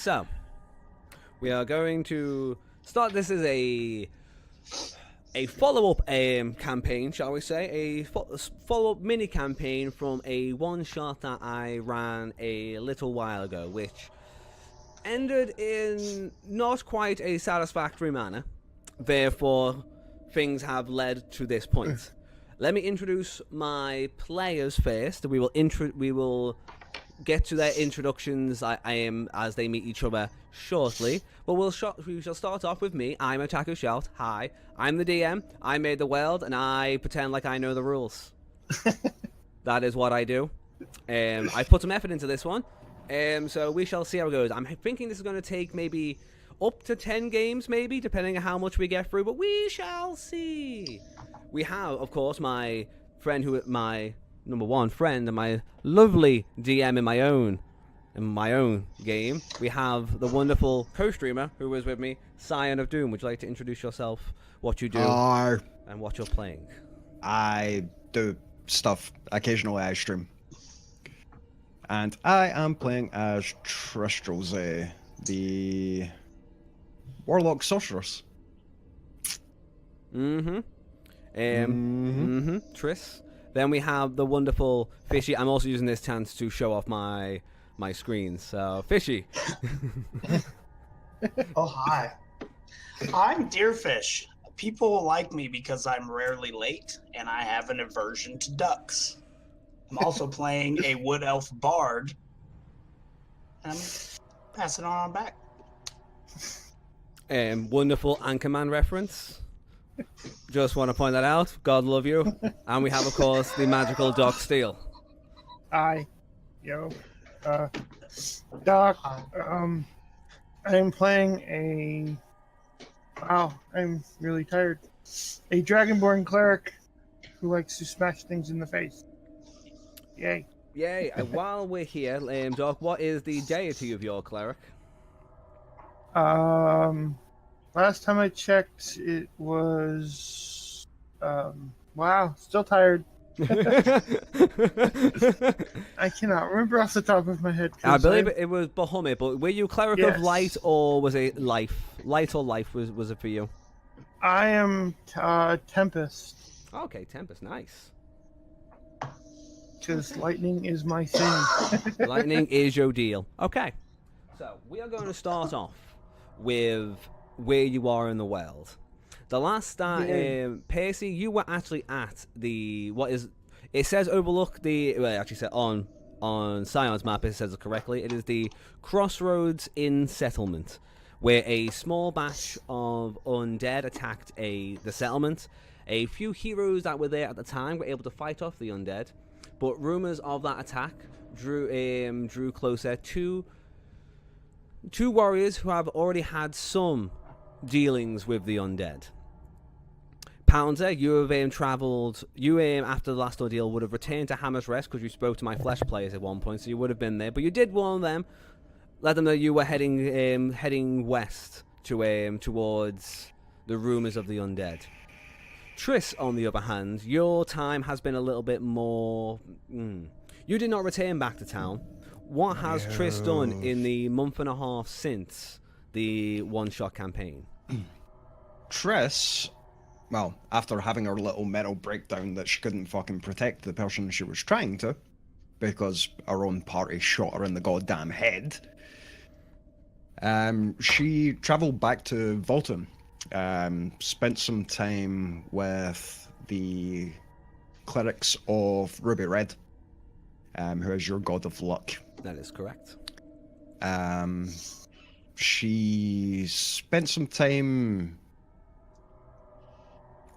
So, we are going to start. This is a follow-up campaign, shall we say? A follow-up mini-campaign from a one-shot that I ran a little while ago, which ended in not quite a satisfactory manner. Therefore, things have led to this point. Let me introduce my players first. We will get to their introductions as they meet each other shortly. But we shall start off with me. I'm Otaku Shout. Hi. I'm the DM. I made the world, and I pretend like I know the rules. That is what I do. I put some effort into this one. So we shall see how it goes. I'm thinking this is going to take maybe up to 10 games, maybe, depending on how much we get through. But we shall see. We have, of course, my friend, my number one friend, and my lovely DM in my own game. We have the wonderful co-streamer who is with me, Scion of Doom. Would you like to introduce yourself, what you do, and what you're playing? I do stuff. Occasionally I stream. And I am playing as Tristrose, the Warlock Sorceress. Triss. Then we have the wonderful Fishy. I'm also using this chance to show off my screen. So, Fishy. Oh, hi. I'm Deerfish. People like me because I'm rarely late, and I have an aversion to ducks. I'm also playing a Wood Elf Bard, and I'm passing it on back. Wonderful Anchorman reference. Just want to point that out. God love you. And we have, of course, the magical Doc Steele. Hi. Yo. Doc, I'm playing a... Wow, I'm really tired. A Dragonborn cleric who likes to smash things in the face. Yay. Yay. While we're here, Doc, what is the deity of your cleric? Last time I checked, it was... wow, still tired. I cannot remember off the top of my head. I believe it was Bahamut, but were you cleric of light, or was it life? Light or life was it for you? I am Tempest. Okay, Tempest, nice. Because lightning is my thing. Lightning is your deal. Okay, so we are going to start off with where you are in the world. The last Percy, you were actually at the it says overlook the well, it actually said on Scion's map, it says it correctly. It is the CrossRoads Inn settlement, where a small batch of undead attacked the settlement. A few heroes that were there at the time were able to fight off the undead, but rumors of that attack drew closer to two warriors who have already had some dealings with the undead. Pounder, you have travelled. You after the last ordeal would have returned to Hammer's Rest because you spoke to my flesh players at one point, so you would have been there. But you did warn them, let them know you were heading west to towards the rumours of the undead. Triss, on the other hand, your time has been a little bit more. You did not return back to town. What has Triss done in the month and a half since the one-shot campaign? Triss, well, after having her little mental breakdown that she couldn't fucking protect the person she was trying to, because her own party shot her in the goddamn head, she travelled back to Volton, spent some time with the clerics of Ruby Red, who is your god of luck. That is correct. She spent some time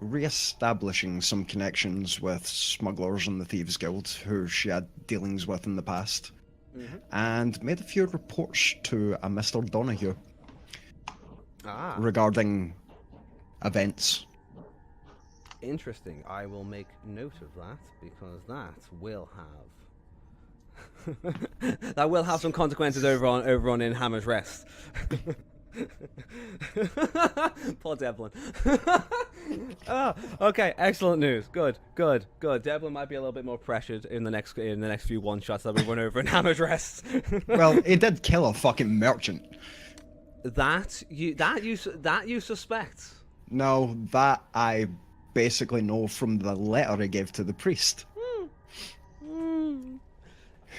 re-establishing some connections with smugglers in the Thieves Guild who she had dealings with in the past, and made a few reports to a Mr. Donahue regarding events. Interesting. I will make note of that, because that will have some consequences over on in Hammer's Rest. Poor Devlin. Okay, excellent news. Good. Devlin might be a little bit more pressured in the next few one shots that we run over in Hammer's Rest. Well, he did kill a fucking merchant. That you suspect. No, that I basically know from the letter he gave to the priest.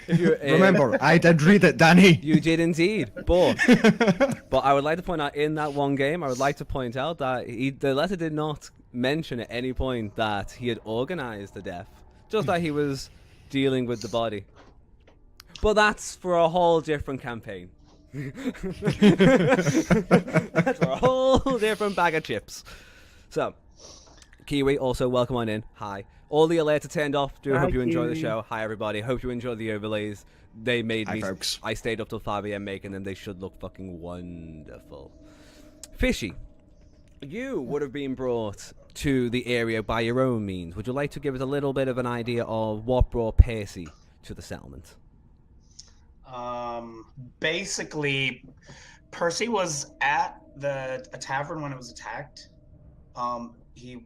Remember, I did read it, Danny. You did indeed, but I would like to point out in that one game, I would like to point out that the letter did not mention at any point that he had organized the death, just that he was dealing with the body. But that's for a whole different campaign. That's for a whole different bag of chips. So, Kiwi, also welcome on in. Hi. All the alerts are turned off. Hope you enjoy the show. Hi, everybody. Hope you enjoy the overlays. They made me. Folks. I stayed up till 5 a.m. making them. They should look fucking wonderful. Fishy, you would have been brought to the area by your own means. Would you like to give us a little bit of an idea of what brought Percy to the settlement? Basically, Percy was at a tavern when it was attacked. He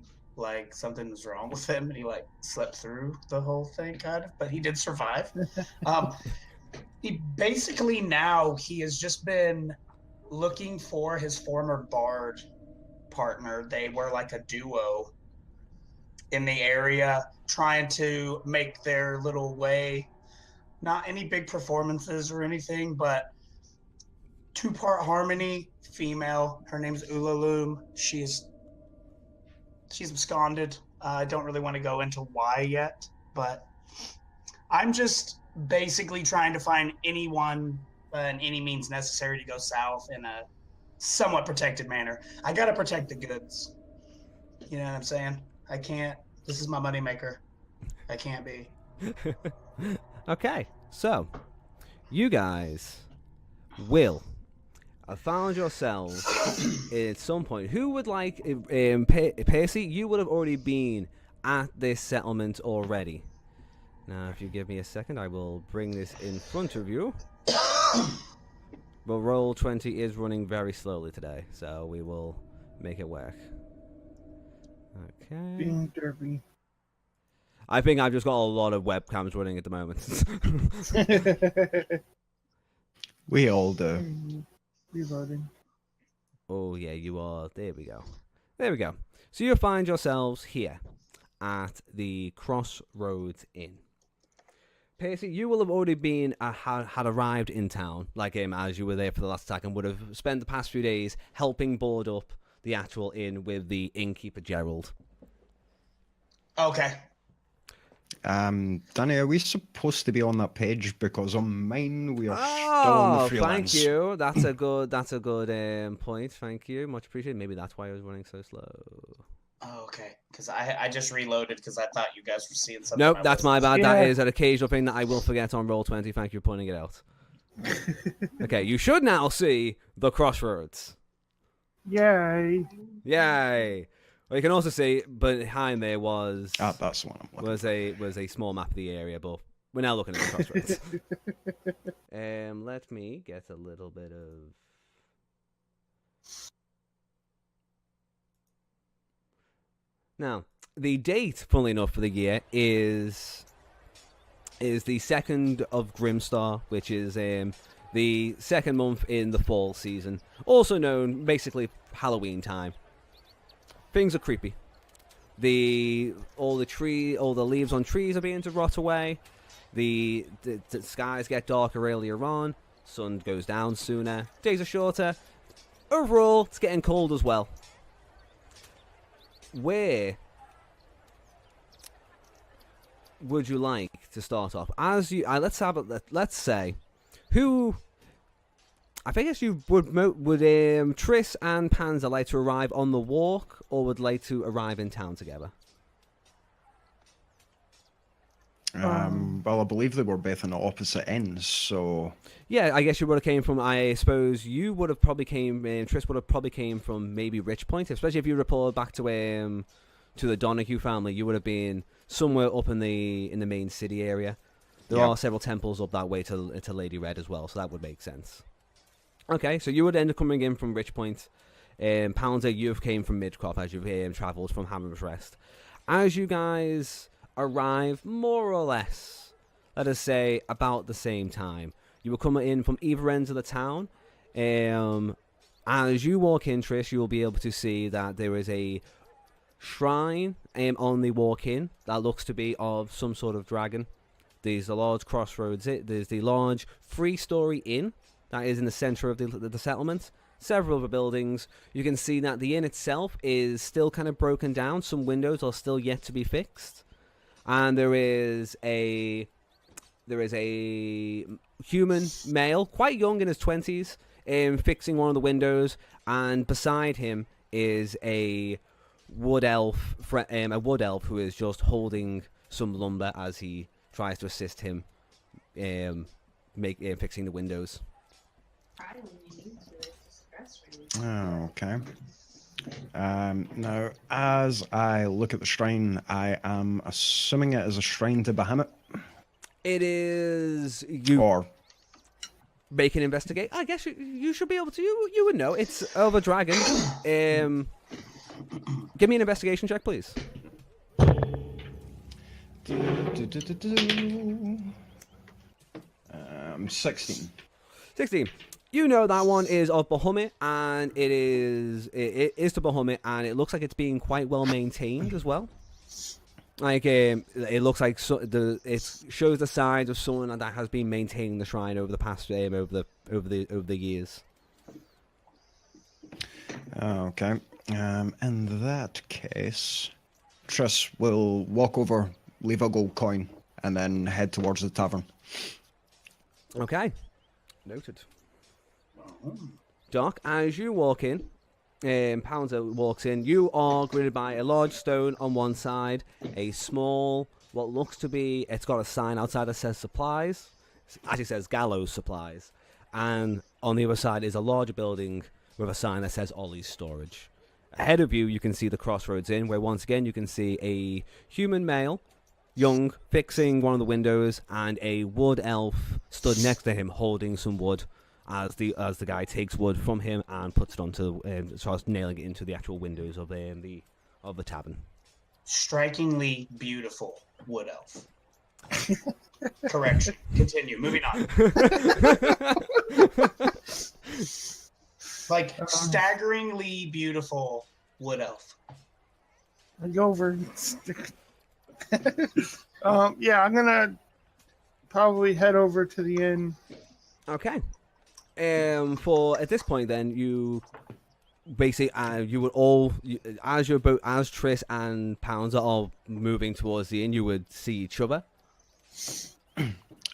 something was wrong with him, and he slept through the whole thing, kind of. But he did survive. He basically now he has just been looking for his former bard partner. They were like a duo in the area, trying to make their little way. Not any big performances or anything, but 2-part harmony, female. Her name's Ulaloom. She's absconded. I don't really want to go into why yet, but I'm just basically trying to find anyone and any means necessary to go south in a somewhat protected manner. I gotta protect the goods. You know what I'm saying? I can't. This is my moneymaker. I can't be. Okay, so you guys will have found yourselves at some point. Who would like Percy? You would have already been at this settlement already. Now, if you give me a second, I will bring this in front of you. But Roll20 is running very slowly today, so we will make it work. Okay. Being derby. I think I've just got a lot of webcams running at the moment. We all do. Reloading. Oh, yeah, you are. There we go. There we go. So you'll find yourselves here at the CrossRoads Inn. Percy, you will have already been had arrived in town, as you were there for the last attack, and would have spent the past few days helping board up the actual inn with the innkeeper Gerald. Okay. Danny, are we supposed to be on that page? Because on mine we are still on the freelance. Thank you. That's a good point. Thank you. Much appreciated. Maybe that's why I was running so slow. Oh, okay. Because I just reloaded because I thought you guys were seeing something. Nope, that's my bad. Yeah. That is an occasional thing that I will forget on Roll20. Thank you for pointing it out. Okay, you should now see the CrossRoads. Yay. Yay! Well, you can also see behind there was That's the one I'm looking was a small map of the area, but we're now looking at the CrossRoads. Let me get a little bit of. Now, the date, funnily enough, for the year is the 2nd of Grimstar, which is the second month in the fall season, also known basically Halloween time. Things are creepy. All the leaves on trees are beginning to rot away. The skies get darker earlier on. Sun goes down sooner. Days are shorter. Overall, it's getting cold as well. Where would you like to start off? Let's say who. I guess you would Triss and Panzer like to arrive on the walk, or would like to arrive in town together? Well, I believe they were both on the opposite ends, so... Yeah, I guess you would have came from, I suppose you would have probably Triss would have probably came from maybe Rich Point, especially if you report back to the Donahue family, you would have been somewhere up in the main city area. There are several temples up that way to Lady Red as well, so that would make sense. Okay, so you would end up coming in from Richpoint. Pounder, you've came from Midcrop as you've travelled from Hammer's Rest. As you guys arrive, more or less, let us say, about the same time, you will come in from either ends of the town. As you walk in, Trish, you will be able to see that there is a shrine on the walk-in that looks to be of some sort of dragon. There's a large crossroads. There's the large 3-story inn that is in the centre of the settlement. Several other buildings. You can see that the inn itself is still kind of broken down. Some windows are still yet to be fixed. And there is a human male, quite young in his 20s, fixing one of the windows, and beside him is a wood elf who is just holding some lumber as he tries to assist him fixing the windows. Oh, okay. Now, as I look at the shrine, I am assuming it is a shrine to Bahamut. It is you. Or make an investigate. I guess you should be able to. You would know. It's of a dragon. Give me an investigation check, please. 16. 16. You know that one is of Bahamut, and it is to Bahamut, and it looks like it's being quite well maintained as well. Like it looks like it shows the signs of someone that has been maintaining the shrine over the past over the years. Okay. In that case, Triss will walk over, leave a gold coin, and then head towards the tavern. Okay. Noted. Doc, as you walk in, Pounder walks in, you are greeted by a large stone on one side, a small, what looks to be, it's got a sign outside that says supplies, actually says gallows supplies, and on the other side is a larger building with a sign that says Ollie's storage. Ahead of you, you can see the CrossRoads Inn, where once again you can see a human male, young, fixing one of the windows, and a wood elf stood next to him holding some wood as the guy takes wood from him and puts it onto starts nailing it into the actual windows of the tavern. Strikingly beautiful wood elf. Correction. Continue. Moving on. Like staggeringly beautiful wood elf. I go over. Yeah, I'm gonna probably head over to the inn. Okay. For at this point, then you basically you would all as Triss and Pounds are all moving towards the inn, you would see each other.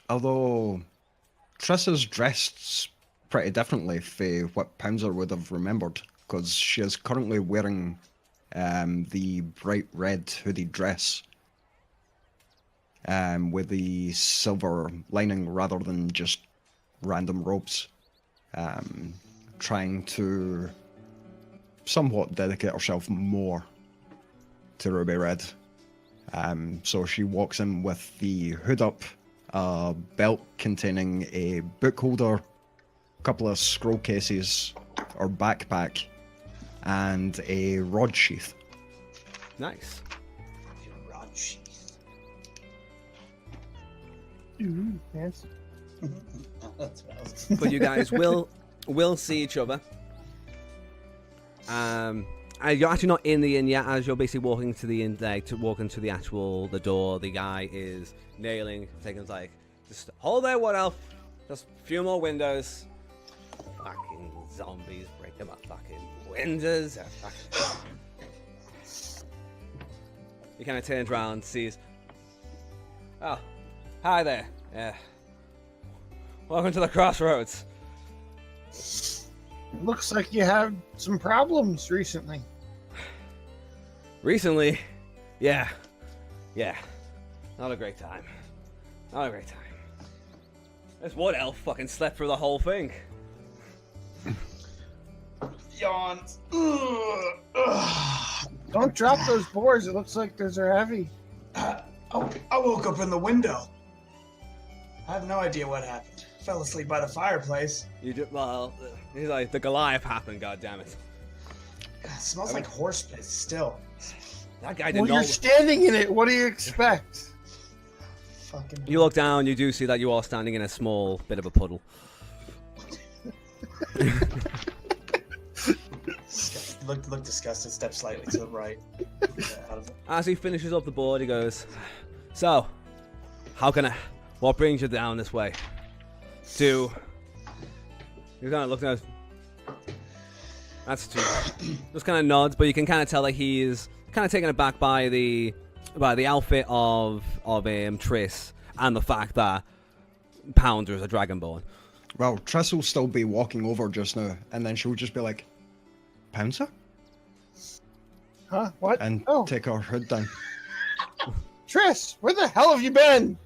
Although Triss is dressed pretty differently from what Pounser would have remembered, because she is currently wearing the bright red hooded dress with the silver lining rather than just random robes, trying to somewhat dedicate herself more to Ruby Red. So she walks in with the hood up, a belt containing a book holder, a couple of scroll cases or backpack, and a rod sheath. Nice. Rod sheath. Yes. That's what I was. But you guys will see each other. You're actually not in the inn yet. As you're basically walking to the inn, to walk into the door, the guy is nailing. Taking like, just hold there, what elf? Just a few more windows. Fucking zombies breaking my fucking windows. He kind of turns around, sees. Oh, hi there. Yeah. Welcome to the CrossRoads. Looks like you have some problems recently. Recently? Yeah. Not a great time. This wood elf fucking slept through the whole thing. Yawns. Don't drop those boards. It looks like those are heavy. I woke up in the window. I have no idea what happened. Fell asleep by the fireplace. Well, he's like, the Goliath happened, goddammit. God, it smells like horse piss still. That guy did Well, not. you're standing in it. What do you expect? Fucking. You look down, you do see that you are standing in a small bit of a puddle. Look disgusted. Step slightly to the right. Get out of it. As he finishes up the board, he goes, "So, what brings you down this way? He's kind of looking at us. That's too just kind of nods, but you can kind of tell that he is kind of taken aback by the outfit of Triss and the fact that Pounder is a dragonborn. Well, Triss will still be walking over just now, and then she'll just be like, Pouncer? Huh? What? And Oh, take her hood down. Triss, where the hell have you been?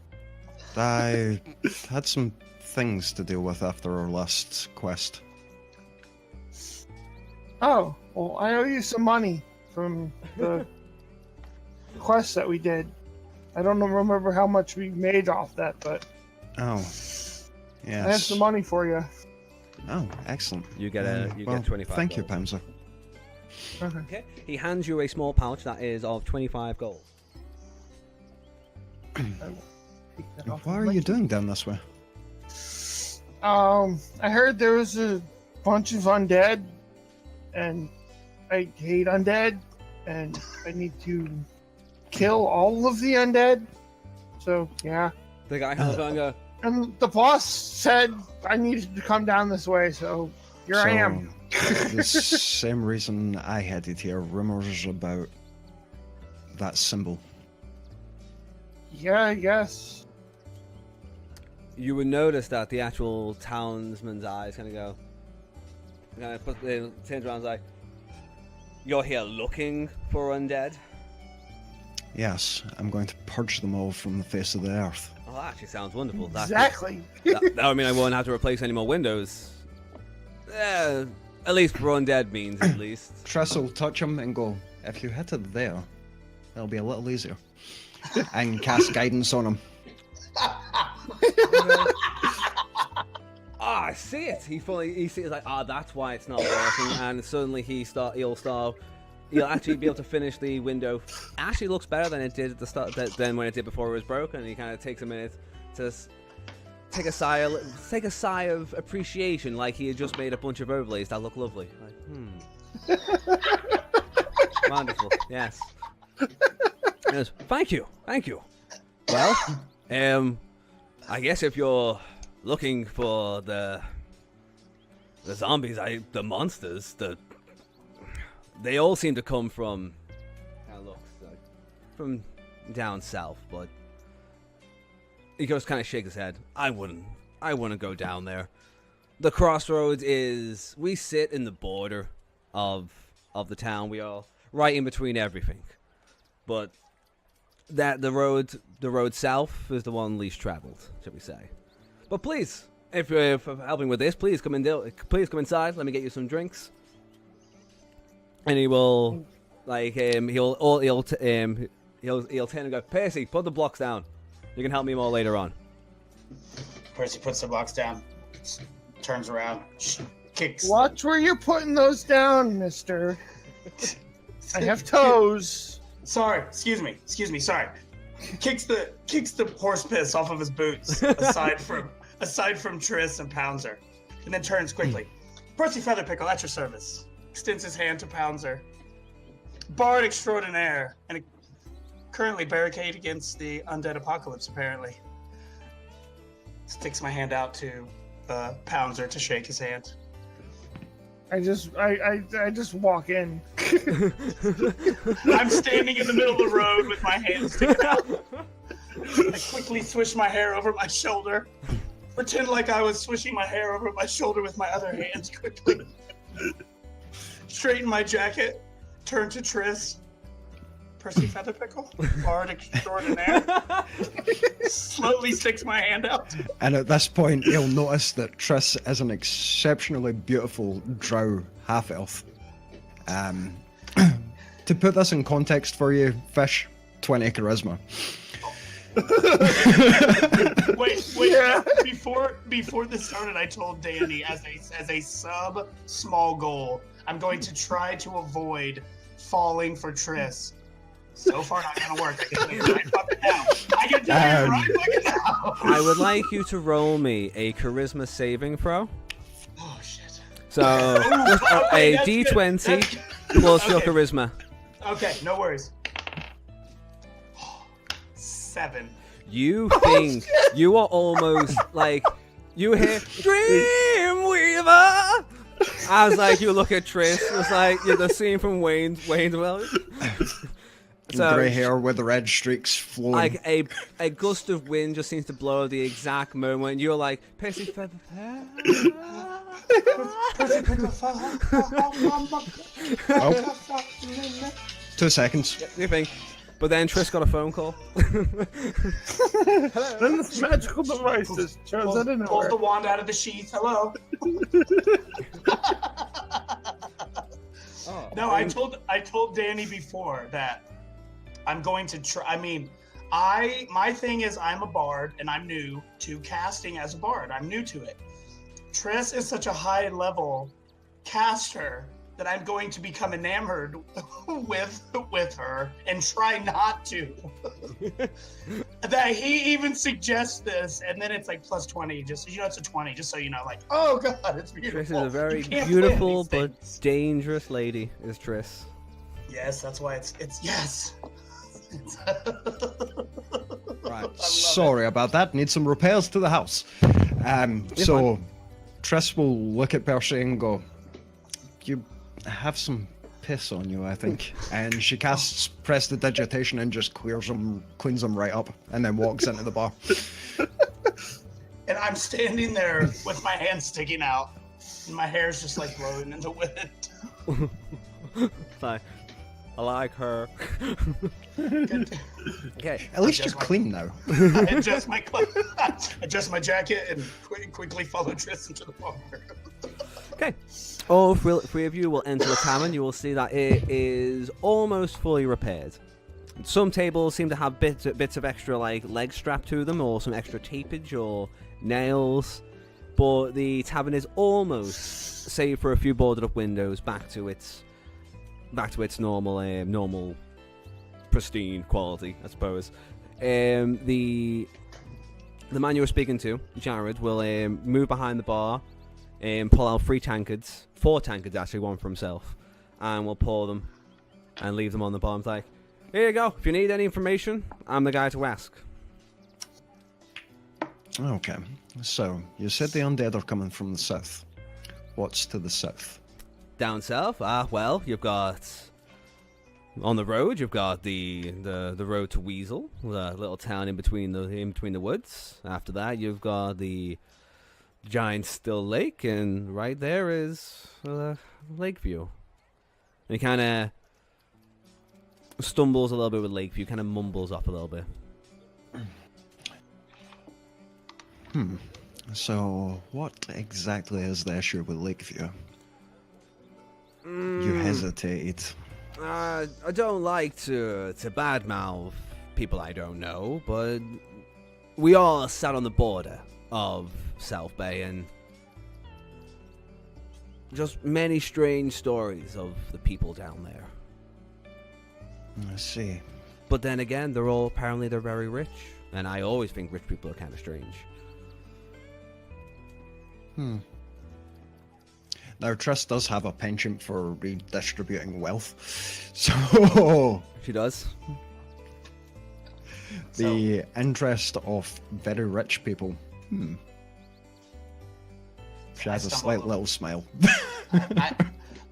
I had some things to deal with after our last quest. Oh, well, I owe you some money from the quest that we did. I don't remember how much we made off that, but Oh, yes. I have some money for you. Oh, excellent. You get Well, get 25. Thank you, gold. Pouncer. Okay. Okay. He hands you a small pouch that is of 25 gold. What are you doing down this way? I heard there was a bunch of undead, and I hate undead, and I need to kill all of the undead. So, yeah. The guy hands on and goes, And the boss said I needed to come down this way, so here I am. The same reason I headed here. Rumors about that symbol. Yeah, I guess. you would notice that the actual townsman's eyes kind of turns around and is like, "You're here looking for undead?" Yes, I'm going to purge them all from the face of the earth. Oh, that actually sounds wonderful. Exactly. That would mean I won't have to replace any more windows. At least for undead means, at least. Triss will touch him and go, if you hit it there, it'll be a little easier. And cast guidance on him. I see it. He sees like, that's why it's not working, and suddenly he'll actually be able to finish the window. It actually looks better than it did at the start, than when it did before it was broken. He kind of takes a minute to take a sigh of appreciation, like he had just made a bunch of overlays that look lovely. Like, wonderful. Yes. Yes. Thank you. Well, I guess if you're looking for the zombies, the monsters, they all seem to come from from down south, but he just kind of shakes his head. I wouldn't go down there. The crossroads we sit in the border of the town. We are right in between everything, but the road south is the one least traveled, shall we say. But please, if you're helping with this, please come inside. Let me get you some drinks. And he will, he'll turn and go, Percy, put the blocks down. You can help me more later on. Percy puts the blocks down, turns around, kicks. Watch where you're putting those down, mister. I have toes. Sorry, excuse me, sorry. Kicks the horse piss off of his boots, aside from Triss and Pouncer, and then turns quickly. Percy Featherpickle, at your service. Extends his hand to Pouncer. Bard extraordinaire, and currently barricade against the undead apocalypse, apparently. Sticks my hand out to Pouncer to shake his hand. I just walk in. I'm standing in the middle of the road with my hand sticking out. I quickly swish my hair over my shoulder. Pretend like I was swishing my hair over my shoulder with my other hand quickly. Straighten my jacket. Turn to Triss. Percy Featherpickle, Bard extraordinaire. Slowly sticks my hand out. And at this point, he'll notice that Triss is an exceptionally beautiful drow half-elf. To put this in context for you, Fish, 20 charisma. Wait. Yeah. Before this started, I told Danny as a small goal, I'm going to try to avoid falling for Triss. So far, not gonna work. I can tell you right fucking now. I would like you to roll me a charisma saving throw. Oh shit. So a that's good. D20 plus your Okay. charisma. Okay, no worries. 7. You think you are almost like you hear Dreamweaver. I was like, you look at Triss. It was like the scene from Wayne's World. Grey hair with the red streaks flowing. Like a gust of wind just seems to blow at the exact moment you're like, Percy Feather. Oh. 2 seconds. You think? But then Triss got a phone call. Then this magical device just shows out of Pulls nowhere. the wand out of the sheath. Hello. No, I told Danny before that I'm going to try. I mean, my thing is I'm a bard and I'm new to casting as a bard. I'm new to it. Triss is such a high level caster that I'm going to become enamored with her and try not to. That he even suggests this, and then it's like plus 20. Just it's a 20. Just so you know, like, oh god, it's beautiful. Triss is a very You can't beautiful plan but these things. dangerous lady. Is Triss? Yes, that's why it's yes. Right. Sorry about that. Need some repairs to the house. So Triss will look at Percy and go, "You have some piss on you, I think." And she casts prestidigitation and just cleans them right up, and then walks into the bar. And I'm standing there with my hand sticking out, and my hair's just like blowing in the wind. Fine. I like her. Good. Okay. At least you're Just my- clean now. I adjust my jacket and quickly follow Triss into the bar. Okay. All three of you will enter the tavern. You will see that it is almost fully repaired. Some tables seem to have bits of extra like leg strap to them, or some extra tapage or nails. But the tavern is almost, save for a few boarded up windows, back to its normal pristine quality, I suppose. The man you were speaking to, Jared, will move behind the bar and pull out 4 tankards actually, one for himself, and we'll pour them and leave them on the bar. It's like, here you go. If you need any information, I'm the guy to ask. Okay. So, you said the undead are coming from the south. What's to the south? Down south, well, you've got on the road. You've got the road to Weasel, the little town in between the woods. After that, you've got the giant still lake, and right there is Lakeview. And he kind of stumbles a little bit with Lakeview, kind of mumbles up a little bit. So, what exactly is the issue with Lakeview? You hesitate. I don't like to badmouth people I don't know, but we are sat on the border of South Bay, and just many strange stories of the people down there. I see. But then again, they're very rich, and I always think rich people are kind of strange. Now, Triss does have a penchant for redistributing wealth, so She does. the interest of very rich people. She has a slight little smile.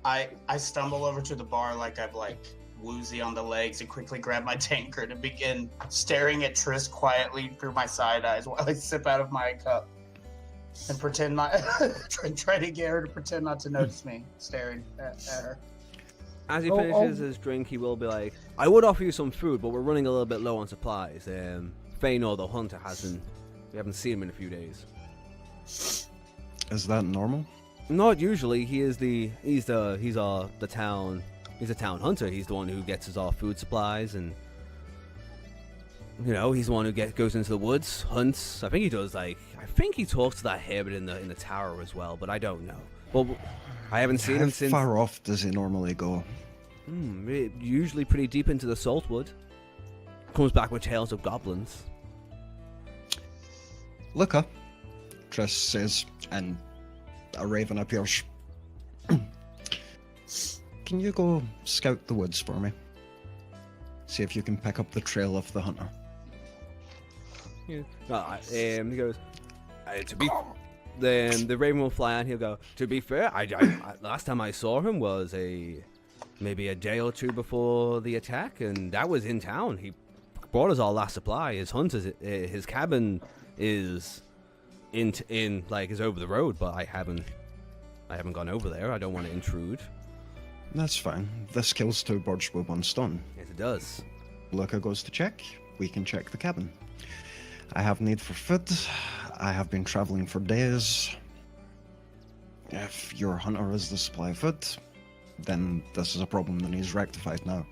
I stumble over to the bar like I'm like woozy on the legs and quickly grab my tankard and begin staring at Triss quietly through my side eyes while I sip out of my cup and pretend not try to get her to pretend not to notice me staring at her. As he finishes his drink, he will be like, I would offer you some food, but we're running a little bit low on supplies. Feanor the hunter we haven't seen him in a few days. Is that normal? Not usually. He's a town hunter. He's the one who gets us our food supplies, and You know, he's the one who goes into the woods, hunts. I think he does, like... I think he talks to that hermit in the tower as well, but I don't know. Well, I haven't seen him since... How far off does he normally go? Usually pretty deep into the saltwood. Comes back with tales of goblins. Look up, Triss says, and a raven appears. Can you go scout the woods for me? See if you can pick up the trail of the hunter. Yeah. He goes, to be... Then the raven will fly and he'll go, to be fair, I last time I saw him was maybe a day or two before the attack, and that was in town. He brought us our last supply. His his cabin is is over the road, but I haven't gone over there. I don't want to intrude. That's fine. This kills two birds with one stone. Yes, it does. Luca goes to check. We can check the cabin. I have need for food. I have been traveling for days. If your hunter is the supply of food, then this is a problem that needs rectified now.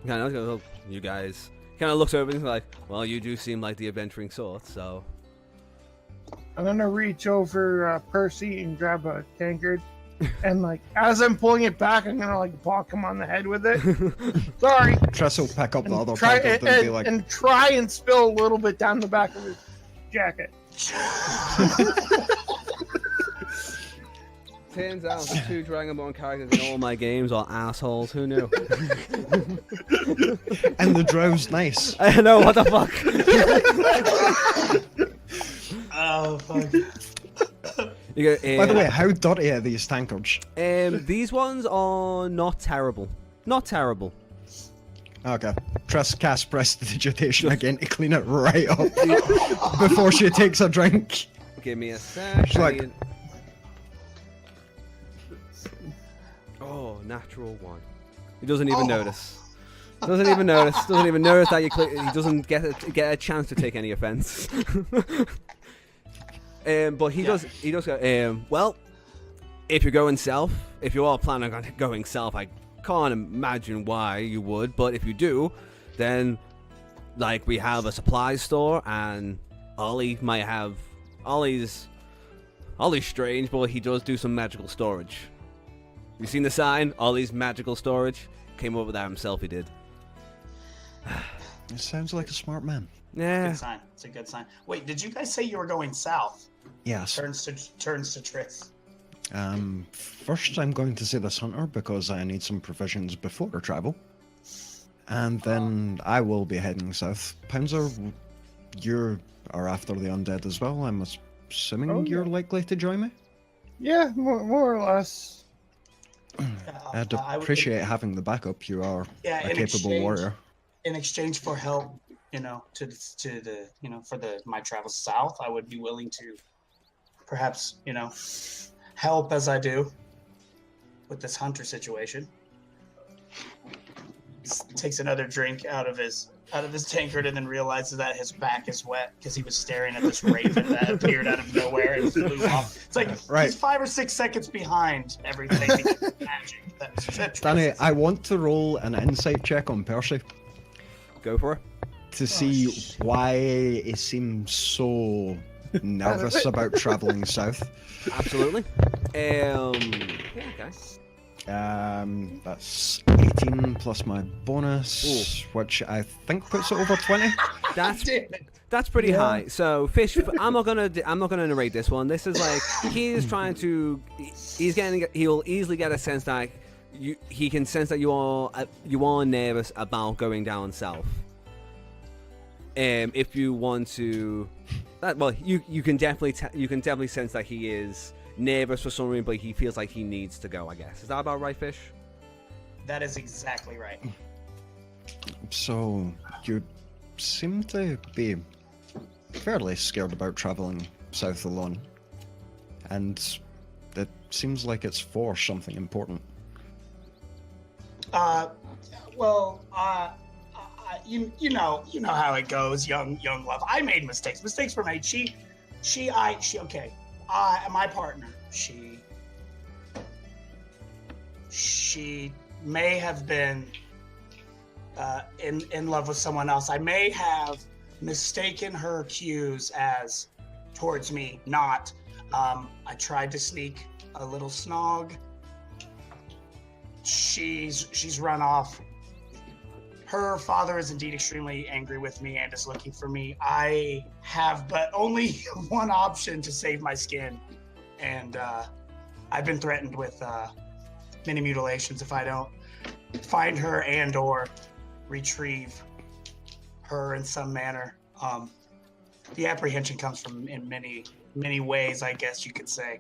You guys kind of looks over and is like, well, you do seem like the adventuring sort, so... I'm gonna reach over Percy and grab a tankard, and like as I'm pulling it back, I'm gonna like bonk him on the head with it. Sorry. Triss will pick up the other Try tankard and be like... and try and spill a little bit down the back of his jacket. Turns out the two Dragonborn characters in all my games are assholes. Who knew? And the drow's nice. I know, what the fuck? Oh, fuck. By the way, how dirty are these tankards? These ones are not terrible. Not terrible. Okay. Triss casts prestidigitation again to clean it right up before she takes a drink. Give me a sec. She's like... Oh, natural one. He doesn't even notice. Doesn't even notice. Doesn't even notice that he doesn't get a chance to take any offense. But he does go, well, if you're going south, if you are planning on going south, I can't imagine why you would, but if you do, then, like, we have a supply store, and Ollie might have... Ollie's strange, but he does do some magical storage. You seen the sign? Ollie's magical storage? Came up with that himself, he did. It sounds like a smart man. Yeah. Good sign. It's a good sign. Wait, did you guys say you were going south? Yes. Turns to Triss. First I'm going to see this hunter because I need some provisions before I travel. And then I will be heading south. Pouncer, you are after the undead as well. I'm assuming you're likely to join me? Yeah, more or less. I'd appreciate having the backup. You are a capable warrior. In exchange for help, for my travels south, I would be willing to perhaps, help as I do with this hunter situation. Takes another drink out of his tankard and then realizes that his back is wet because he was staring at this raven that appeared out of nowhere and flew off. It's like he's 5 or 6 seconds behind everything because of magic. Danny, I want to roll an insight check on Percy. Go for it. To see why he seems so nervous about traveling south. Absolutely. Yeah, okay. That's 18 plus my bonus, which I think puts it over 20. That's pretty high. So, Fish, I'm not gonna narrate this one. This is like he'll easily get a sense that he can sense that you are nervous about going down south. If you want to, you can definitely sense that he is nervous for some reason, but he feels like he needs to go, I guess. Is that about right, Fish? That is exactly right. So, you seem to be fairly scared about traveling south alone. And it seems like it's for something important. You know how it goes, young love. I made mistakes. Mistakes were made. My partner, she may have been in love with someone else. I may have mistaken her cues as towards me, not. I tried to sneak a little snog. She's run off. Her father is indeed extremely angry with me and is looking for me. I have but only one option to save my skin, and I've been threatened with many mutilations if I don't find her and or retrieve her in some manner. The apprehension comes from in many ways, I guess you could say.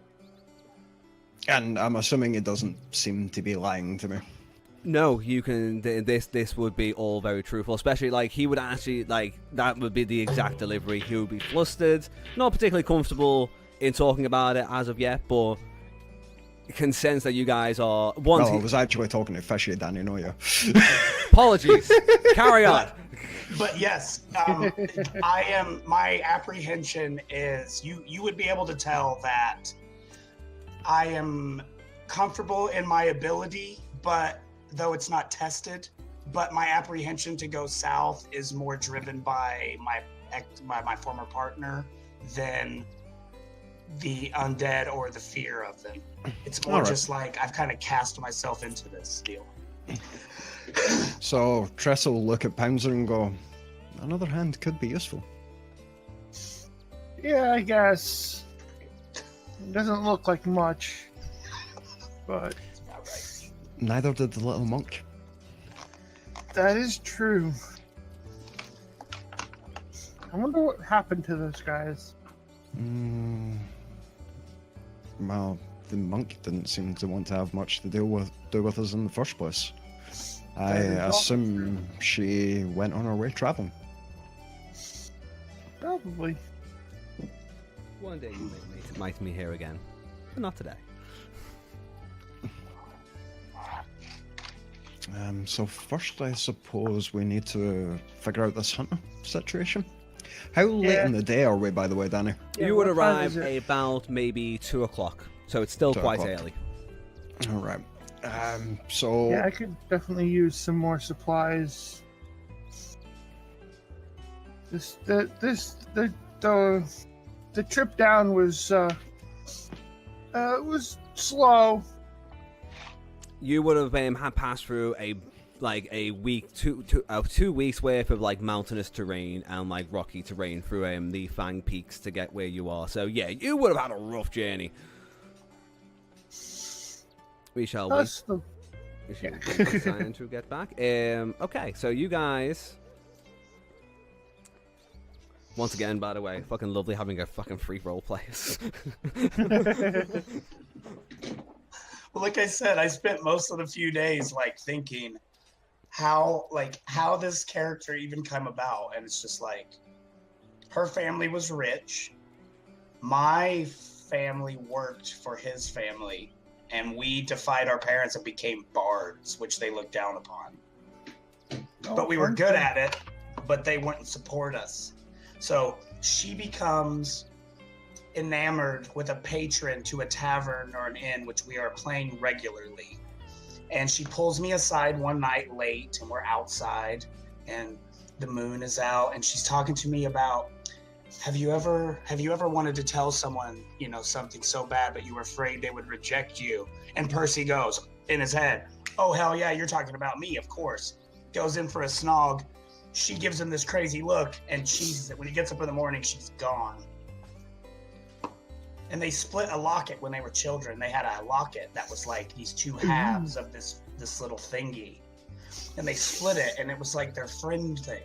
And I'm assuming it doesn't seem to be lying to me. No, you can. This would be all very truthful. Especially like he would actually like that would be the exact delivery. He would be flustered, not particularly comfortable in talking about it as of yet, but can sense that you guys are. Well, I was actually talking to Fishy, Danny, know you. Apologies. Carry on. But yes, I am. My apprehension is you would be able to tell that I am comfortable in my ability, but though it's not tested, but my apprehension to go south is more driven by my former partner than the undead or the fear of them. It's more just like I've kind of cast myself into this deal. So Tress will look at Pouncer and go, another hand could be useful. Yeah, I guess. It doesn't look like much, but Neither did the little monk. that is true. I wonder what happened to those guys. Well, the monk didn't seem to want to have much to do with us in the first place. I assume she went on her way traveling. Probably. One day you might meet here again, but not today. So first, I suppose we need to figure out this hunter situation. How late in the day are we, by the way, Danny? Yeah, You would what time arrive is it? about maybe 2 o'clock, so it's still 2 quite o'clock. early. All right. So Yeah, I could definitely use some more supplies. The trip down was slow. You would have had passed through a week, 2 weeks worth of like mountainous terrain and like rocky terrain through the Fang Peaks to get where you are. So yeah, you would have had a rough journey. We shall wait. That's the We shall wait for Zion to get back. Okay, so you guys. Once again, by the way, fucking lovely having a fucking free role players. Well, like I said, I spent most of the few days like thinking how this character even come about, and it's just like her family was rich, my family worked for his family, and we defied our parents and became bards, which they looked down upon. But we were good at it, but they wouldn't support us. So she becomes enamored with a patron to a tavern or an inn, which we are playing regularly. And she pulls me aside one night late, and we're outside, and the moon is out, and she's talking to me about, have you ever wanted to tell someone, something so bad, but you were afraid they would reject you? And Percy goes in his head, oh hell yeah, you're talking about me, of course. Goes in for a snog. She gives him this crazy look and cheeses it. When he gets up in the morning, she's gone. And they split a locket when they were children. They had a locket that was like these two halves of this little thingy. And they split it, and it was like their friend thing.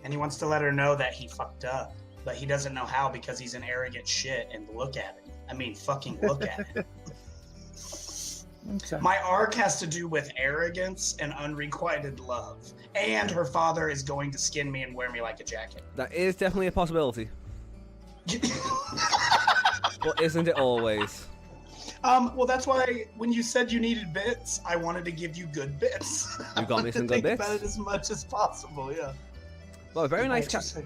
And he wants to let her know that he fucked up. But he doesn't know how because he's an arrogant shit, and look at it. I mean, fucking look at it. Okay. My arc has to do with arrogance and unrequited love. And her father is going to skin me and wear me like a jacket. That is definitely a possibility. But isn't it always? Well, that's why when you said you needed bits, I wanted to give you good bits. You got me some good Think bits. about it as much as possible, yeah. Well, very nice. Just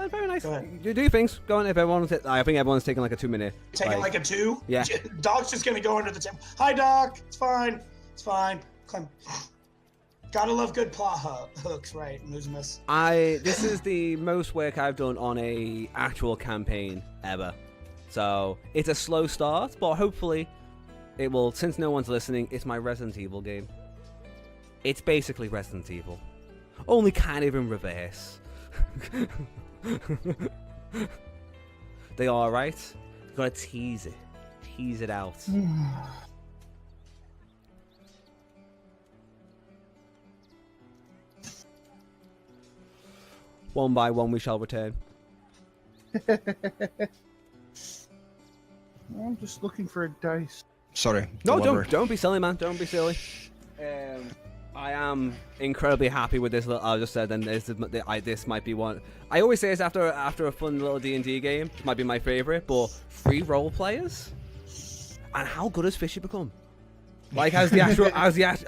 Very nice. Go ahead. Do your things. Go on. If everyone's, I think everyone's taking like a 2-minute. taking like a 2? Yeah. Doc's just gonna go under the table. Hi, Doc. It's fine. It's fine. Clem. Gotta love good plot hooks, right, Musmus? This is the most work I've done on a actual campaign ever. So it's a slow start, but hopefully it will. Since no one's listening, it's my Resident Evil game. It's basically Resident Evil, only kind of in reverse. They are right. You gotta tease it out. One by one, we shall return. I'm just looking for a dice. Sorry. No, deliver. don't be silly, man. Don't be silly. I am incredibly happy with this. I just said, and this might be one. I always say this after a fun little D&D game. This might be my favorite, but 3 role players, and how good has Fishy become? Like, as the actual,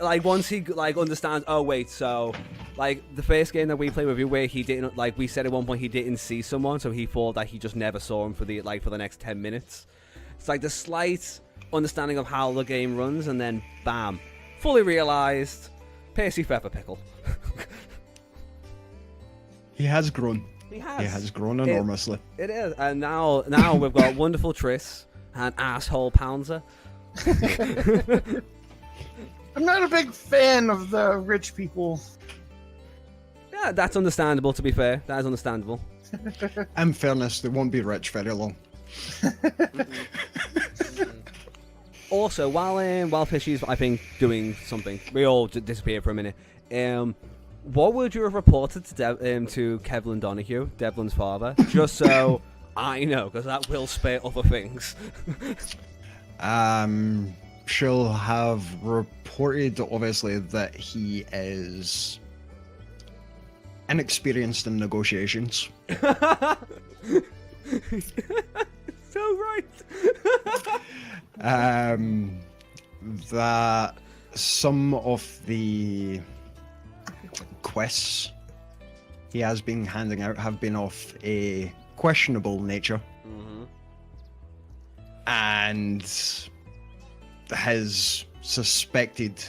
like, once he like understands. Oh wait, so like the first game that we played with you, where he didn't, like, we said at one point he didn't see someone, so he thought that he just never saw him for the next 10 minutes. It's like the slight understanding of how the game runs, and then bam, fully realized. Percy Pepper Pickle. He has grown. He has. He has grown enormously. It is, and now we've got wonderful Triss and asshole Pouncer. I'm not a big fan of the rich people. Yeah, that's understandable. To be fair, that is understandable. In fairness, they won't be rich very long. Also, while Fishy's, I think, doing something, we all disappeared for a minute. What would you have reported to Kevlin Donahue, Devlin's father, just so I know, because that will spare other things. She'll have reported, obviously, that he is inexperienced in negotiations. So right. That some of the quests he has been handing out have been of a questionable nature. Mm-hmm. And his suspected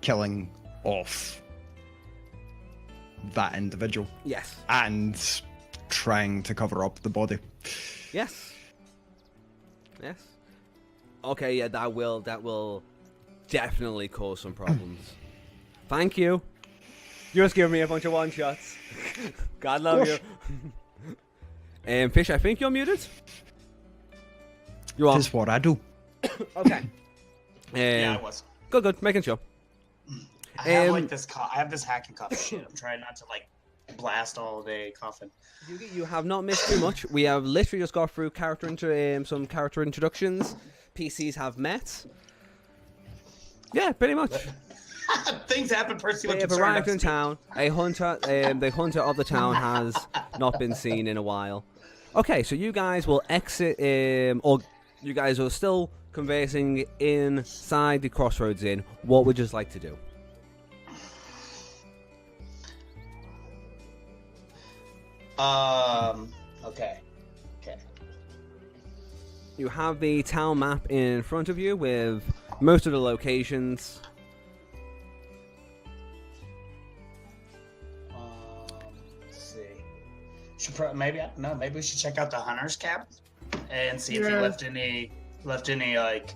killing of that individual. Yes. And trying to cover up the body. Yes. Yes. Okay, yeah, that will definitely cause some problems. Thank you. You just giving me a bunch of one-shots. God love you. Fish, I think you're muted. You are. This is what I do. Okay. Yeah, I was. Good. Making sure. I have like this. I have this hacking cough shit. I'm trying not to like blast all day coughing. You have not missed too much. We have literally just got through some character introductions. PCs have met. Yeah, pretty much. Things happen. Percy, They have arrived in town. A hunter, the hunter of the town has not been seen in a while. Okay, so you guys will exit, or you guys are still conversing inside the CrossRoads Inn. What would you like to do? Okay. You have the town map in front of you with most of the locations. Let's see. Maybe we should check out the hunter's cabin and see if he left any like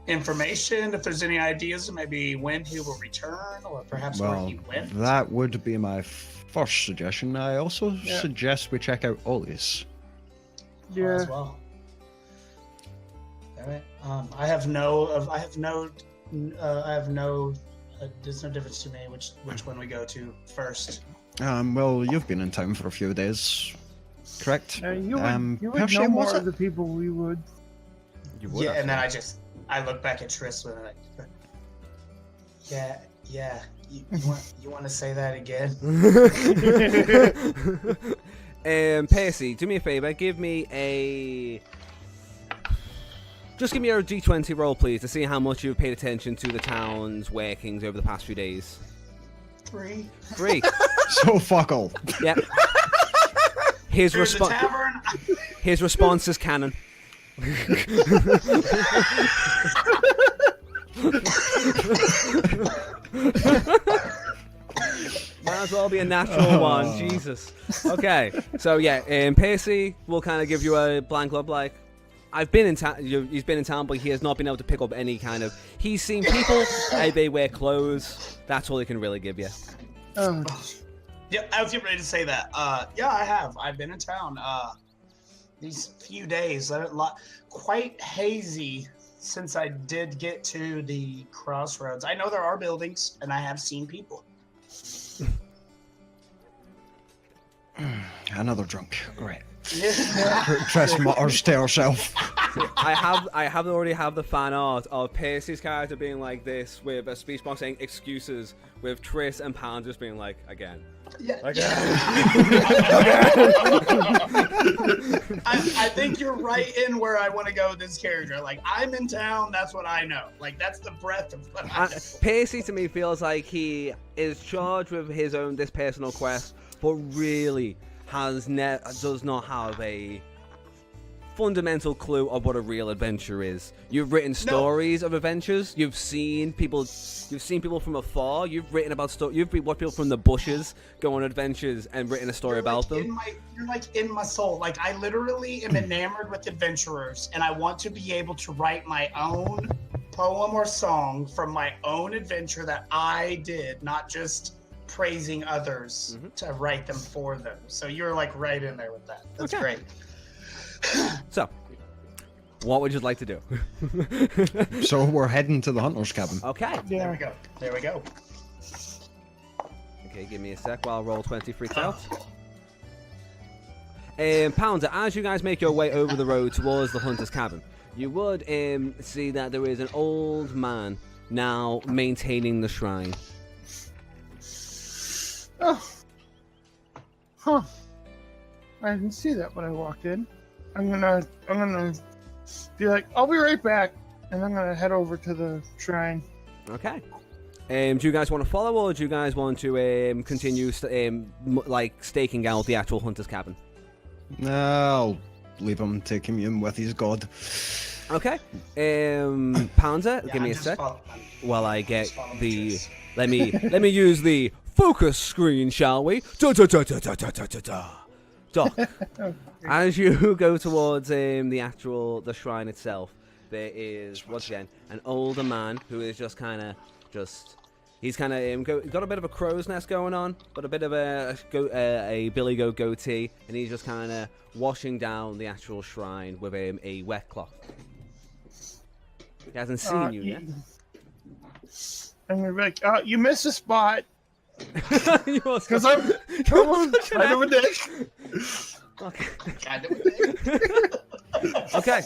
information. If there's any ideas, maybe when he will return, or perhaps where he went. That would be my first suggestion. I also suggest we check out Ollie's. Yeah. As well. All right. I have no. There's no difference to me which one we go to first. Well, you've been in town for a few days, correct? You would Percy, know more was of it? the people we would. You would Yeah, and then actually. I look back at Triss with like, yeah. You want to say that again? Percy, do me a favor. Give me a D20 roll, please, to see how much you've paid attention to the town's workings over the past few days. 3. 3. So fuck all. Yep. His There's a response. tavern. His response is canon. Might as well be a natural one. Jesus. Okay. So yeah, Pacey will kind of give you a blank look like, I've been in town. He's been in town, but he has not been able to pick up any kind of. He's seen people. They wear clothes. That's all he can really give you. Yeah, I was getting ready to say that. Yeah, I have. I've been in town. These few days, quite hazy since I did get to the CrossRoads. I know there are buildings, and I have seen people. Another drunk. Great. Yeah. Tress mutters to herself. I have already have the fan art of Pacey's character being like this with a speech box saying excuses, with Triss and Pound just being like again. Yeah. Again. I think you're right in where I want to go with this character. Like, I'm in town, that's what I know. Like, that's the breadth of what I know. Pacey to me feels like he is charged with his own this personal quest, but really does not have a fundamental clue of what a real adventure is. You've written stories of adventures. You've seen people from afar. You've written about You've watched people from the bushes go on adventures and written a story about them. You're like in my soul. Like, I literally am enamored with adventurers, and I want to be able to write my own poem or song from my own adventure that I did, not just praising others to write them for them. So you're like right in there with that. That's great. So, what would you like to do? So we're heading to the hunter's cabin. Okay. Yeah. There we go. Okay, give me a sec while I roll 20 freaks out. Pounder, as you guys make your way over the road towards the hunter's cabin, you would see that there is an old man now maintaining the shrine. Oh. Huh. I didn't see that when I walked in. I'm gonna be like, I'll be right back, and I'm gonna head over to the shrine. Okay. Do you guys want to follow, or do you guys want to continue staking out the actual hunter's cabin? No, I'll leave him to commune with his god. Okay. Pounder, give me a sec while I get the. Let me use the focus screen, shall we? Doc, as you go towards the shrine itself, there is once again an older man who is just kind of he's kind of got a bit of a crow's nest going on, but a bit of a billy goat goatee, and he's just kind of washing down the actual shrine with a wet cloth. He hasn't seen you yet. I'm gonna be like, you missed a spot. Because I'm kind of a dick. Okay. Kind of a dick. Okay.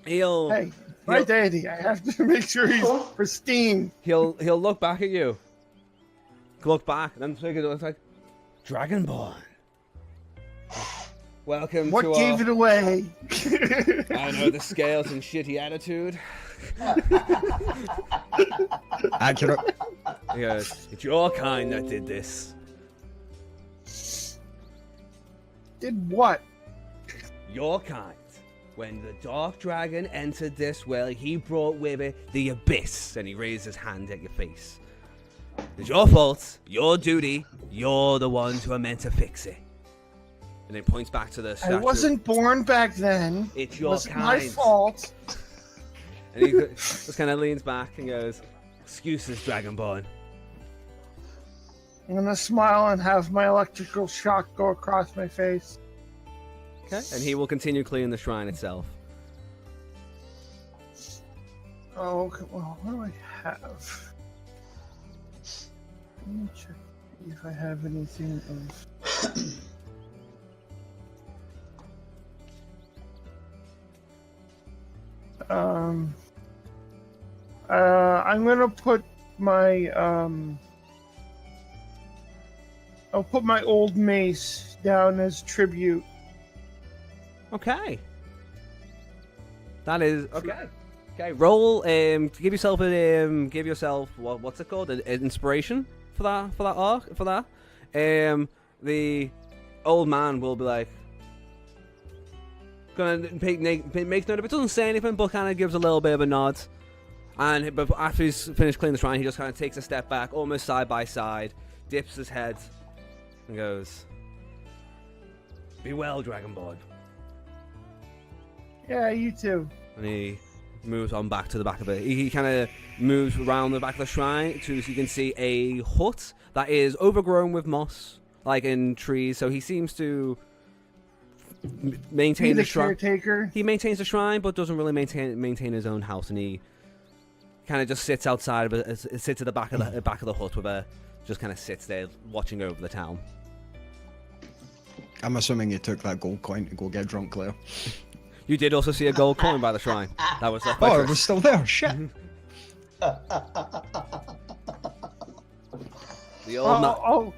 Hey, my deity. I have to make sure he's pristine. He'll look back at you. Look back, and then it's like, Dragonborn. Welcome what to gave it away? I know the scales and shitty attitude. Accurate. He goes, it's your kind that did this. Did what? Your kind. When the Dark Dragon entered this well, he brought with it the Abyss, and he raised his hand at your face. It's your fault, your duty, you're the ones who are meant to fix it. And he points back to the statue. I wasn't born back then. It's your wasn't kind. my fault. And he just kind of leans back and goes, excuses, Dragonborn. I'm gonna smile and have my electrical shock go across my face. Okay. And he will continue cleaning the shrine itself. Oh, okay. Well, what do I have? Let me check if I have anything of. I'm gonna put my I'll put my old mace down as tribute. Okay. That is okay. Okay, roll. Give yourself what's it called? An inspiration for that arc for that. The old man will be like, gonna make note of it. Doesn't say anything, but kind of gives a little bit of a nod. And but after he's finished cleaning the shrine, he just kind of takes a step back, almost side by side, dips his head, and goes, "Be well, Dragonborn." Yeah, you too. And he moves on back to the back of it. He kind of moves around the back of the shrine so you can see a hut that is overgrown with moss, like in trees. So he seems to maintain Be the the shrine. caretaker. He maintains the shrine, but doesn't really maintain his own house, and he kind of just sits outside, but sits at the back of the hut with just kind of sits there watching over the town. I'm assuming you took that gold coin to go get drunk, Claire. You did also see a gold coin by the shrine. That was left by Oh, it Chris. was still there. Shit. The old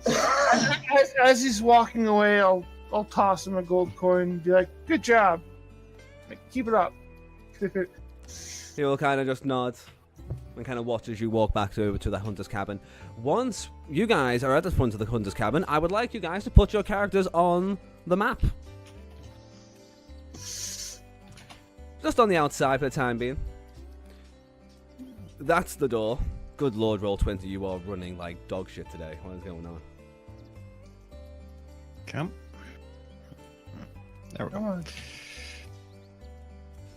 As he's walking away, I'll toss him a gold coin and be like, "Good job, keep it up." He will kind of just nod and kind of watch as you walk back over to the hunter's cabin. Once you guys are at the front of the hunter's cabin, I would like you guys to put your characters on the map. Just on the outside for the time being. That's the door. Good lord, Roll20, you are running like dog shit today. What is going on? Camp. There we Come go. on.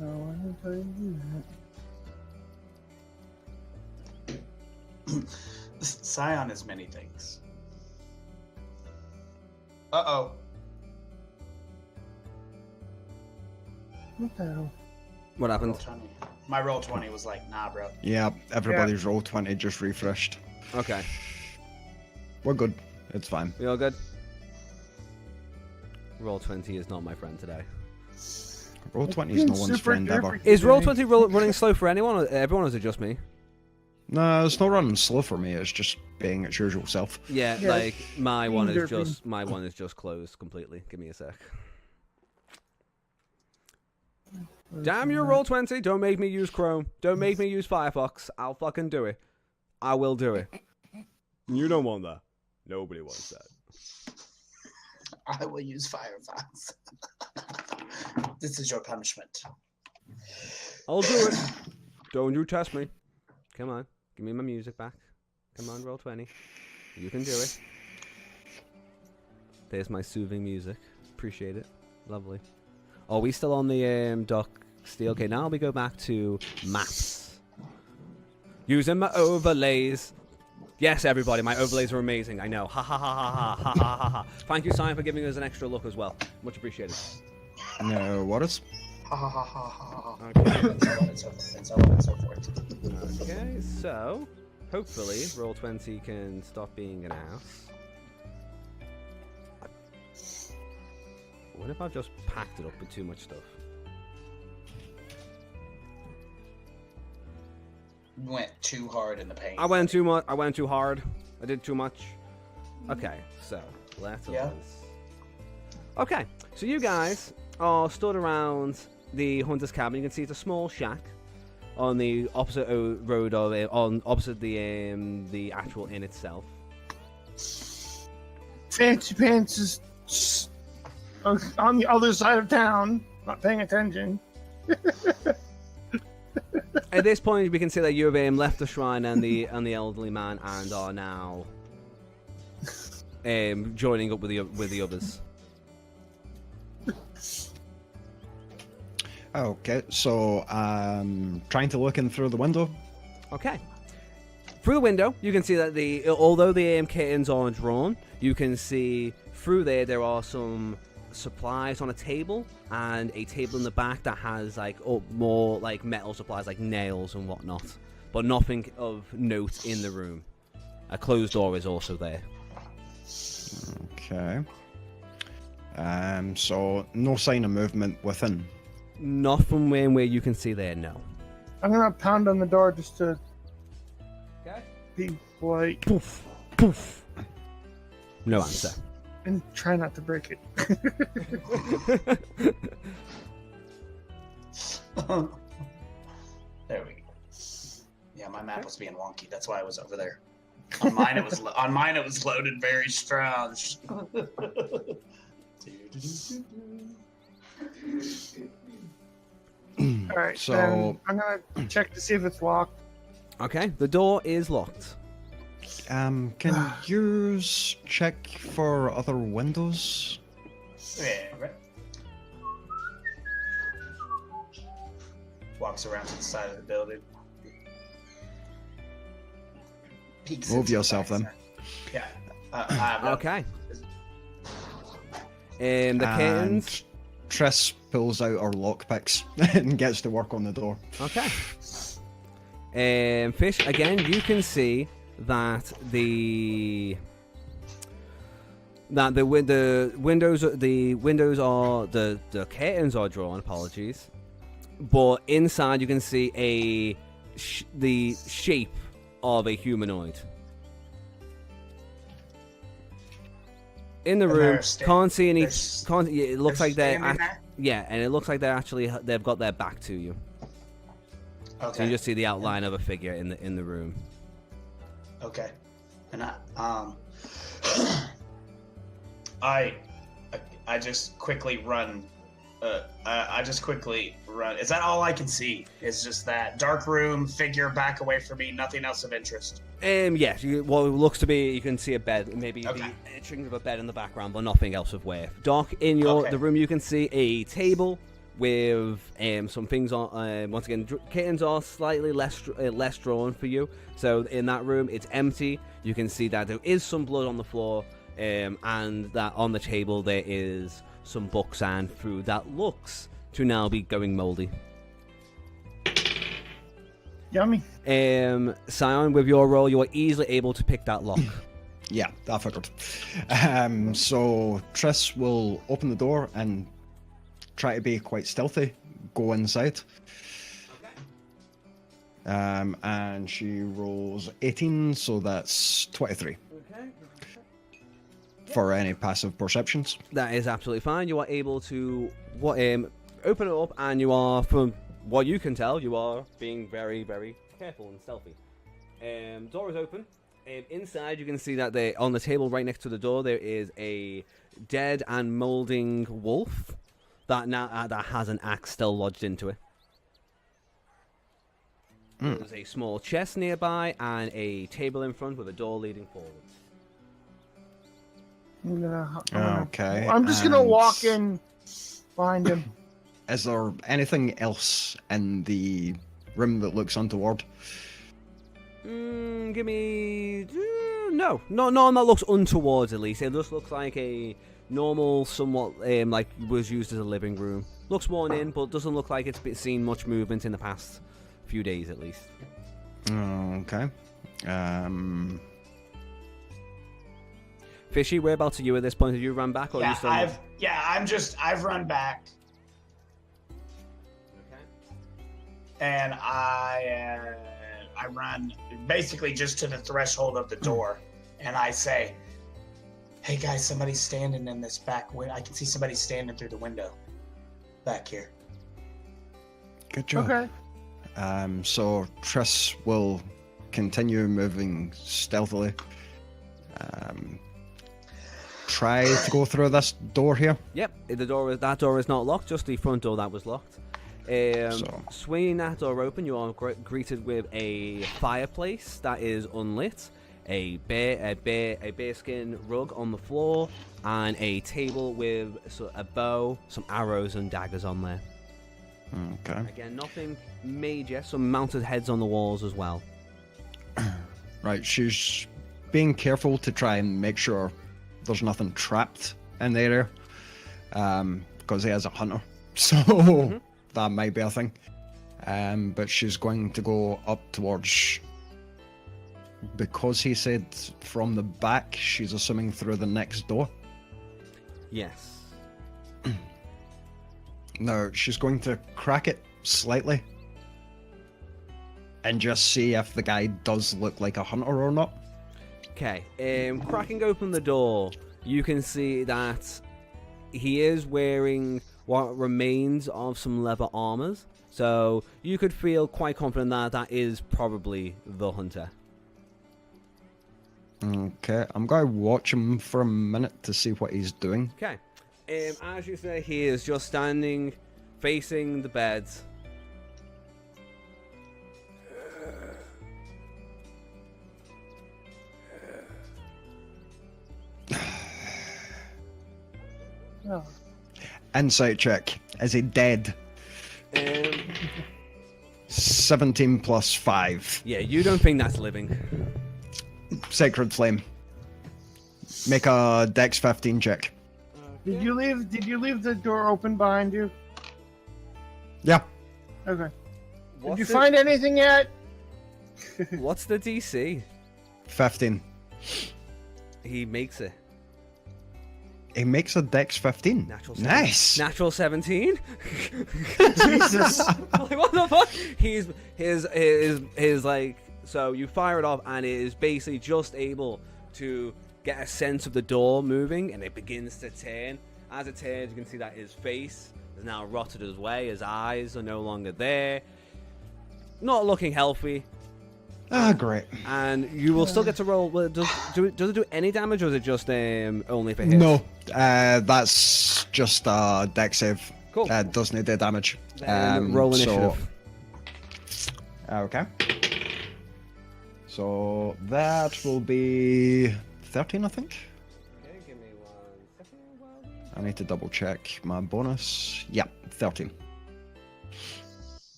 No, I didn't tell you to do that. Scion is many things. Uh-oh. What the hell? What happened? Roll20. My Roll20 was like, nah, bro. Yeah, everybody's roll 20 just refreshed. Okay. We're good. It's fine. We all good? Roll20 is not my friend today. Roll 20 is no one's Super friend ever. duper Is today. Roll20 running slow for anyone, or everyone, or is it just me? No, it's not running slow for me. It's just being its usual self. Yeah, Yeah, like my one is derping. just closed completely. Give me a sec. Damn you, Roll20! Don't make me use Chrome. Don't make me use Firefox. I'll fucking do it. I will do it. You don't want that. Nobody wants that. I will use Firefox. This is your punishment. I'll do it. Don't you test me. Come on. Give me my music back. Come on, Roll20. You can do it. There's my soothing music. Appreciate it. Lovely. Are we still on the dock still? Okay, now we go back to maps. Using my overlays. Yes, everybody, my overlays are amazing. I know. Ha ha ha ha ha ha ha ha ha. Thank you, Simon, for giving us an extra look as well. Much appreciated. No, what is? Ha ha ha ha ha ha. Okay. And so on and so forth. And so on and so forth. Okay, so hopefully Roll20 can stop being an ass. What if I've just packed it up with too much stuff? Went too hard in the paint. I went too much. I went too hard. I did too much. Okay, so let's. Yeah. Okay, so you guys are stood around the hunter's cabin. You can see it's a small shack on the opposite road of it, on opposite the actual inn itself. Fancy Pants is on the other side of town, not paying attention. At this point, we can see that you have left the shrine and the elderly man, and are now joining up with the others. Okay, so trying to look in through the window. Okay. Through the window, you can see that although the curtains aren't drawn, you can see through there are some supplies on a table, and a table in the back that has more like metal supplies like nails and whatnot, but nothing of note in the room. A closed door is also there. Okay. So no sign of movement within. Not from where you can see there, no. I'm gonna pound on the door just to Okay. be polite Poof, poof. No answer. and try not to break it. There we go. Yeah, my map was being wonky. That's why I was over there. On mine, it was loaded very strong. All right, So- then I'm gonna check to see if it's locked. Okay, the door is locked. Can you check for other windows? Yeah, right. Walks around to the side of the building. Peeks Move into the yourself then. backside. Yeah. Okay. The curtains. Triss pulls out her lockpicks and gets to work on the door. Okay. Fish, again, you can see that the windows are the curtains are drawn. Apologies, but inside you can see the shape of a humanoid. In the And room, they're can't see any. they're It looks like they're standing there? yeah, and it looks like they've got their back to you. So Okay. you just see the outline of a figure in the room. Okay. And I just quickly run. I just quickly run. Is that all I can see? It's just that dark room figure back away from me. Nothing else of interest. Yes. What it looks to be, you can see a bed, maybe Okay. the etchings of a bed in the background, but nothing else of worth. Dark in Okay. the room, you can see a table with some things on. Once again, curtains are slightly less drawn for you. So in that room, it's empty. You can see that there is some blood on the floor, and that on the table there is some books and food that looks to now be going moldy. Yummy. Sion, with your roll, you are easily able to pick that lock. Yeah, I figured. So Triss will open the door and try to be quite stealthy, go inside. And she rolls 18, so that's 23 Okay. for any passive perceptions. That is absolutely fine. You are able to open it up, and you are, from what you can tell, you are being very, very careful and stealthy. Door is open. Inside, you can see that on the table right next to the door, there is a dead and molding wolf that has an axe still lodged into it. There's a small chest nearby and a table in front with a door leading forwards. Okay. I'm just gonna and walk in behind him. Is there anything else in the room that looks untoward? Give me... No, that looks untowards at least. It just looks like a normal, somewhat, like was used as a living room. Looks worn in, but doesn't look like it's been seen much movement in the past few days at least. Okay. Fishy, whereabouts are you at this point? Have you run back or are you still... I've run back. Okay. And I run basically just to the threshold of the door, and I say, "Hey guys, somebody's standing in this back window. I can see somebody standing through the window back here." Good job. Okay. So Triss will continue moving stealthily. Try to go through this door here. Yep, that door is not locked, just the front door that was locked. Swinging that door open, you are greeted with a fireplace that is unlit, a bearskin rug on the floor, and a table with a bow, some arrows and daggers on there. Okay. Again, nothing major. Some mounted heads on the walls as well. Right, she's being careful to try and make sure there's nothing trapped in the area, because he is a hunter, so that might be a thing. But she's going to go up towards, because he said from the back, she's assuming through the next door. Yes. No, she's going to crack it slightly and just see if the guy does look like a hunter or not. Okay. Cracking open the door, you can see that he is wearing what remains of some leather armors. So you could feel quite confident that that is probably the hunter. Okay, I'm going to watch him for a minute to see what he's doing. Okay. As you say, he is just standing, facing the bed. Oh. Insight check. Is he dead? 17 plus 5. Yeah, you don't think that's living. Sacred Flame. Make a Dex 15 check. Did you leave the door open behind you? Yeah. Okay. What's Did you the- find anything yet? What's the DC? 15. He makes it. He makes a Dex 15. Natural Nice. Natural 17? Jesus. Like, what the fuck? His like, so you fire it off and it is basically just able to get a sense of the door moving, and it begins to turn. As it turns, you can see that his face is now rotted away. His eyes are no longer there. Not looking healthy. Ah, great. And you will still get to roll. Well, does it do any damage, or is it just only for hits? No, that's just a Dex save. Cool. Doesn't need the damage. Then roll initiative. Okay. So that will be 13, I think. Okay, give me 1 second. I need to double check my bonus. Yep, 13.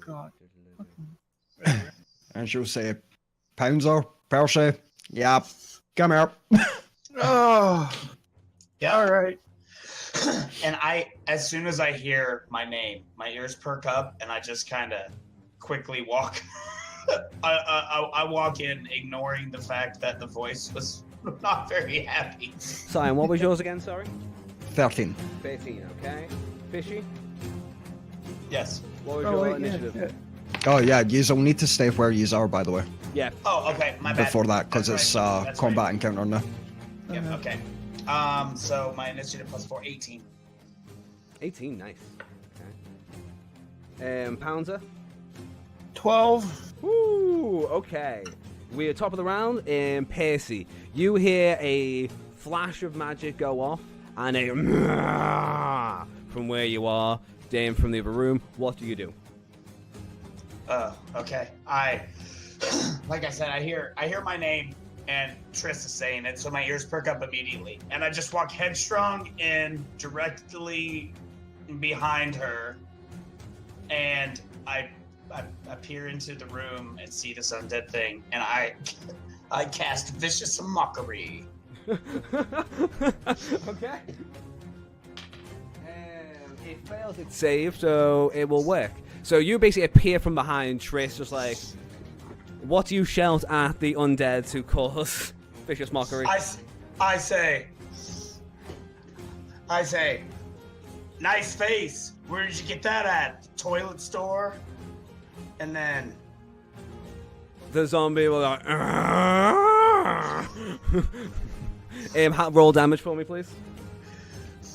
God. And she'll say, Pouncer, Percy, yep, come here. Oh. Yeah. All right. And as soon as I hear my name, my ears perk up, and I just kind of quickly walk. I walk in, ignoring the fact that the voice was not very happy. Sion, what was yours again? Sorry. 13. 13. Okay. Fishy. Yes. What was Oh, your wait, initiative? yeah. Oh yeah, yous will need to stay where yous are, by the way, Yeah. Oh, okay. My bad. before that, because That's it's right. That's combat right. encounter now. Yep, okay. So my initiative plus 4, 18. 18. Nice. Okay. Pounder. 12. Woo. Okay. We're top of the round. Percy, you hear a flash of magic go off, and a from where you are, from the other room. What do you do? Okay. Like I said, I hear my name, and Triss is saying it, so my ears perk up immediately, and I just walk headstrong in directly behind her, and I peer into the room and see this undead thing, and I cast Vicious Mockery. Okay. It fails its save, so it will work. So you basically appear from behind Triss, just like, what do you shout at the undead to cause Vicious Mockery? I say, nice face. Where did you get that at? The toilet store? And then The zombie will go, roll damage for me, please.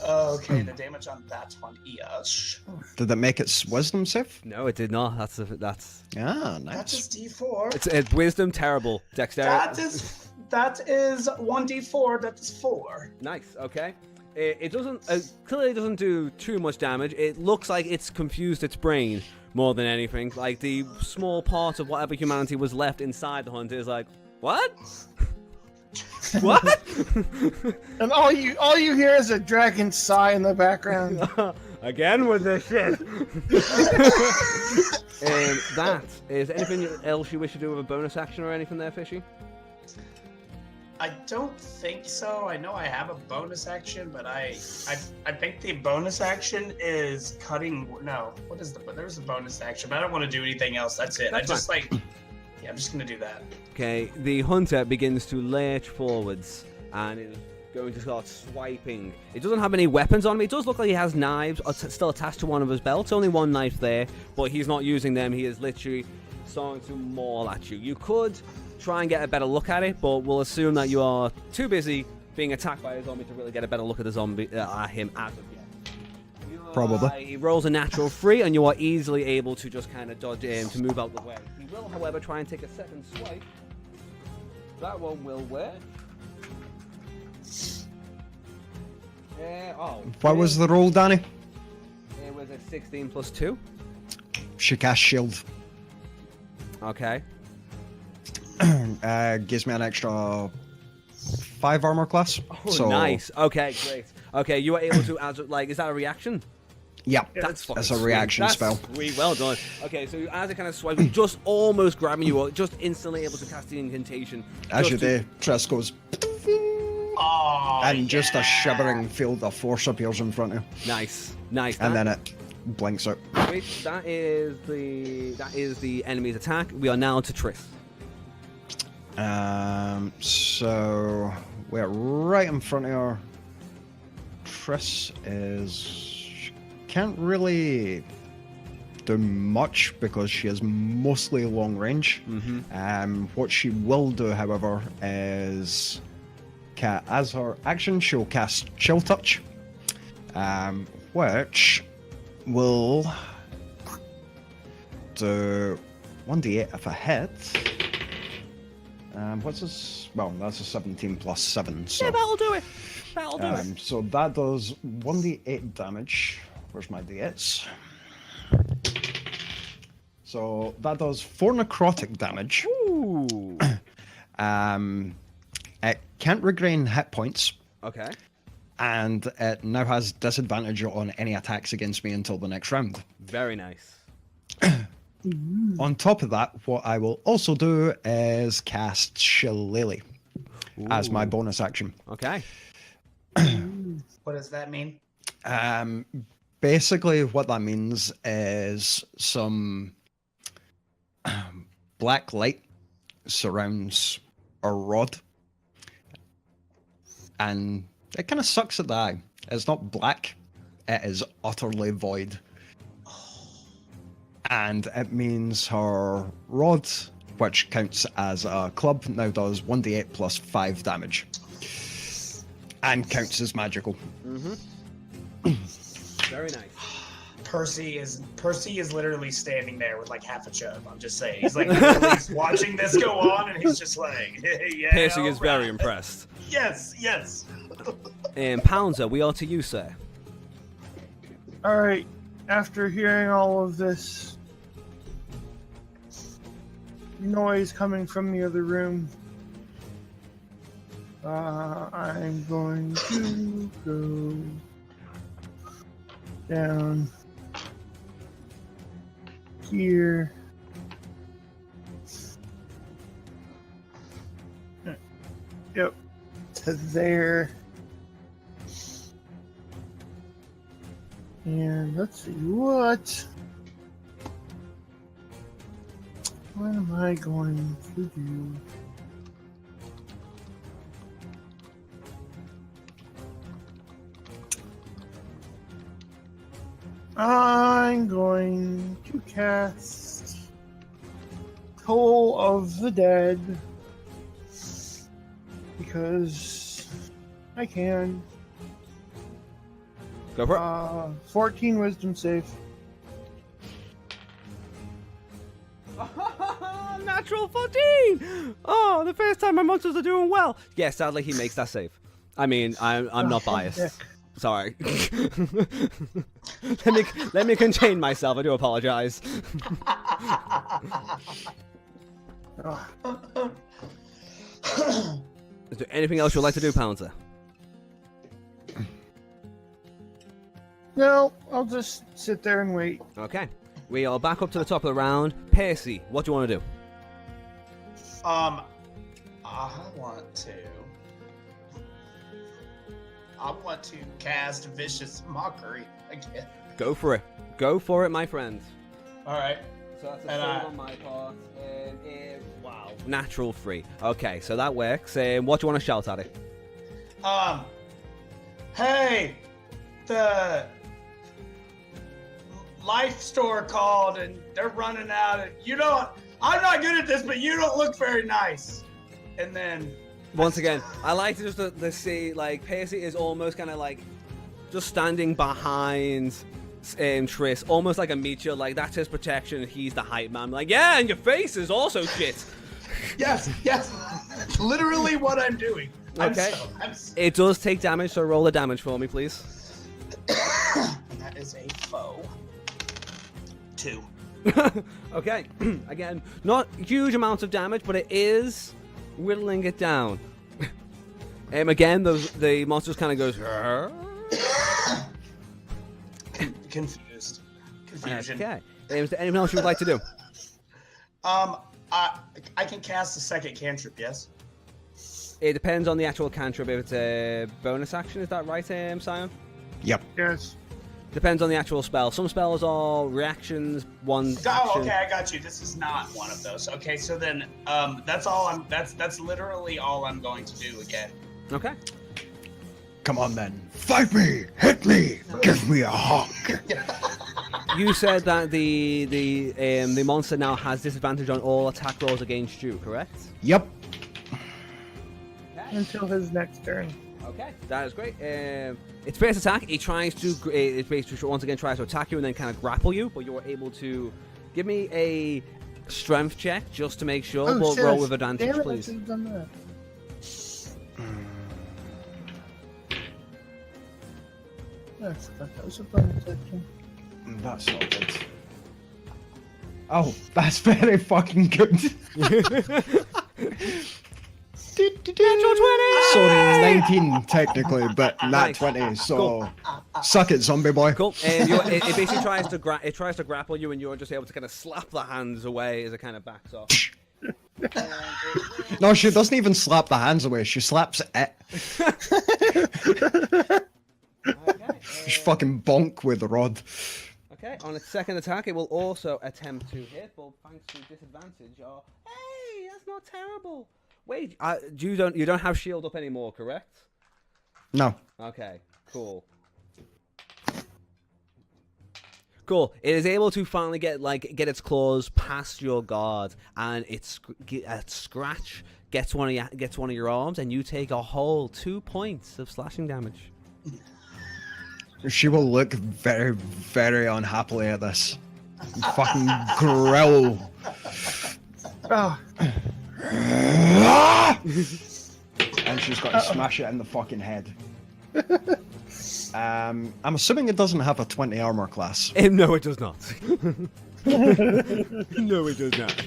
okay, the damage on that one is Did it make its wisdom save? No, it did not. That's Ah, that nice. is D4. it's wisdom, terrible, dexterity. That is 1D4. That is 4. Nice. Okay. It doesn't clearly doesn't do too much damage. It looks like it's confused its brain more than anything. Like the small part of whatever humanity was left inside the hunter is like, what? What? And all you hear is a dragon sigh in the background. Again with this shit. That is anything else you wish to do with a bonus action or anything there, Fishy? I don't think so. I know I have a bonus action, but I think the bonus action is cutting. No, what is there's a bonus action, but I don't want to do anything else. That's it. That's I'm just gonna do that. Okay, the hunter begins to lurch forwards and is going to start swiping. It doesn't have any weapons on him. It does look like he has knives still attached to one of his belts. Only one knife there, but he's not using them. He is literally starting to maul at you. You could try and get a better look at it, but we'll assume that you are too busy being attacked by a zombie to really get a better look at the zombie at him as of yet. Probably. He rolls a natural 3, and you are easily able to just kind of dodge him to move out the way. He will, however, try and take a second swipe. That one will work. What was the roll, Danny? It was a 16 plus 2. She cast shield. Okay. Gives me an extra 5 armor class. Oh, so nice. Okay, great. Okay, you are able to, as like, is that a reaction? Yep. That's fucking That's a sweet. reaction That's spell. Sweet, well done. Okay, so as it kind of swipes, just almost grabbing you, just instantly able to cast the incantation. As you just to- do, Triss goes, Oh, and just a yeah. shivering field of force appears in front of you, Nice, nice. and That- then it blinks out. Sweet. That is the enemy's attack. We are now to Triss. So we're right in front of her. Triss can't really do much because she is mostly long range. What she will do, however, is as her action, she'll cast Chill Touch, which will do 1d8 if I hit. What's this? Well, that's a 17 plus 7. So, Yeah, that'll do it. That'll do it. so that does 1d8 damage. Where's my d8s? So that does 4 necrotic damage. Ooh. It can't regain hit points, Okay. and it now has disadvantage on any attacks against me until the next round. Very nice. On top of that, what I will also do is cast Shillelagh as my bonus action. Okay. What does that mean? Basically, what that means is some black light surrounds a rod, and it kind of sucks at the eye. It's not black, it is utterly void. And it means her rod, which counts as a club, now does 1d8 plus 5 damage. And counts as magical. Very nice. Percy is literally standing there with like half a chub. I'm just saying. He's like literally watching this go on, and he's just like, yeah. Percy is all right. very impressed. Yes, yes. Pouncer, we are to you, sir. All right. After hearing all of this noise coming from the other room, I'm going to go down here. Yep, to there. And let's see what am I going to do? I'm going to cast Toll of the Dead because I can. Go for it. 14 wisdom save. Natural 14! Oh, the first time my monsters are doing well. Yeah, sadly he makes that save. I mean, I'm not biased. Heck. Sorry. let me contain myself. I do apologize. Is there anything else you'd like to do, Pouncer? No, I'll just sit there and wait. Okay. We are back up to the top of the round. Percy, what do you want to do? I want to cast Vicious Mockery again. Go for it. Go for it, my friend. All right. So that's a And save on my part. Wow. Natural 3. Okay, so that works. What do you want to shout at it? Hey, the life store called and they're running out. And I'm not good at this, but you don't look very nice. And then Once again, I like to just to see, like, Percy is almost kind of like just standing behind Triss, almost like a meteor, like that's his protection, he's the hype man. Like, yeah, and your face is also shit. yes, literally what I'm doing. Okay. It does take damage, so roll the damage for me, please. And that is a foe. 2. Okay, again, not huge amounts of damage, but it is whittling it down. Again, the monster kind of goes, confused. Confusion. Okay. Is there anything else you would like to do? I can cast a second cantrip. Yes. It depends on the actual cantrip. If it's a bonus action, is that right, Simon? Yep. Yes. Depends on the actual spell. Some spells are reactions. One. Oh, action. okay, I got you. This is not one of those. Okay, so then, that's all I'm. That's literally all I'm going to do again. Okay. Come on then. Fight me! Hit me! Give me a hug! You said that the monster now has disadvantage on all attack rolls against you, correct? Yep. Until his next turn. Okay, that is great. Its first attack, it basically once again tries to attack you and then kind of grapple you, but you're able to give me a strength check just to make sure. We'll roll with advantage, Damn it, please. I should've done that. I forgot that was a bonus action. That's not good. Oh, that's very fucking good. Natural 20! So 19 technically, but not Nice. 20. So Cool. suck it, zombie boy. Cool. It basically tries to grapple you, and you're just able to kind of slap the hands away as it kind of backs off. No, she doesn't even slap the hands away. She slaps it. She fucking bonk with the rod. Okay, on its second attack, it will also attempt to hit, but thanks to disadvantage. Oh, hey, that's not terrible. Wait, you don't have shield up anymore, correct? No. Okay, cool. Cool. It is able to finally get its claws past your guard, and a scratch gets one of your arms, and you take a whole 2 points of slashing damage. She will look very, very unhappily at this. Fucking growl. Oh, And she's got to smash it in the fucking head. I'm assuming it doesn't have a 20 armor class. No, it does not. No, it does not.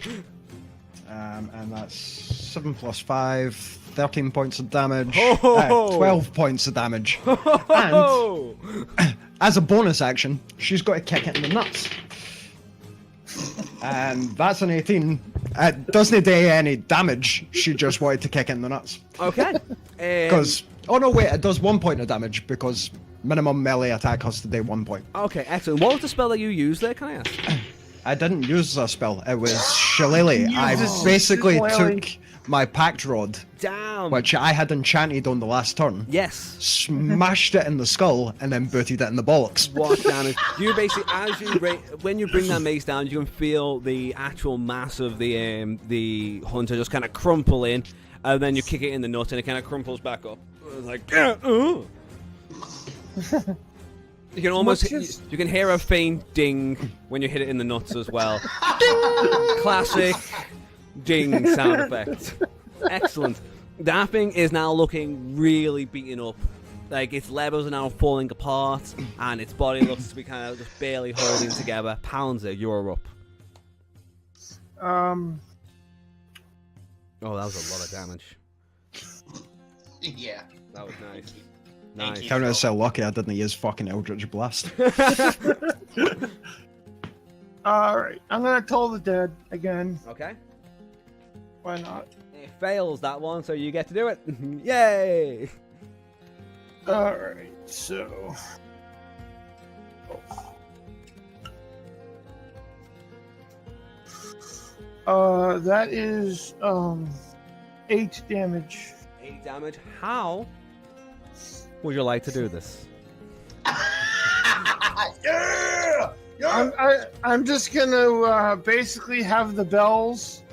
And that's 7 plus 5, 13 points of damage. Oh! 12 points of damage. Oh! And as a bonus action, she's got to kick it in the nuts. And that's an 18. It doesn't do any damage. She just wanted to kick it in the nuts. Okay. Because, oh no, wait, it does 1 point of damage because minimum melee attack has to do 1 point. Okay, excellent. What was the spell that you used there? Can I ask? I didn't use a spell. It was Shillelagh. I basically took my pact rod, Damn. which I had enchanted on the last turn, Yes. smashed it in the skull, and then booted it in the bollocks. What damage? You basically, when you bring that mace down, you can feel the actual mass of the hunter just kind of crumple in, and then you kick it in the nut, and it kind of crumples back up. It's like, you can almost you can hear a faint ding when you hit it in the nuts as well. Classic ding sound effect. Excellent. That thing is now looking really beaten up. Like, its levers are now falling apart, and its body looks to be kind of just barely holding together. Poundser, you're up. Oh, that was a lot of damage. Yeah. That was nice. Thank Nice. you. Counted as so lucky I didn't use fucking Eldritch Blast. alright. I'm gonna toll the dead again. Okay. Why not? It fails that one, so you get to do it. Yay! Alright, so. That is 8 damage. 8 damage. How would you like to do this? Yeah! Yeah! I'm just gonna basically have the bells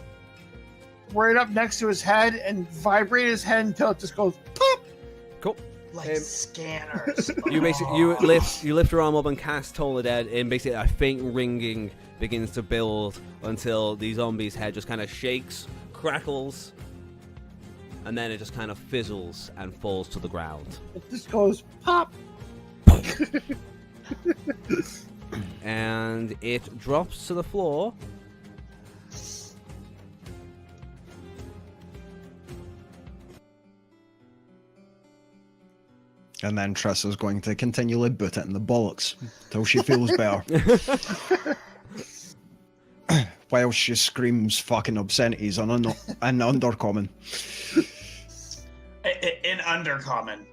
right up next to his head and vibrate his head until it just goes pop. Cool. Like scanners. You basically you lift your arm up and cast Toll the Dead, and basically a faint ringing begins to build until the zombie's head just kind of shakes, crackles, and then it just kind of fizzles and falls to the ground. It just goes pop. And it drops to the floor. And then Trissa's going to continually boot it in the bollocks till she feels better. While she screams fucking obscenities in undercommon. In undercommon.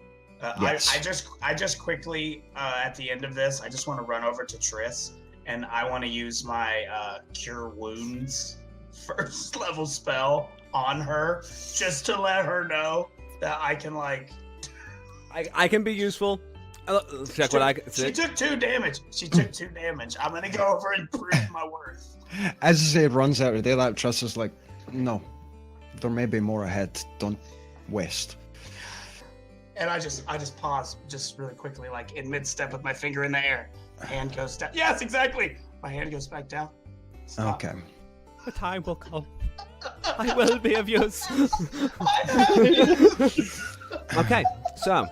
Yes. I just quickly at the end of this, I just want to run over to Triss, and I want to use my Cure Wounds first level spell on her, just to let her know that I can like. I can be useful. Check what I can. She took 2 damage. I'm gonna go over and prove my worth. As it runs out of daylight, Trissa's like, no, there may be more ahead. Don't waste. And I just pause just really quickly, like in mid-step with my finger in the air. Hand goes down. Yes, exactly. My hand goes back down. Stop. Okay. The time will come. I will be of use. Okay, so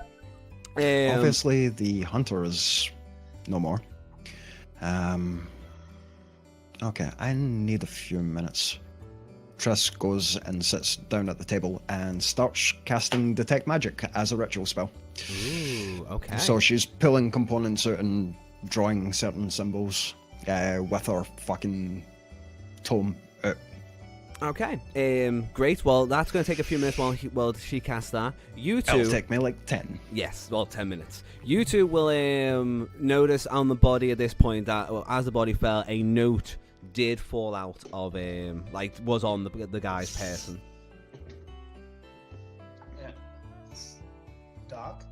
Obviously, the hunter is no more. Okay, I need a few minutes. Triss goes and sits down at the table and starts casting Detect Magic as a ritual spell. Ooh, okay. So she's pulling components out and drawing certain symbols with her fucking tome out. Okay, great. Well, that's going to take a few minutes while she casts that. You two... It'll take me like 10. Yes, well, 10 minutes. You two will notice on the body at this point that as the body fell, a note did fall out of was on the guy's person. Yeah. Doc.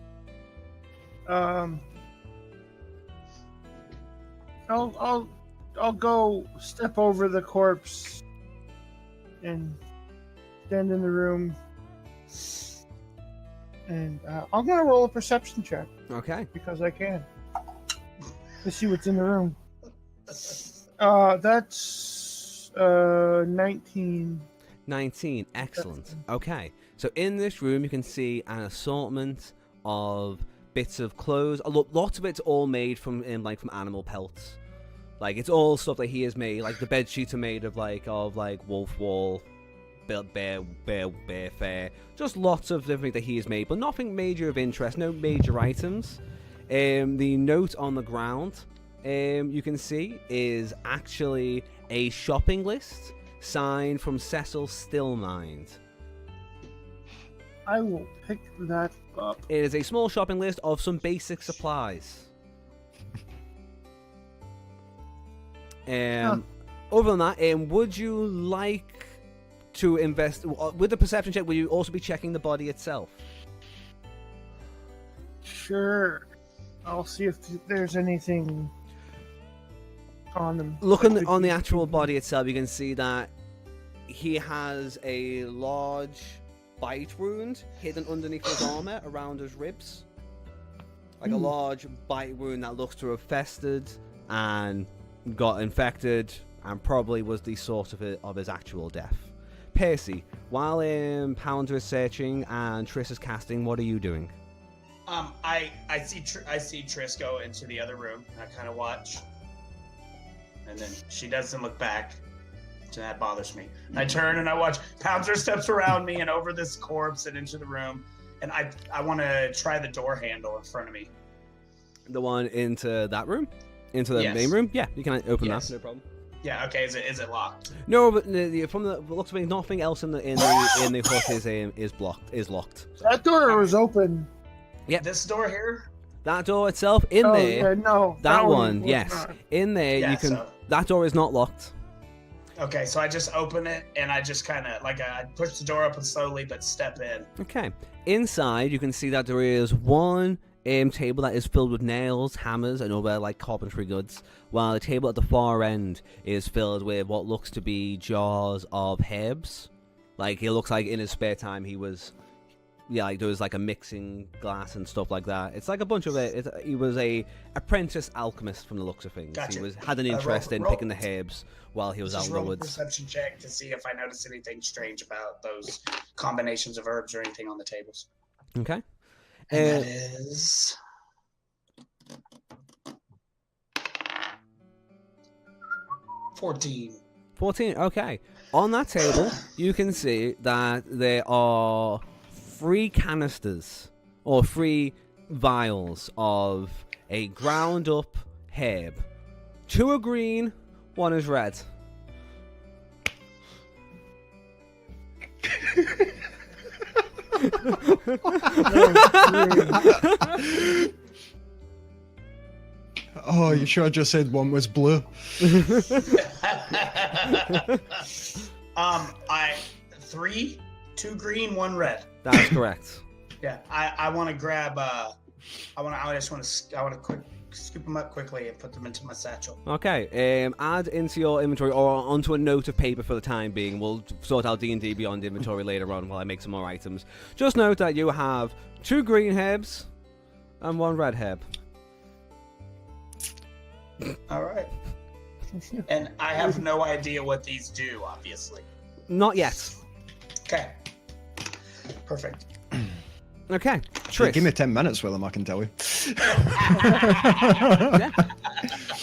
I'll go step over the corpse and stand in the room, and I'm gonna roll a perception check Okay. because I can to see what's in the room. That's 19. 19, excellent. Okay, so in this room you can see an assortment of bits of clothes. Lots of it's all made from animal pelts. Like it's all stuff that he has made. Like the bed sheets are made of wolf wool, bear fur. Just lots of different that he has made, but nothing major of interest. No major items. The note on the ground, you can see, is actually a shopping list signed from Cecil Stillmind. I will pick that up. It is a small shopping list of some basic supplies. Other than that, would you like to invest with the perception check? Will you also be checking the body itself? Sure. I'll see if there's anything on them. Looking on the actual body itself, you can see that he has a large bite wound hidden underneath his armor around his ribs. Like a large bite wound that looks to have festered and got infected and probably was the source of his actual death. Percy, while Pounder is searching and Triss is casting, what are you doing? I see Triss go into the other room, and I kind of watch, and then she doesn't look back, so that bothers me. I turn and I watch. Pounder steps around me and over this corpse and into the room, and I want to try the door handle in front of me. The one into that room? Into the main room? Yeah, you can open that, no problem. Yeah, okay, is it locked? No, but from the looks of it, nothing else in the hut is locked. That door was open. Yeah. This door here? That door itself in there. Yeah, no. That one, yes. Not. In there, Yeah, you can. so... That door is not locked. Okay, so I just open it and I just kind of I push the door open slowly, but step in. Okay. Inside, you can see that there is one table that is filled with nails, hammers, and other carpentry goods, while the table at the far end is filled with what looks to be jars of herbs. Like it looks like in his spare time he was, there was a mixing glass and stuff like that. It's like a bunch of it. He was a apprentice alchemist from the looks of things. Gotcha. He had an interest in picking the herbs while he was out in the roll a woods. Perception check to see if I notice anything strange about those combinations of herbs or anything on the tables. Okay. And that is 14. 14, okay. On that table, you can see that there are 3 canisters, or 3 vials of a ground up herb. 2 are green, 1 is red. Oh, you should have just said one was blue. I 3, 2 green, 1 red. That's correct. Yeah, I want to grab. I want to quick scoop them up quickly and put them into my satchel. Okay, add into your inventory or onto a note of paper for the time being. We'll sort out D&D Beyond inventory later on while I make some more items. Just note that you have 2 green herbs and 1 red herb. All right. And I have no idea what these do, obviously. Not yet. Okay. Perfect. Okay, Yeah, Tris. give me 10 minutes with them, I can tell you. Yeah.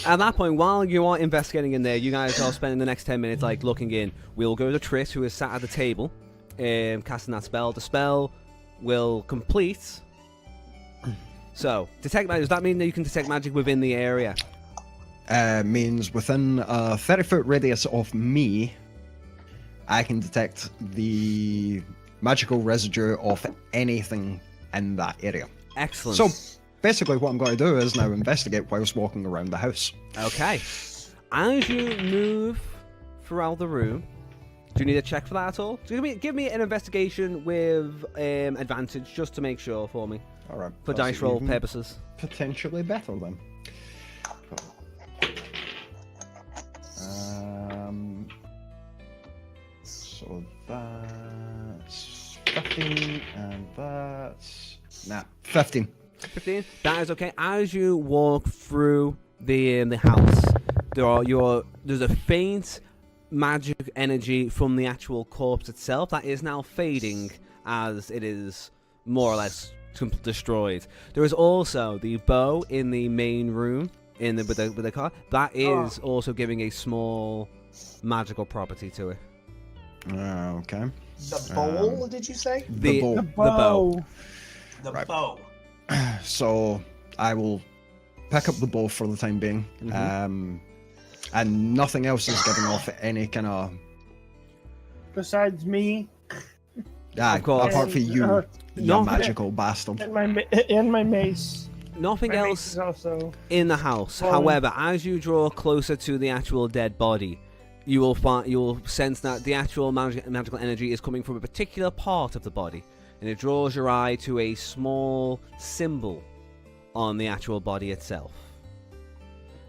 At that point, while you are investigating in there, you guys are spending the next 10 minutes like looking in. We'll go to Tris, who is sat at the table, casting that spell. The spell will complete. So, detect magic. Does that mean that you can detect magic within the area? Means within a 30-foot radius of me, I can detect the magical residue of anything in that area. Excellent. So basically what I'm going to do is now investigate whilst walking around the house. Okay. As you move throughout the room, do you need a check for that at all? Give me an investigation with advantage just to make sure for me. All right. For that's dice roll even purposes. Potentially better then. So that's 15 and that's 15. 15. That is okay. As you walk through the house, there's a faint magic energy from the actual corpse itself that is now fading as it is more or less destroyed. There is also the bow in the main room with the car that is also giving a small magical property to it. Okay. The bowl, did you say? The bow. The bow. The Right. bow. So I will pick up the bow for the time being. Mm-hmm. And nothing else is giving off any kind of... Besides me Of course. Apart from you, Uh, you no. magical bastard. and my mace. Nothing My mace else is also. in the house. Well- However, as you draw closer to the actual dead body, you will sense that the actual magical energy is coming from a particular part of the body, and it draws your eye to a small symbol on the actual body itself.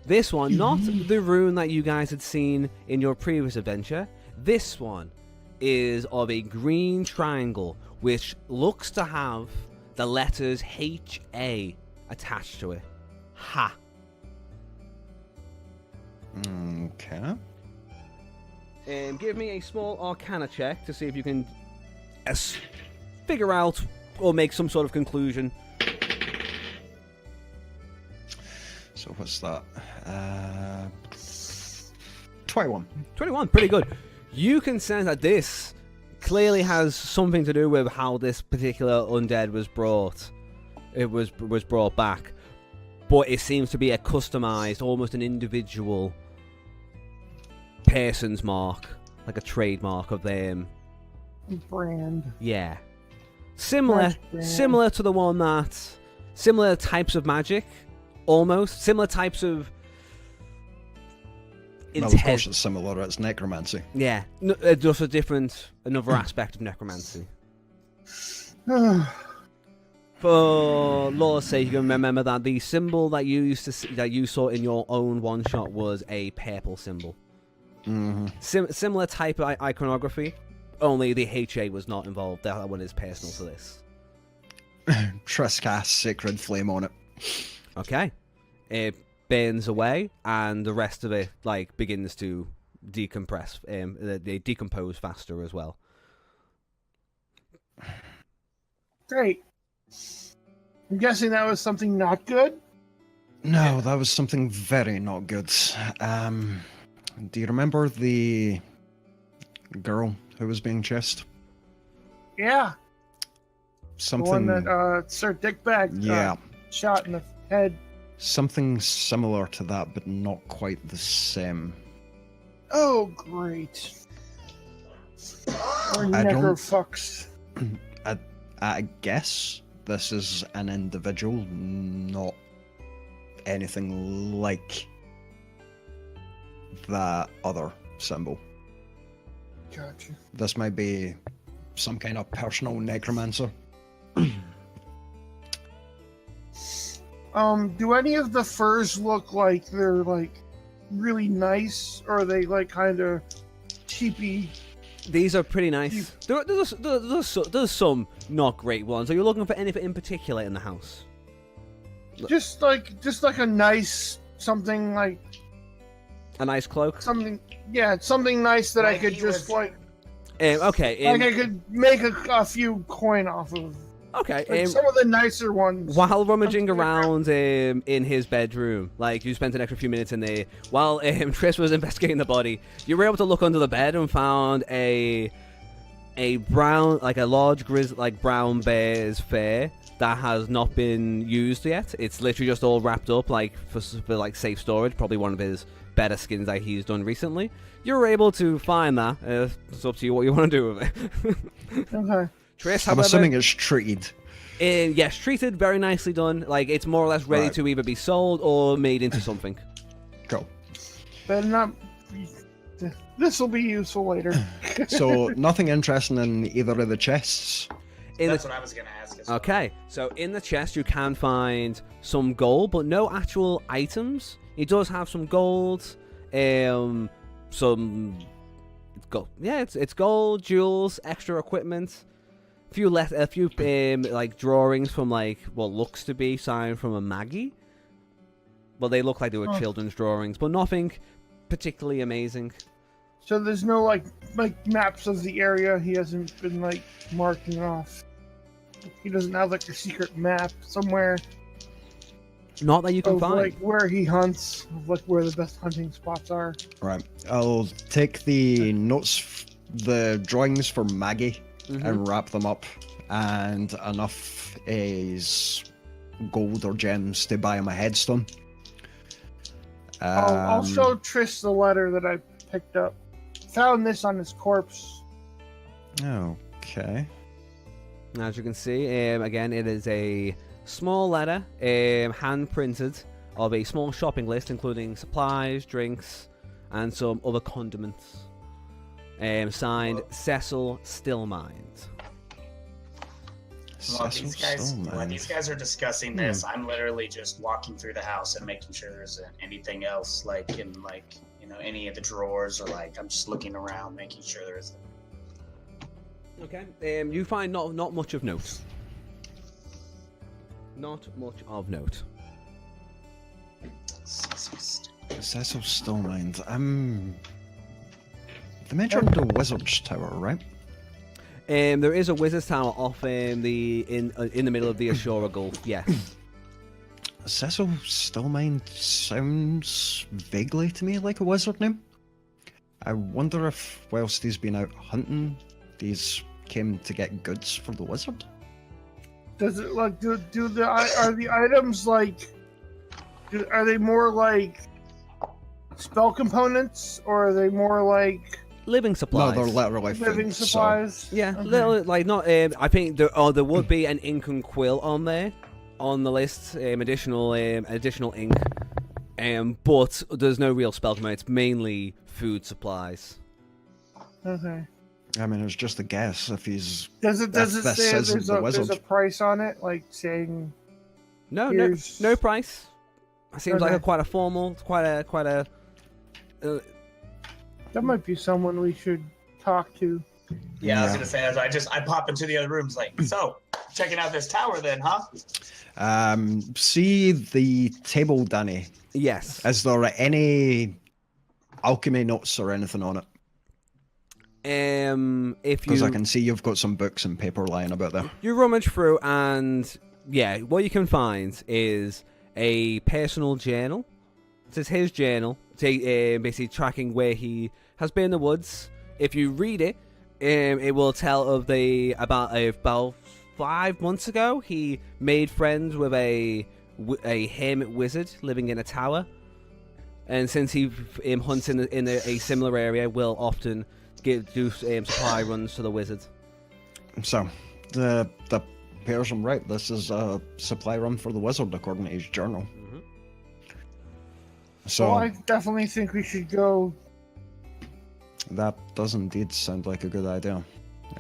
This one, not the rune that you guys had seen in your previous adventure. This one is of a green triangle, which looks to have the letters H-A attached to it. Ha. Okay. Give me a small Arcana check to see if you can figure out or make some sort of conclusion. So what's that? 21. 21, pretty good. You can sense that this clearly has something to do with how this particular undead was brought. It was brought back, but it seems to be a customized, almost an individual person's mark, like a trademark of them. Brand. Yeah, similar Brand. to the one that similar types of magic, almost similar types of Well, of course it's similar, it's necromancy. Yeah, just another aspect of necromancy. For law's sake, you can remember that the symbol that you used to see, that you saw in your own one shot was a purple symbol. Mm-hmm. Similar type of iconography, only the HA was not involved. That one is personal to this. Trescast sacred flame on it. Okay, it burns away, and the rest of it begins to decompress. They decompose faster as well. Great. I'm guessing that was something not good. No, that was something very not good. Do you remember the girl who was being chased? Yeah. The one something. that Sir Dickbag Yeah, shot in the head. something similar to that, but not quite the same. Oh, great. Or I don't- necrofucks. I guess this is an individual, not anything like that other symbol. Gotcha. This might be some kind of personal necromancer. Do any of the furs look like they're like really nice, or are they like kind of cheapy? These are pretty nice. There's some not great ones. Are you looking for anything in particular in the house? Just like a nice something like A nice cloak? something. Yeah, something nice that I Like could he just was- like Okay. I could make a few coin off of. Okay. Like some of the nicer ones. While rummaging Something like around in his bedroom, like you spent an extra few minutes in there, while Tris was investigating the body, you were able to look under the bed and found a brown, like a large brown bear's fur that has not been used yet. It's literally just all wrapped up, like for like safe storage. Probably one of his better skins that he's done recently. You were able to find that. It's up to you what you want to do with it. Okay. Tris, I'm however, assuming it's treated. yes, treated, very nicely done. Like it's more or less ready Right. to either be sold or made into something. Cool. But not. This will be useful later. So nothing interesting in either of the chests. In That's the, what I was gonna ask. As well. okay, so in the chest you can find some gold, but no actual items. It does have some gold, some gold. Yeah, it's gold, jewels, extra equipment. A few like drawings from like what looks to be signed from a Maggie. Well, they look like they were Oh. children's drawings, but nothing particularly amazing. So there's no like maps of the area. He hasn't been like marking off. He doesn't have like a secret map somewhere Not that you can of find. like where he hunts, of like where the best hunting spots are. Right. I'll take the notes, the drawings for Maggie, Mhm. and wrap them up, and enough is gold or gems to buy him a headstone. I'll show Trish the letter that I picked up. Found this on his corpse. Okay. As you can see, again, it is a small letter, hand printed, of a small shopping list including supplies, drinks, and some other condiments. Signed Cecil Stillmind. While Cecil these guys are discussing this, I'm literally just walking through the house and making sure there isn't anything else, like in like any of the drawers, or like I'm just looking around, making sure there isn't. Okay. You find not much of note. Not much of note. Cecil Stillmind. They mentioned the Wizard's Tower, right? There is a wizard's tower off in the middle of the Ashura Gulf. Yes. Cecil Stillmind sounds vaguely to me like a wizard name. I wonder if, whilst he's been out hunting, these came to get goods for the wizard. Does it like are the items like? Are they more like spell components, or are they more like Living supplies. No, they're literally living food, so- supplies? Yeah, Okay. little, like not. I think there would be an ink and quill on there, on the list. Additional ink. But there's no real spell command. It's mainly food supplies. Okay. I mean, it's just a guess if he's. Does it This say isn't there's the a wizard. price on it, like saying? No, Here's- no price. It seems like Okay. quite a formal, quite a. That might be someone we should talk to. Yeah, I was Yeah. gonna say, as I pop into the other rooms, like, so checking out this tower, then, huh? See the table, Danny. Yes. Is there any alchemy notes or anything on it? If Because you I can see you've got some books and paper lying about there. you rummage through, and yeah, what you can find is a personal journal. It's his journal, basically tracking where he has been in the woods. If you read it, it will tell about 5 months ago, he made friends with a hermit wizard living in a tower. And since he hunts in a similar area, will often do supply runs to the wizard. So, the pairs him right. This is a supply run for the wizard, according to his journal. Mm-hmm. So, Well, I definitely think we should go. that does indeed sound like a good idea.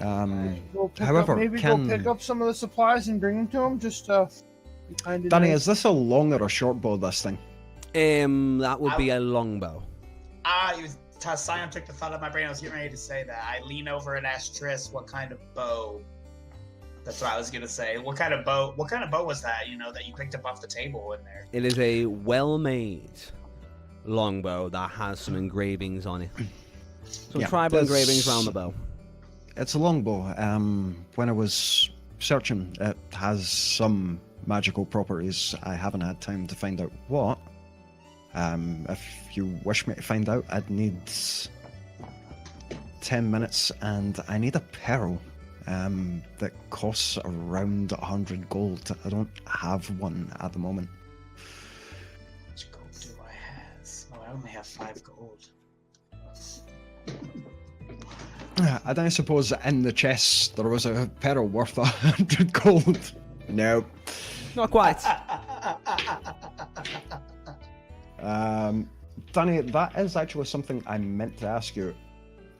We'll pick However, up, maybe can- go pick up some of the supplies and bring them to him. Just be kind of Danny, nice. is this a long or a short bow, this thing? That would be a longbow. Sion took the thought out of my brain. I was getting ready to say that. I lean over and ask Triss what kind of bow. That's what I was gonna say. What kind of bow was that? That you picked up off the table in there. It is a well-made longbow that has some engravings on it. Some Yeah, tribal that's- engravings around the bow. It's a longbow. When I was searching, it has some magical properties. I haven't had time to find out what. If you wish me to find out, I'd need 10 minutes, and I need a pearl that costs around 100 gold. I don't have one at the moment. How much gold do I have? Oh, I only have 5 gold. I don't suppose in the chest there was a pearl worth 100 gold. No. Not quite. Danny, that is actually something I meant to ask you.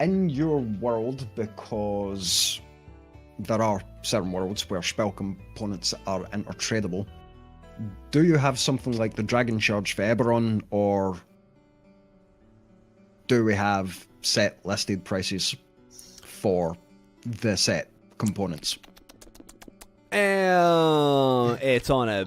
In your world, because there are certain worlds where spell components are intertradable, do you have something like the Dragon Charge for Eberron, or do we have set listed prices for the set components? It's on a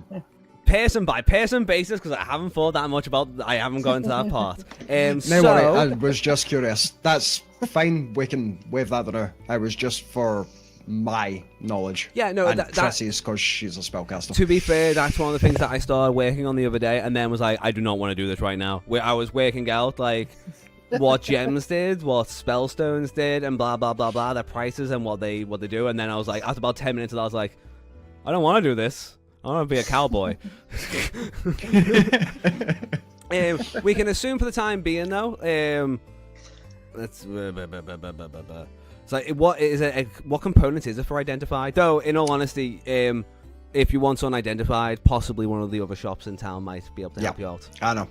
person by person basis because I haven't thought that much about. I haven't gone to that part. No worry, I was just curious. That's fine. We can wave that through. I was just for my knowledge. Yeah, no, and that Tressy's because she's a spellcaster. to be fair, that's one of the things that I started working on the other day, and then was like, I do not want to do this right now. Where I was working out like what gems did, what spellstones did, and blah blah blah blah, their prices and what they do, and then I was like, after about 10 minutes, I was like, I don't want to do this. I want to be a cowboy. We can assume for the time being, though. Let's. So, what is it? What component is it for identified? Though, in all honesty, if you want unidentified, possibly one of the other shops in town might be able to help you out. I know.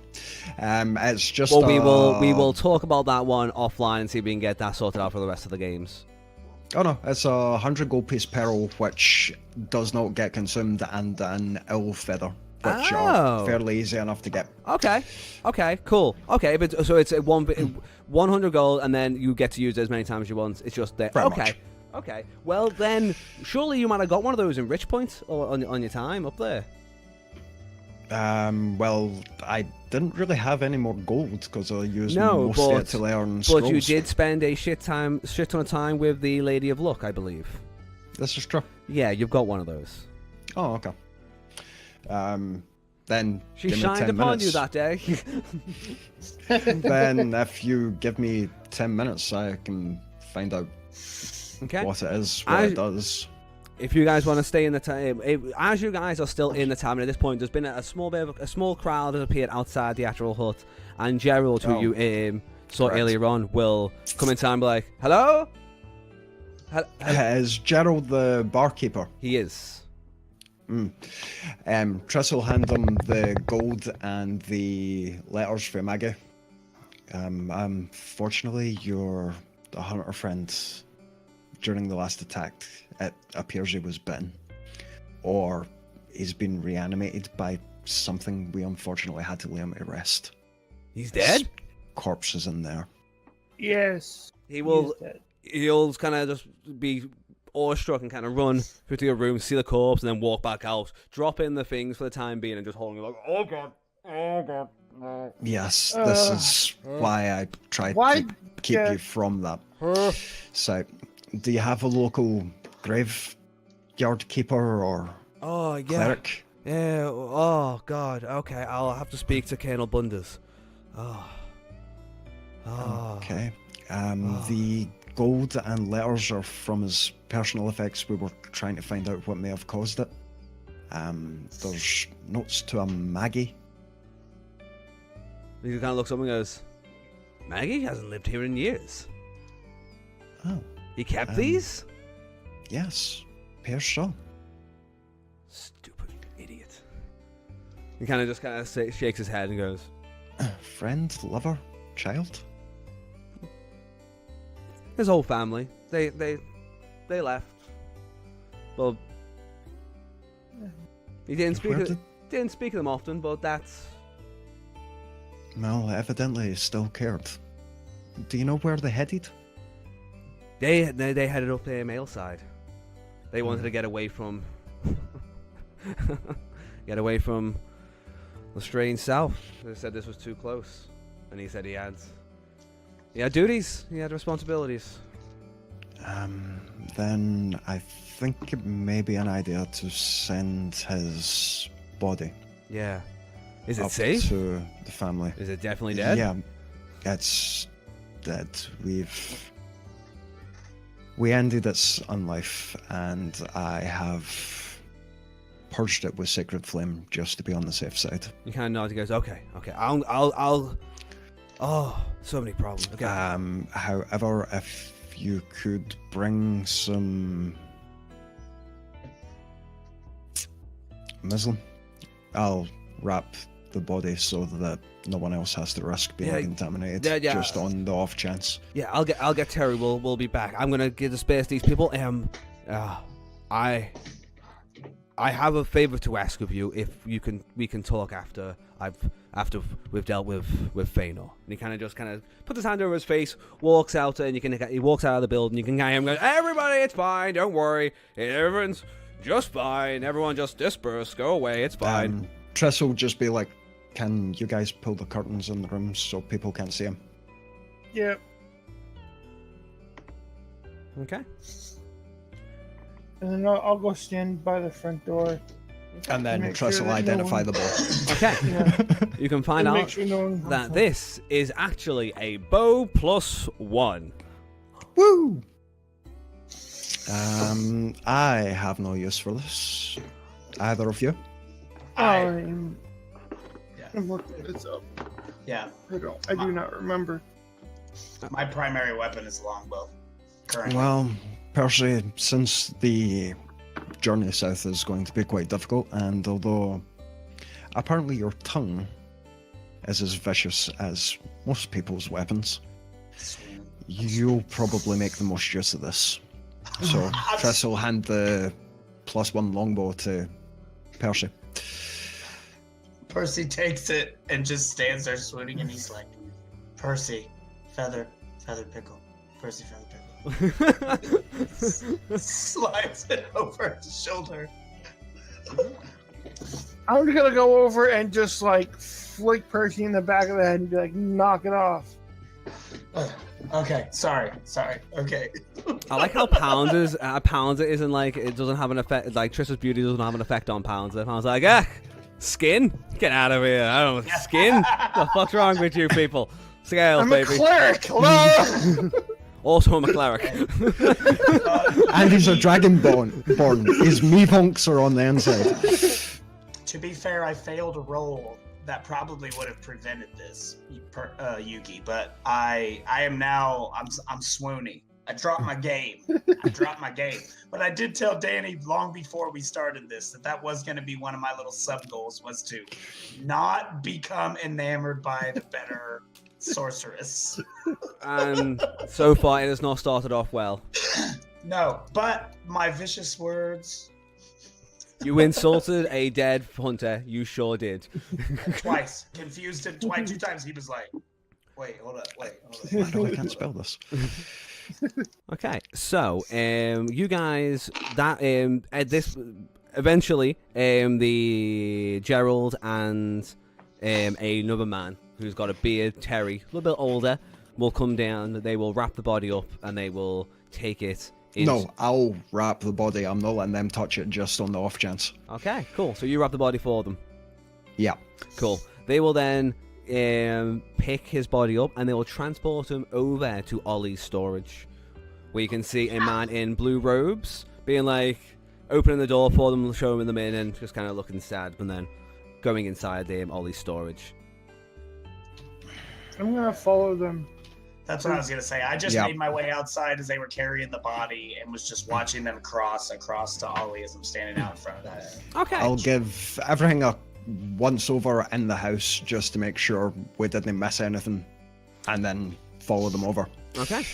It's just. Well, we will talk about that one offline and see if we can get that sorted out for the rest of the games. Oh no, it's a 100 gold piece pearl which does not get consumed, and an owl feather, which are fairly easy enough to get. Okay, cool. Okay, but so it's 100 gold, and then you get to use it as many times as you want. It's just there. Pretty much. Okay. Well, then surely you might have got one of those in Rich Point or on your time up there. Well, I didn't really have any more gold because I used No, most of but- it to learn scrolls. But you did spend a shit ton of time with the Lady of Luck, I believe. This is true. Yeah, you've got one of those. Oh, okay. Then She give me shined 10 upon minutes. you that day. Then if you give me 10 minutes, I can find out Okay. what it is, what it does. If you guys want to stay in the time, as you guys are still in the tavern at this point, there's been a small crowd has appeared outside the actual hut, and Gerald, who you saw correct. earlier on, will come in time and be like, "Hello." Is Gerald the barkeeper? He is. Triss will hand him the gold and the letters for Maggie. Unfortunately, your hunter friend, during the last attack, it appears he was bitten. Or he's been reanimated by something. We unfortunately had to lay him to rest. He's dead. Corpse is in there. Yes. He will. is dead. He'll kind of just be awestruck and kind of run through to your room, see the corpse, and then walk back out, drop in the things for the time being, and just holding it like, "Oh god, oh god." Oh. Yes, this is why I tried Why- to keep you from that. So, do you have a local graveyard keeper or Oh yeah. cleric? Yeah. Oh god. Okay, I'll have to speak to Colonel Bunders. Oh. Okay. The gold and letters are from his personal effects. We were trying to find out what may have caused it. There's notes to a Maggie. He kind of looks up and goes, Maggie hasn't lived here in years. Oh, He kept these? yes. Pierce so. Stupid idiot. He kind of shakes his head and goes, Friend, lover, child? his whole family. They left. Well, he didn't Where didn't speak of them often, but that's... Well, evidently he still cared. Do you know where they headed? They headed up the male side. They wanted to get away from the strange south. They said this was too close, and he said he had duties, he had responsibilities. Then I think it may be an idea to send his body Yeah. Is it up safe? to the family. Is it definitely dead? Yeah, it's dead. We ended its unlife, and I have purged it with sacred flame just to be on the safe side. He kind of nods. He goes, "Okay. I'll." Oh, so many problems. Okay. However, if you could bring some muslin, I'll wrap the body so that no one else has to risk being contaminated. Yeah. Just on the off chance. Yeah, I'll get Terry. We'll be back. I'm gonna give the space to these people. I have a favor to ask of you. If we can talk after we've dealt with Feanor. And he kind of puts his hand over his face, walks out, and he walks out of the building. You can hear him go, "Everybody, it's fine. Don't worry. Everyone's just fine. Everyone just disperse. Go away. It's fine." Tress will just be like, "Can you guys pull the curtains in the rooms so people can't see him?" Yep. Okay. And then I'll go stand by the front door. And then Make Tress sure will that no identify one- the ball. Okay. Yeah. You can find And out make sure no one comes that up. this is actually a bow +1. Woo! I have no use for this. Either of you? I'm Yeah. looking this up. Yeah, I do not remember. my primary weapon is longbow. Currently. Well, Percy, since the journey south is going to be quite difficult, and although apparently your tongue is as vicious as most people's weapons, you'll probably make the most use of this. So Tress will hand the +1 longbow to Percy. Percy takes it and just stands there swooning, and he's like, "Percy, feather pickle. Percy, feather pickle." Slides it over his shoulder. I'm gonna go over and just like flick Percy in the back of the head and be like, "Knock it off." Okay, sorry. Okay. I like how Pounder isn't like, it doesn't have an effect, like Triss's beauty doesn't have an effect on Pounder. Pounder's like, skin? Get out of here. I don't know, skin? The fuck's wrong with you people? Scales, I'm baby. a cleric. Hello. Also, I'm a cleric. And he's a dragonborn. His meevonks are on the inside. To be fair, I failed a roll that probably would have prevented this, Yugi. But I am now. I'm swooning. I dropped my game. But I did tell Danny long before we started this that was going to be one of my little sub goals, was to not become enamored by the better sorceress. And so far, it has not started off well. No, but my vicious words. You insulted a dead hunter. You sure did. Twice. Confused him twice. 2 times he was like, wait, hold up. Why do I can't spell this? Okay, so you guys at this eventually the Gerald and another man who's got a beard, Terry, a little bit older, will come down. They will wrap the body up and they will take it. No, I'll wrap the body. I'm not letting them touch it just on the off chance. Okay, cool. So you wrap the body for them. Yeah. Cool. They will then pick his body up and they will transport him over to Ollie's storage. where you can see a man in blue robes being like opening the door for them, showing them in, and just kind of looking sad, and then going inside Ollie's storage. I'm gonna follow them. That's what I was gonna say. I just Yeah. made my way outside as they were carrying the body and was just watching them cross across to Ollie as I'm standing out in front of that. Okay. I'll give everything a once over in the house just to make sure we didn't miss anything, and then follow them over. Okay.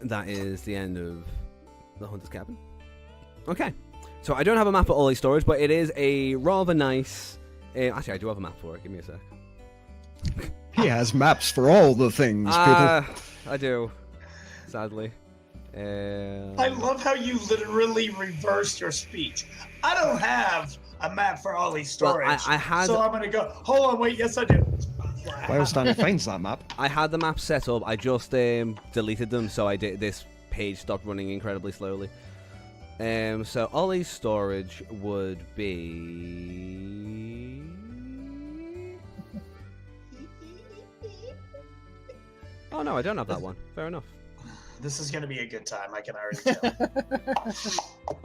That is the end of the Hunter's Cabin. Okay. So I don't have a map for Ollie's storage, but it is a rather nice... actually, I do have a map for it. Give me a sec. He has maps for all the things, people. I do. Sadly. I love how you literally reversed your speech. I don't have a map for Ollie's storage. Well, I had... So I'm gonna go. Hold on, wait. Yes, I do. While Stanley finds that map. I had the map set up. I just deleted them, so this page stopped running incredibly slowly. So Ollie's storage would be... Oh no, I don't have that one. Fair enough. This is gonna be a good time. I can already tell.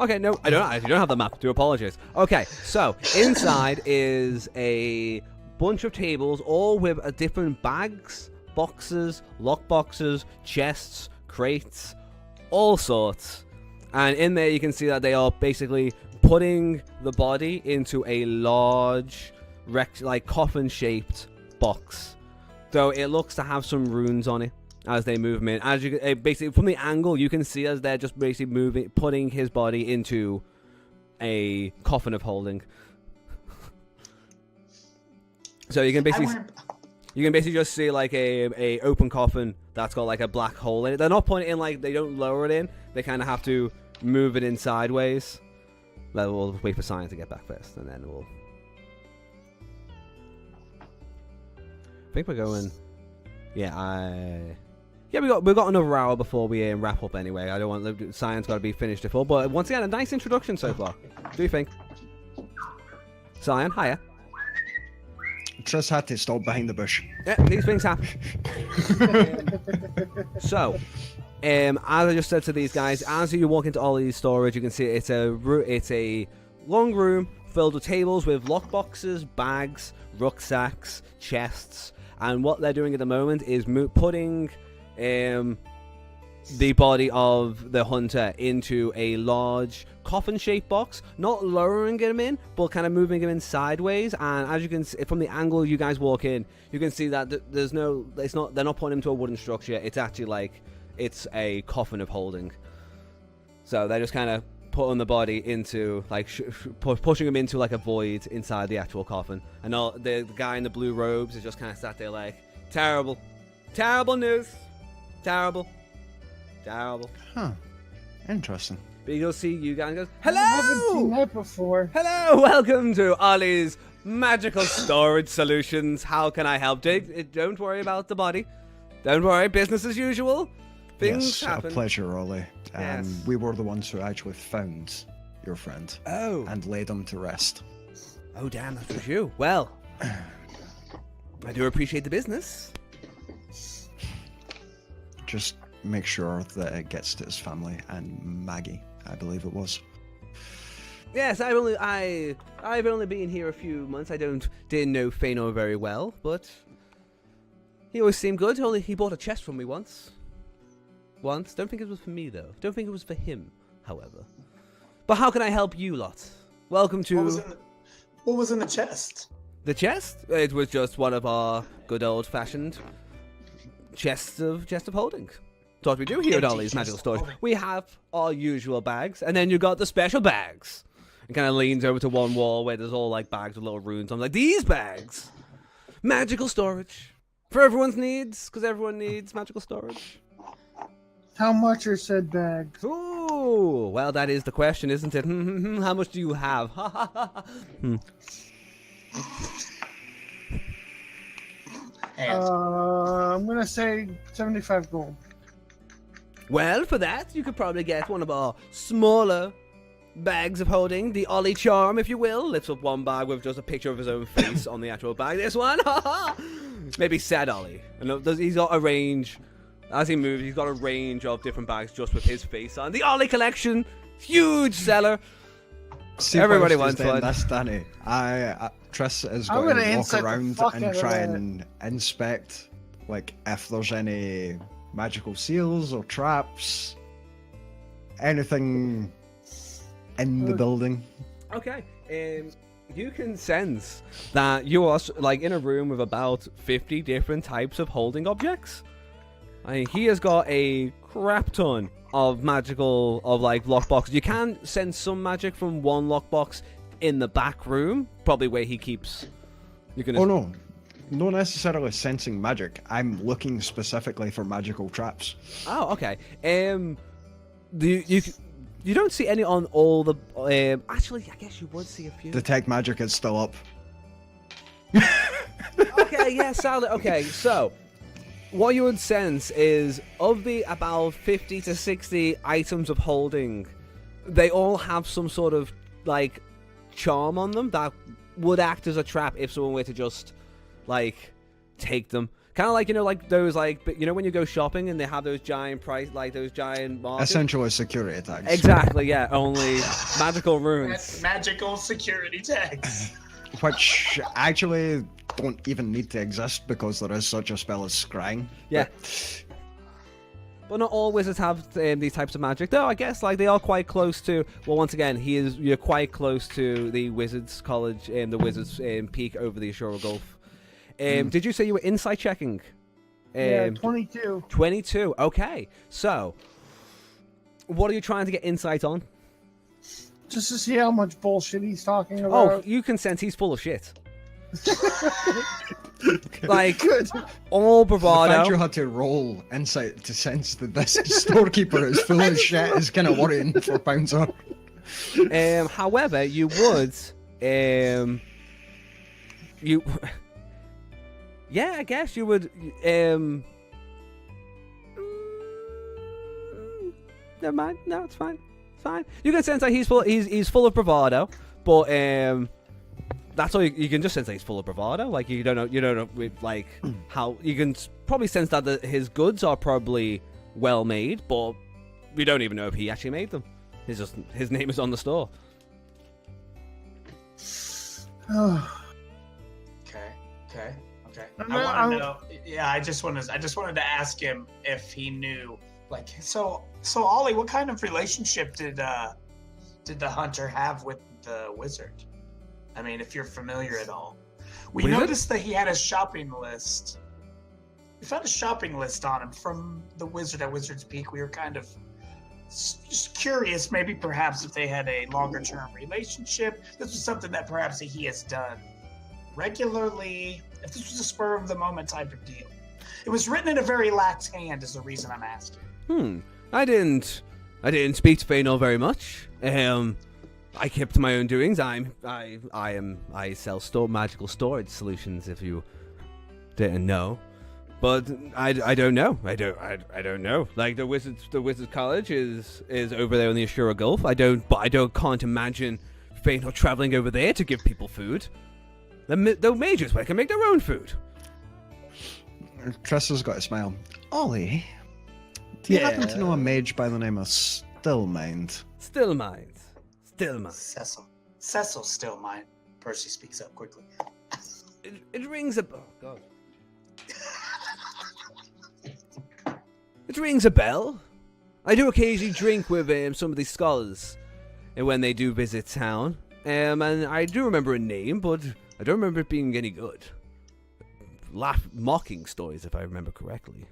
Okay, no, I don't have the map. Do apologize. Okay, so inside is a bunch of tables, all with different bags, boxes, lock boxes, chests, crates, all sorts. And in there you can see that they are basically putting the body into a large, like coffin-shaped box. Though it looks to have some runes on it as they move him in. As you basically from the angle, you can see as they're just basically putting his body into a coffin of holding. So you can basically just see like a open coffin that's got like a black hole in it. They're not putting it in like they don't lower it in. They kind of have to move it in sideways. We'll wait for Science to get back first, and then we'll. I think we're going. Yeah, we've got another hour before we wrap up anyway. I don't want Science got to be finished before, but once again, a nice introduction so far. What do you think? Cyan, hiya. Triss had to stop behind the bush. Yeah, these things happen. So, as I just said to these guys, as you walk into Ollie's storage, you can see it's a long room filled with tables with lockboxes, bags, rucksacks, chests, and what they're doing at the moment is putting the body of the hunter into a large coffin-shaped box, not lowering him in, but kind of moving him in sideways. And as you can see from the angle you guys walk in, you can see that they're not putting him to a wooden structure. It's actually like it's a coffin of holding. So they're just kind of putting the body into like pushing him into like a void inside the actual coffin. And the guy in the blue robes is just kind of sat there like, terrible news, terrible. Huh. Interesting. But you'll see you guys goes, I haven't seen hello! that before. Hello! Welcome to Ollie's Magical Storage Solutions. How can I help? Don't worry about the body. Don't worry, business as usual. Things Yes, happen. a pleasure, Ollie. Yes. We were the ones who actually found your friend Oh. and laid him to rest. Oh, damn, that was you. Well, I do appreciate the business. Just make sure that it gets to his family and Maggie, I believe it was. Yes, I've only been here a few months. Didn't know Fëanor very well, but he always seemed good. He bought a chest from me once. Don't think it was for me though. Don't think it was for him, however. But how can I help you lot? Welcome to What was in the chest? the chest. It was just one of our good old-fashioned chests of holding. That's what we do here at Empty Ollie's chest Magical of Storage. holding. We have our usual bags, and then you got the special bags. And kind of leans over to one wall where there's all like bags with little runes. I'm like, these bags, magical storage for everyone's needs, because everyone needs magical storage. How much are said bags? Ooh, well, that is the question, isn't it? How much do you have? And I'm gonna say 75 gold. Well, for that, you could probably get one of our smaller bags of holding, the Ollie charm, if you will. Lifts up one bag with just a picture of his own face on the actual bag. This one, maybe sad Ollie. And he's got a range As he moves, he's got a range of different bags just with his face on. The Ollie collection, huge seller. See, Everybody whilst wants he's doing one. this, Danny. Triss is I'm going gonna to walk insight the around fuck and out of try that. and inspect, like, if there's any magical seals or traps, anything in the building. Okay. You can sense that you are like in a room with about 50 different types of holding objects. I mean, he has got a crap ton of magical like lockboxes. You can sense some magic from one lockbox in the back room, probably where he keeps. You can. Oh no, not necessarily sensing magic. I'm looking specifically for magical traps. Oh, okay. You don't see any on all the. Actually, I guess you would see a few. Detect magic is still up. Okay, yeah, solid. Okay, so what you would sense is of the about 50 to 60 items of holding, they all have some sort of like charm on them that would act as a trap if someone were to just like take them. Kind of like, you know, like those, like, you know, when you go shopping and they have those giant those giant markers? Essentially security tags. Exactly, yeah, only magical runes. Magical security tags. Which actually don't even need to exist because there is such a spell as scrying. Yeah. But not all wizards have these types of magic, though. I guess like they are quite close to. Well, once again, you're quite close to the Wizards College and the Wizards Peak over the Ashura Gulf. Did you say you were insight checking? Yeah, 22. 22. Okay. So, what are you trying to get insight on? Just to see how much bullshit he's talking Oh, about. you can sense he's full of shit. Like Good. all The fact bravado. you had to roll insight to sense that this storekeeper is full of shit is kind of worrying for Bouncer. However, you would, you, yeah, I guess you would, never mind. No, it's fine. It's fine. You can sense that he's full of bravado, but that's all you can just sense that he's full of bravado. Like you don't know like how you can probably sense that his goods are probably well made, but we don't even know if he actually made them. His name is on the store. Okay. I'm- I want to know. Yeah, I just wanted to ask him if he knew. Like, so Ollie, what kind of relationship did the hunter have with the wizard? I mean, if you're familiar at all. We Wizard? noticed that he had a shopping list. We found a shopping list on him from the wizard at Wizard's Peak. We were kind of just curious, maybe perhaps if they had a longer-term relationship. This was something that perhaps he has done regularly. If this was a spur-of-the-moment type of deal. It was written in a very lax hand is the reason I'm asking. I didn't speak to Fainal very much. I kept to my own doings. I sell magical storage solutions. If you didn't know, but I don't know. I don't know. Like the Wizards College is over there in the Ashura Gulf. Can't imagine Fainal traveling over there to give people food. The mages can make their own food. Triss has got a smile. Ollie, do you happen to know a mage by the name of Stillmind? Stillmind. Cecil still mine. Percy speaks up quickly. It rings a bell. Oh, God. It rings a bell. I do occasionally drink with some of these scholars when they do visit town. And I do remember a name, but I don't remember it being any good. Mocking stories, if I remember correctly.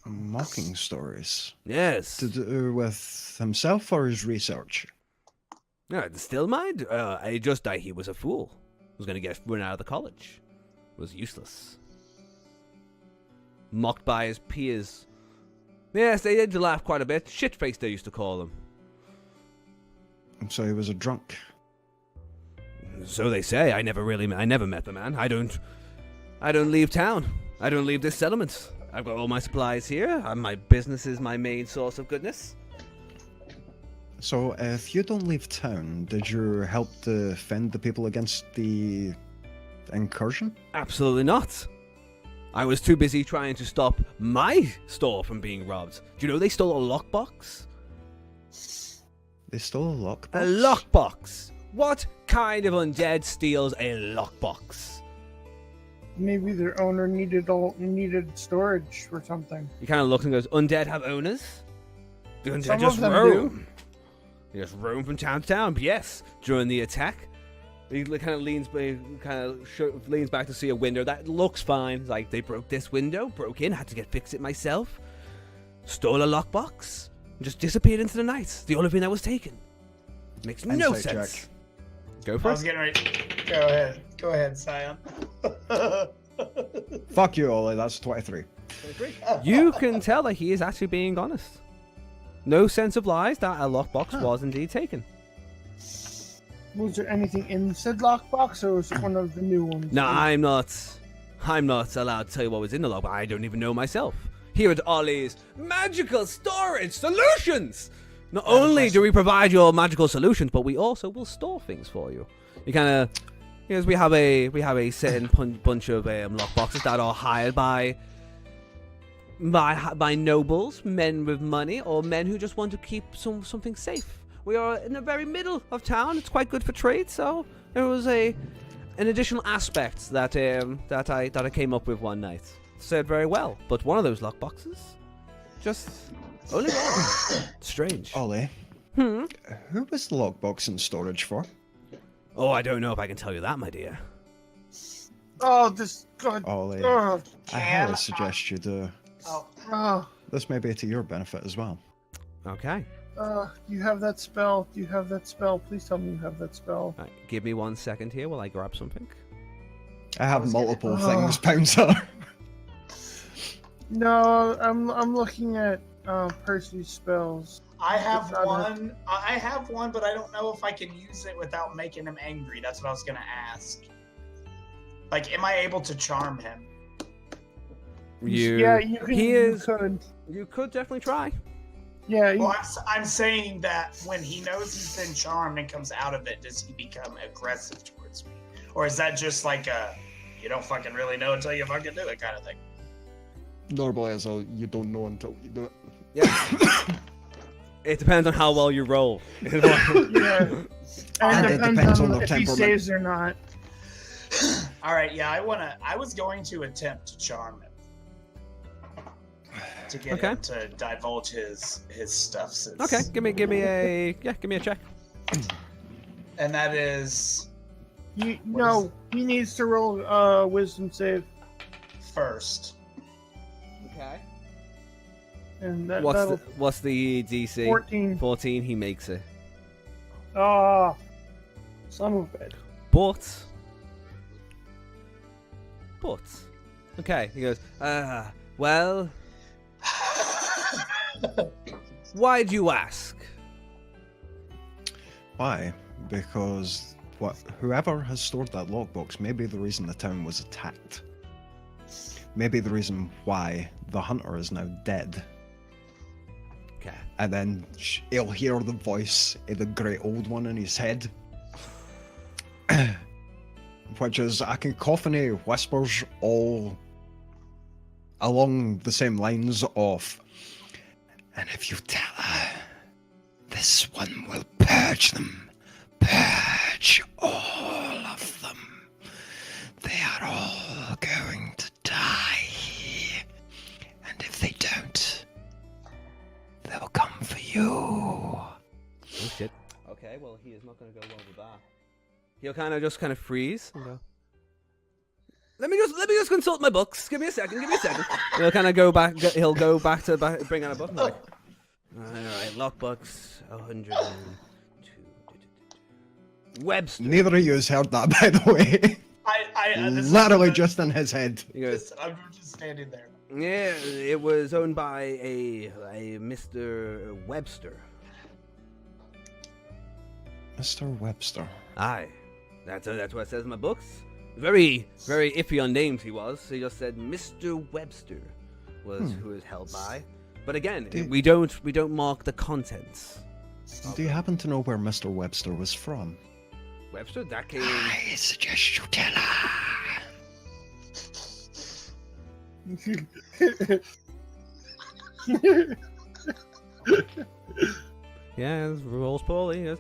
Mocking stories? Yes. To do with himself or his research? No, the Stillmind? I just thought he was a fool. Was going to get run out of the college. Was useless. Mocked by his peers. Yes, they did laugh quite a bit. Shitface, they used to call him. So he was a drunk. So they say. I never met the man. I don't leave town. I don't leave this settlement. I've got all my supplies here. My business is my main source of goodness. So if you don't leave town, did you help defend the people against the incursion? Absolutely not. I was too busy trying to stop my store from being robbed. Do you know they stole a lockbox? They stole a lockbox? A lockbox! What kind of undead steals a lockbox? Maybe their owner needed storage or something. He kind of looks and goes, undead have owners? The undead Some just of them roam. They just roam from town to town. But yes, during the attack, he kind of leans back to see a window that looks fine. It's like, they broke this window, broke in, had to fix it myself, stole a lockbox, and just disappeared into the night. The only thing that was taken. Makes no Insight sense. check. Go I for was it. getting ready. Go ahead, Scion. Fuck you, Ollie. That's 23. You can tell that he is actually being honest. No sense of lies that a lockbox was indeed taken. Was there anything in said lockbox, or was it one of the new ones? No, I'm not allowed to tell you what was in the lockbox. I don't even know myself. Here at Ollie's Magical Storage Solutions! Not only do we provide your magical solutions, but we also will store things for you. You kind of, because we have a certain bunch of lockboxes that are hired by nobles, men with money, or men who just want to keep something safe. We are in the very middle of town. It's quite good for trade, so there was an additional aspect that I came up with one night. Said very well, but one of those lockboxes, just only one. Strange. Ollie, Hmm. who was the lockbox in storage for? Oh, I don't know if I can tell you that, my dear. Oh, this god. Ollie, Oh, I highly suggest you do. oh. This may be to your benefit as well. Okay. You have that spell. Do you have that spell? Please tell me you have that spell. Right, give me 1 second here while I grab something. I have multiple Oh. things, Pouncer. No, I'm looking at Percy's spells. I have It's not one. I have one, but I don't know if I can use it without making him angry. That's what I was gonna ask. Like, am I able to charm him? Yeah, you can. You could. You could definitely try. Yeah. You, Well, I'm saying that when he knows he's been charmed and comes out of it, does he become aggressive towards me? Or is that just like a, you don't fucking really know until you fucking do it kind of thing? Normally, as a you don't know until you do it. Yeah. It depends on how well you roll. yeah. And it it depends depends on on their if he temperament. saves or not. All right, yeah, I was going to attempt to charm him. To get him to divulge his stuff. Since... Okay, give me a check. And that is He needs to roll wisdom save, first. Okay. and that'll What's the DC? 14. 14. He makes it. Ah, some of it. But. Okay. He goes. Well. Why do you ask? Why? Because whoever has stored that lockbox may be the reason the town was attacked. Maybe the reason why the hunter is now dead. Okay. And then he'll hear the voice of the great old one in his head. Which is a cacophony of whispers all along the same lines of, and if you tell her, this one will purge them. Purge all of them. They are all going to die. And if they don't, they'll come for you. Oh shit. Okay, well he is not going to go well with that. He'll kind of freeze and go. Let me just consult my books. Give me a second. He'll kind of go back. He'll go back to bring out a book. And like, all right, lockbox 102. Webster. Neither of you has heard that, by the way. This is- Literally just in his head. He goes, I'm just standing there. yeah, it was owned by a Mr. Webster. Mr. Webster. Aye, that's what it says in my books. Very, very iffy on names he was. He just said Mr. Webster was who is held by. But again, we don't mark the contents. Do you happen to know where Mr. Webster was from? Webster, that came. I suggest you tell her. Yeah, rolls poorly. Yes.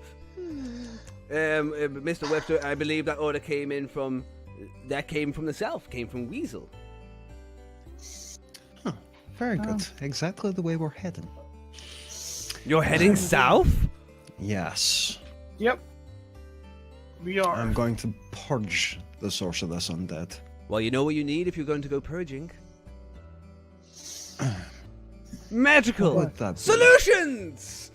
Mr. Webster, I believe that order came from the south, came from Weasel. Very good. Exactly the way we're heading. You're heading south? Yes. Yep. We are. I'm going to purge the source of this undead. Well, you know what you need if you're going to go purging. Magical What would that be? solutions!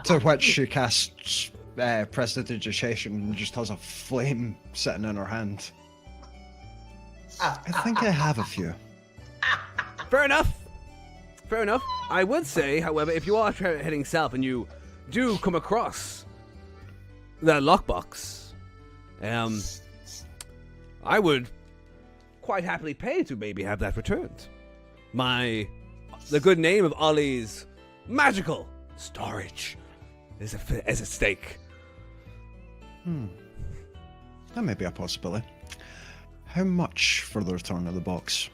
To which she casts prestidigitation and just has a flame sitting in her hand. I think I have a few. Fair enough. Fair enough. I would say, however, if you are heading south and you do come across that lockbox, I would quite happily pay to maybe have that returned. The good name of Ollie's magical storage is at stake. That may be a possibility. How much for the return of the box?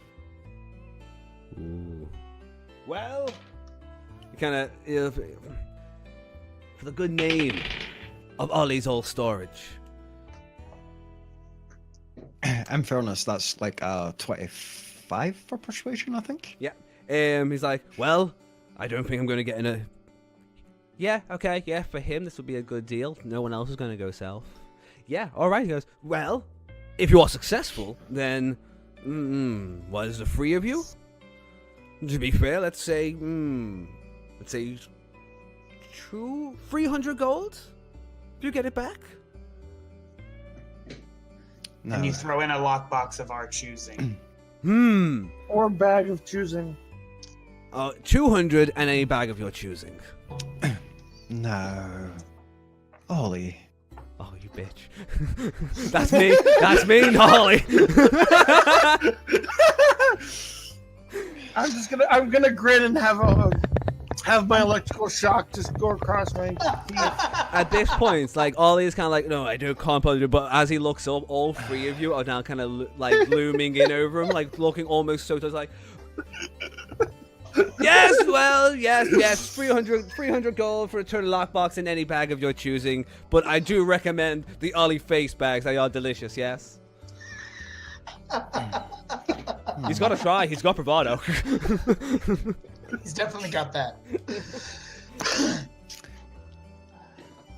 Ooh. Well, kind of for the good name of Ollie's old storage. In fairness, that's like a 25 for persuasion, I think. Yeah. He's like, well, I don't think I'm going to get in a... Yeah, okay, yeah, for him this would be a good deal. No one else is going to go south. Yeah, alright. He goes, well, if you are successful, then... what is the three of you? To be fair, let's say 300 gold? Do you get it back? No. And you throw in a lockbox of our choosing. Or bag of choosing. 200 and a bag of your choosing. No. Ollie. Oh, you bitch. That's me. That's me, Ollie. I'm gonna grin and have my electrical shock just go across my teeth. At this point, it's like Ollie's kind of like, no, I do can't, but as he looks up, all three of you are now kind of like looming in over him, like looking almost so like, yes, well, yes, 300 gold for return lockbox in any bag of your choosing, but I do recommend the Ollie face bags. They are delicious, yes. He's got to try. He's got bravado. He's definitely got that.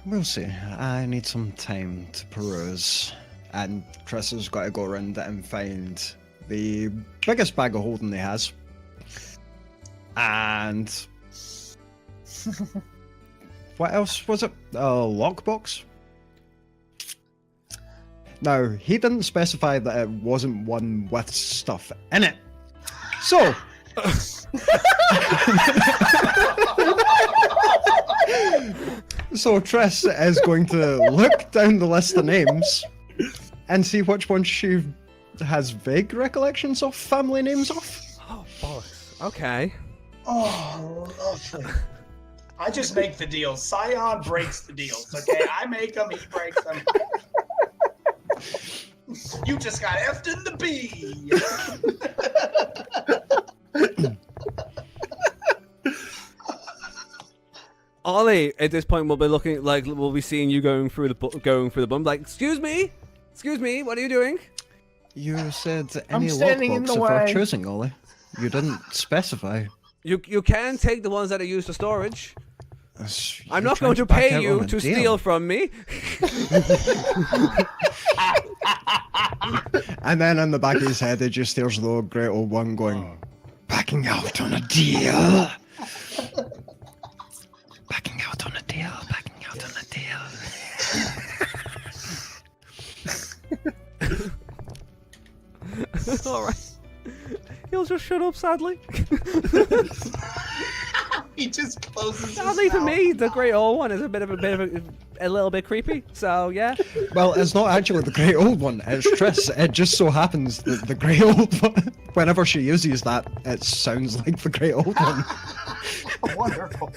We'll see. I need some time to peruse. And Chris has got to go around and find the biggest bag of holding he has. And... what else was it? A lockbox? Now, he didn't specify that it wasn't one with stuff in it. So... So Triss is going to look down the list of names and see which one she has vague recollections of family names of. Oh, bollocks. Okay. Oh, lovely. I just make the deals. Scion breaks the deals, okay? I make them, he breaks them. You just got F'd in the B. Ollie, at this point, we'll be seeing you going through the bum. Like, excuse me, what are you doing? You said I'm any standing in lockbox the of our way. choosing, Ollie. You didn't specify. You can take the ones that are used for storage. I'm You're not trying going to back pay out you on a to deal. steal from me. And then in the back of his head, he just hears the great old one going, backing out on a deal. Backing out on a deal, backing out on a deal. All right. He'll just shut up, sadly. He just closes his Sadly for mouth. me, the great old one is a little bit creepy. So yeah. Well, it's not actually the great old one, it's Triss. It just so happens that the great old one, whenever she uses that, it sounds like the great old one. Wonderful.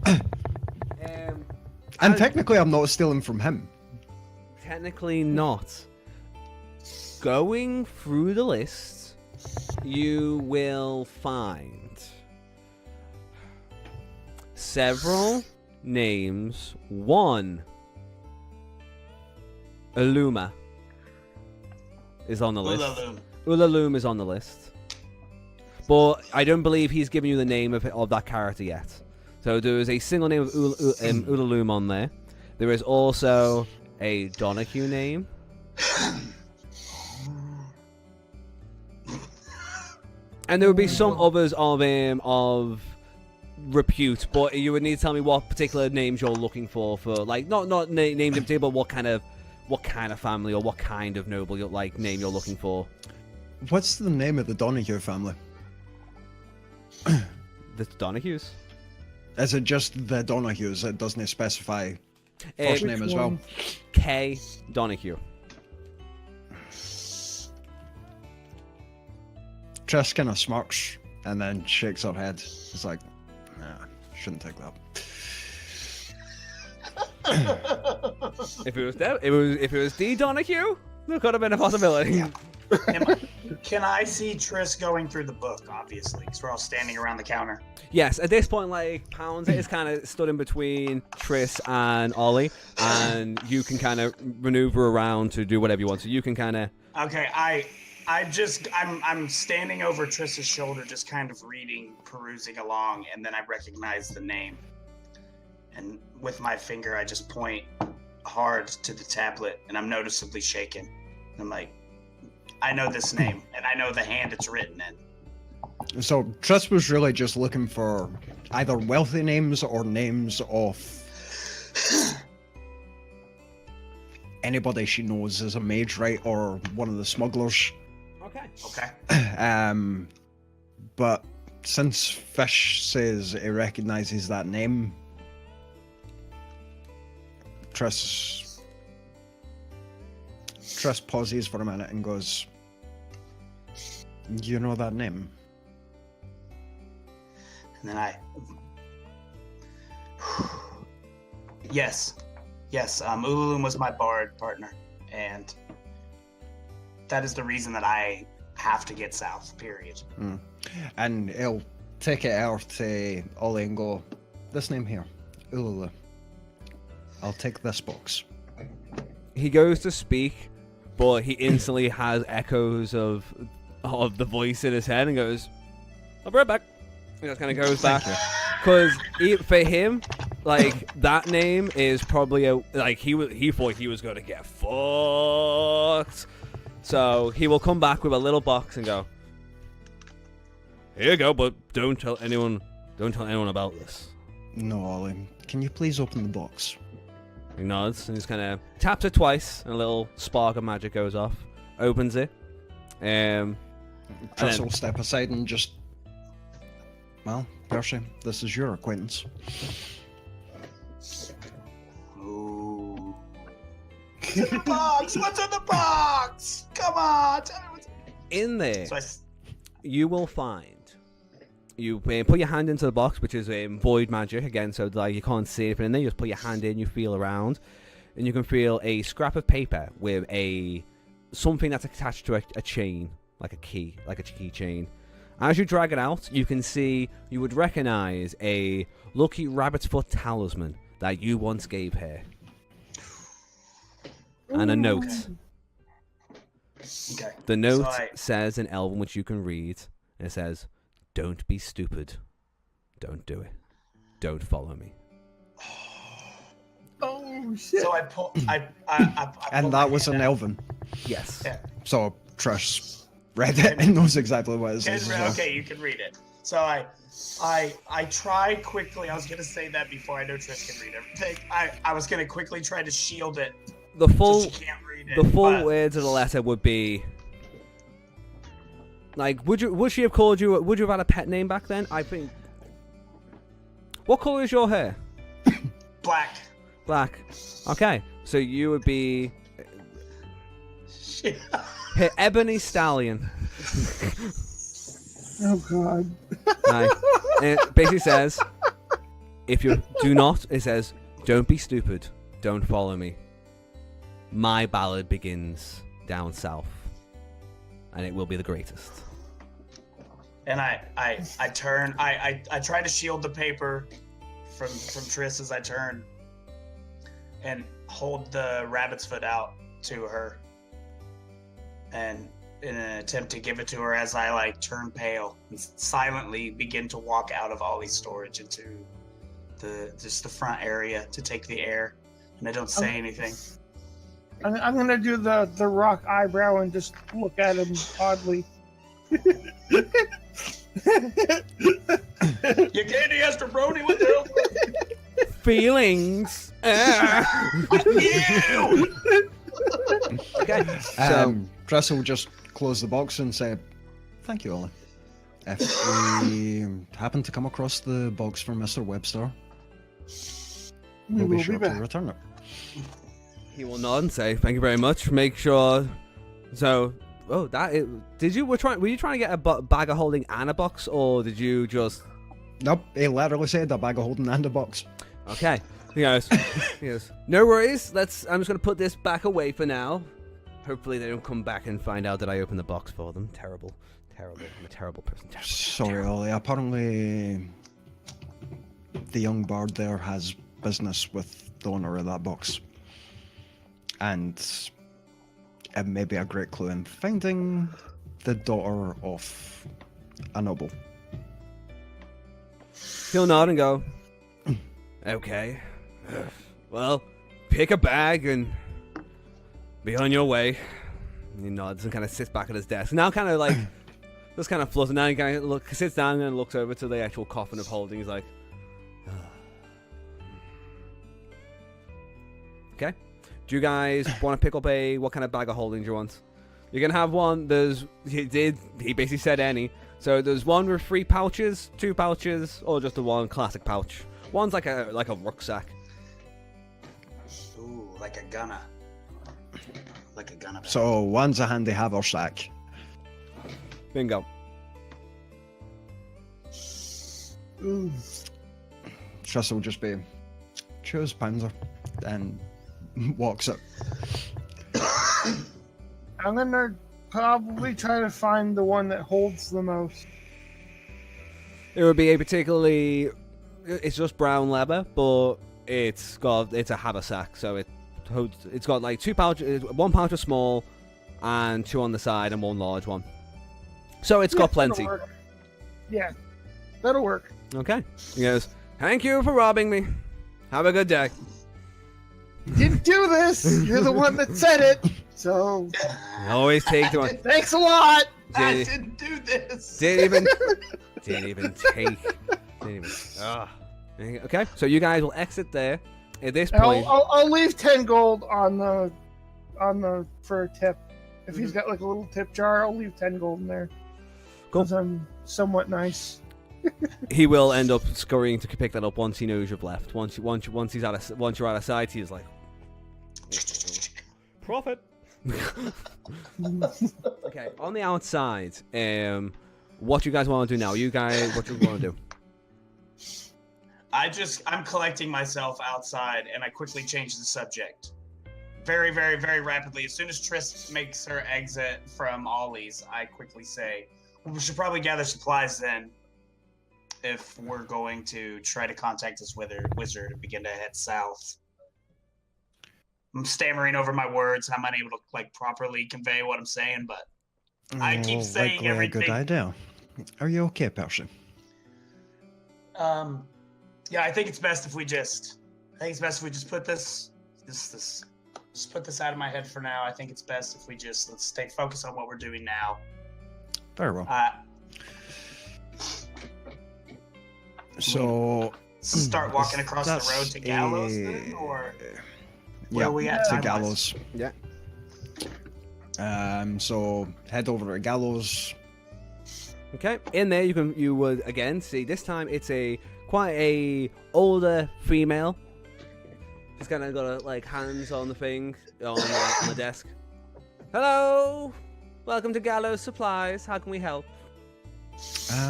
Okay. And technically, I'm not stealing from him. Technically not. Going through the list, you will find several names. One, Illuma is on the list. Ulaloom is on the list. But I don't believe he's given you the name of that character yet. So there is a single name of Ulaloom on there. There is also a Donahue name. And there would be some others of repute, but you would need to tell me what particular names you're looking for like not names in particular, but what kind of family or what kind of noble name you're looking for. What's the name of the Donahue family? The Donahues. Is it just the Donahues? It doesn't specify first name as well. K. Donahue. Triss kind of smirks and then shakes her head. It's like, nah, shouldn't take that. If it was D. Donahue, there could have been a possibility. Yeah. Can I see Triss going through the book? Obviously, because we're all standing around the counter. Yes, at this point, Pounds is kind of stood in between Triss and Ollie, and you can kind of maneuver around to do whatever you want. So you can kind of. Okay, I'm standing over Triss's shoulder, just kind of reading, perusing along, and then I recognize the name. And with my finger, I just point hard to the tablet, and I'm noticeably shaken. I'm like, I know this name, and I know the hand it's written in. So Triss was really just looking for either wealthy names or names of anybody she knows as a mage, right? Or one of the smugglers. Okay. But since Fish says he recognizes that name, Triss pauses for a minute and goes, "You know that name?" And then Yes. Ulaloom was my bard partner, and that is the reason that I have to get south, period. And he'll take it out to Ollie and go, "This name here, Ulala. I'll take this box." He goes to speak, but he instantly has echoes of the voice in his head and goes, "I'll be right back." He just kind of goes back. Because for him, that name is probably he thought he was going to get fucked. So he will come back with a little box and go, "Here you go, but don't tell anyone about this." "No, Ollie, can you please open the box?" He nods and just kind of taps it twice, and a little spark of magic goes off. Opens it. Triss will step aside and just, "Well, Percy, this is your acquaintance." Ooh. What's in the box? What's in the box? Come on. In there, you will find. You put your hand into the box, which is void magic again, so you can't see anything in there. You just put your hand in, you feel around, and you can feel a scrap of paper with something that's attached to a chain, like a key, like a key chain. As you drag it out, you would recognize a lucky rabbit's foot talisman that you once gave her, and a note. Okay. The note says in Elven, which you can read, and it says, "Don't be stupid. Don't do it. Don't follow me." Oh shit! So I pull. I And that was an Elven. Yes. Yeah. So Triss read it and knows exactly what it says. Okay, you can read it. So I try quickly. I was gonna say that before. I know Triss can read everything. I was gonna quickly try to shield it. The full so she can't read it, words of the letter would be would she have called you? Would you have had a pet name back then? I think. What color is your hair? Black. Black. Okay, so you would be Shit. Ebony Stallion. Oh god. Right. And it basically says, if you do not, it says, "Don't be stupid. Don't follow me." my ballad begins down south, and it will be the greatest. And I turn. I try to shield the paper from Triss as I turn, and hold the rabbit's foot out to her, and in an attempt to give it to her as I like turn pale and silently begin to walk out of Ollie's storage into the front area to take the air, and I don't say anything. I'm gonna do the rock eyebrow and just look at him oddly. You candy Esther Brody, what the hell? Feelings. You! Okay. So Tressa will just close the box and say, "Thank you, Ollie. If we happen to come across the box from Mr. Webster, we'll be sure to return it." he will nod and say, "Thank you very much. Make sure." So, were you trying to get a bag of holding and a box, or did you just? Nope, he literally said a bag of holding and a box. Okay. He goes, "No worries. I'm just gonna put this back away for now. Hopefully they don't come back and find out that I opened the box for them. Terrible. I'm a terrible person. Sorry, Ollie. Apparently, the young bard there has business with the owner of that box, and it may be a great clue in finding the daughter of a noble." He'll nod and go, "Okay. Well, pick a bag and be on your way." And he nods and kind of sits back at his desk. Now kind of like, just kind of flutters. Now he kind of sits down and looks over to the actual coffin of holding. He's like, okay. Do you guys want to pick up what kind of bag of holding do you want? You're going to have one, he basically said any. So there's one with 3 pouches, 2 pouches, or just the one classic pouch. One's like a rucksack. Ooh, like a gunner. Like a gunner. So one's a handy haversack. Bingo. Ooh. Tressa will just be, "Choose Panzer," and walks up. I'm gonna probably try to find the one that holds the most. It would be it's just brown leather, but it's a haversack, so it's got like 2 pouches, 1 pouch is small, and 2 on the side, and 1 large one. So it's got plenty. That'll work. Yeah, that'll work. Okay. He goes, "Thank you for robbing me. Have a good day." Didn't do this. You're the one that said it. So Always take the one. thanks a lot. I didn't do this. Didn't even take. Okay, so you guys will exit there. At this point, I'll leave 10 gold on the for a tip. If he's got like a little tip jar, I'll leave 10 gold in there. Cool. Because I'm somewhat nice. he will end up scurrying to pick that up once he knows you've left. Once you're out of sight, he's like, "Profit." Okay, on the outside, what you guys want to do now? What you want to do? I'm collecting myself outside, and I quickly change the subject. Very, very, very rapidly. As soon as Triss makes her exit from Ollie's, I quickly say, "We should probably gather supplies then, if we're going to try to contact this wizard and begin to head south." I'm stammering over my words, and I'm unable to like properly convey what I'm saying, but I keep saying likely everything. A good idea. Are you okay, Percy? Yeah, I think it's best if we just put this put this out of my head for now. I think it's best if let's stay focused on what we're doing now. Very well. So start walking across the road to Gallows then, or where are we at to time-wise? Gallows. Yeah. So head over to Gallows. Okay, in there you would again see this time it's quite a older female. She's kind of got like hands on the thing on the desk. "Hello, welcome to Gallows Supplies. How can we help?"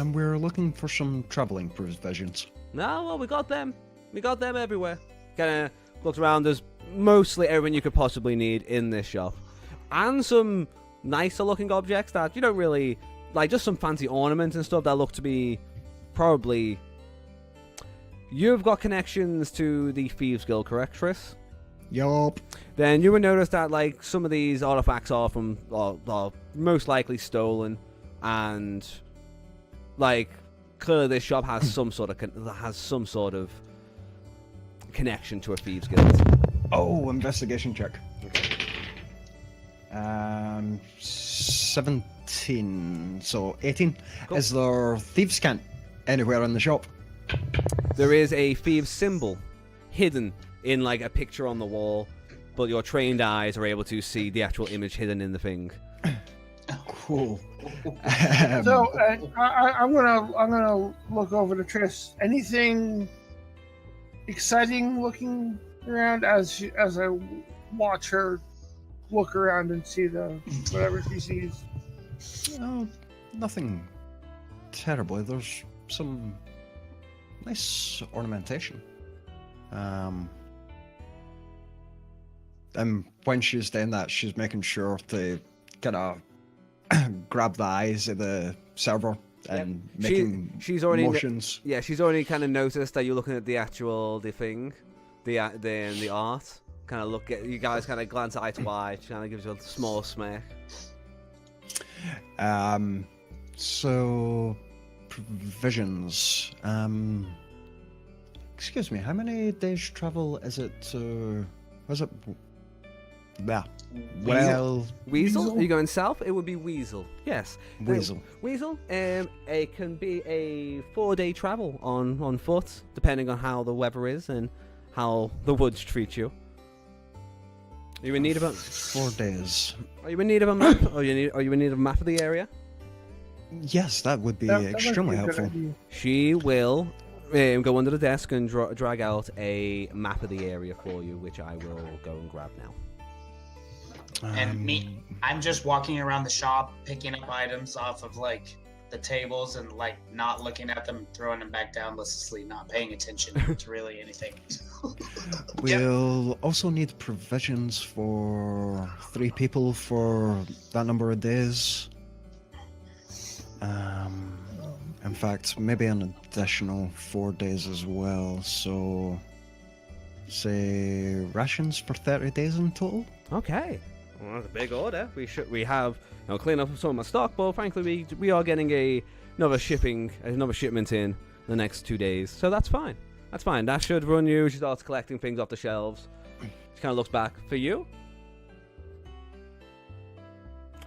We're looking for some traveling provisions. "No, well we got them. We got them everywhere." Kind of looks around. There's mostly everything you could possibly need in this shop, and some nicer looking objects that you don't really like, just some fancy ornaments and stuff that look to be probably. You've got connections to the Thieves Guild, correct, Tris? Yup. Then you would notice that like some of these artifacts are from are most likely stolen, and like clearly this shop has some sort of connection to a Thieves Guild. Oh, investigation check. Okay. 17, so 18. Cool. Is there thieves' cant anywhere in the shop? There is a thieves symbol hidden in like a picture on the wall, but your trained eyes are able to see the actual image hidden in the thing. Cool. So I'm gonna look over to Triss. Anything exciting looking around as I watch her look around and see the whatever she sees. Oh, nothing terrible. There's some nice ornamentation. And when she's doing that, she's making sure to kind of grab the eyes of the server and making she's already motions. She's already kind of noticed that you're looking at the art. Kind of look at you guys, kind of glance eye to eye. She kind of gives you a small smirk. So provisions. Excuse me. How many days travel is it to? Was it? Yeah. Well, Weasel? Are you going south? It would be Weasel. Yes. Weasel. Weasel. It can be a 4-day travel on foot, depending on how the weather is and how the woods treat you. Are you in need of a 4 days? Are you in need of a map? Are you in need of a map of the area? Yes, that would be That might extremely be a good helpful. idea. She will go under the desk and drag out a map of the area for you, which I will go and grab now. And me, I'm just walking around the shop, picking up items off of like the tables and like not looking at them, throwing them back down listlessly, not paying attention to really anything. We'll also need provisions for 3 people for that number of days. In fact, maybe an additional 4 days as well. So, say rations for 30 days in total. Okay. Well, that's a big order. We have clean up some of my stock, but frankly we are getting another shipment in the next 2 days, so that's fine. That's fine. That should run you. She starts collecting things off the shelves. She kind of looks back for you.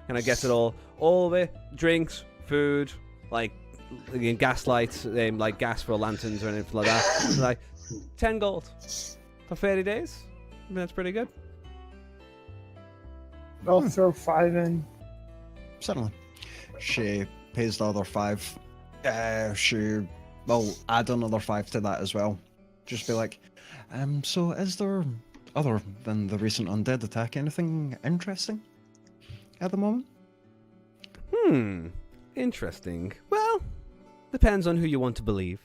Kind of gets it all of it: drinks, food, like gas lights, like gas for lanterns or anything like that. It's like 10 gold for 30 days. I mean, that's pretty good. I'll throw 5 in. Certainly. She pays the other 5. She will add another 5 to that as well. Just be like, so is there, other than the recent undead attack, anything interesting at the moment? Interesting. Well, depends on who you want to believe.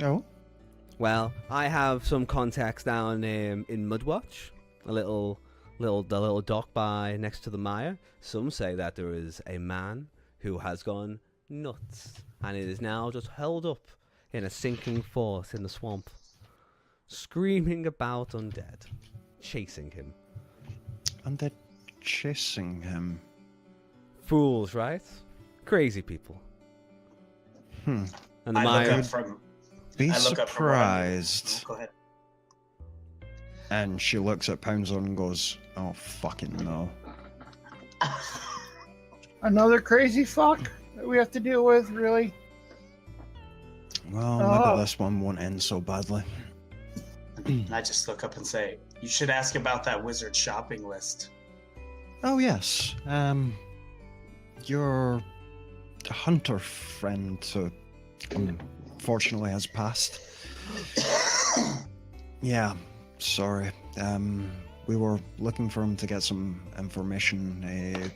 Oh? Well, I have some contacts down in Mudwatch, the little dock by next to the mire. Some say that there is a man who has gone nuts, and it is now just held up in a sinking fort in the swamp, screaming about undead, chasing him. Undead chasing him? Fools, right? Crazy people. And the I mire. look up from. Be I look up from where I'm- surprised. Go ahead. And she looks at Poundzone and goes, oh, fucking no. Another crazy fuck that we have to deal with, really? Well, maybe this one won't end so badly. And I just look up and say, "You should ask about that wizard shopping list." Oh, yes. Your hunter friend, unfortunately, has passed. Yeah, sorry. We were looking for him to get some information.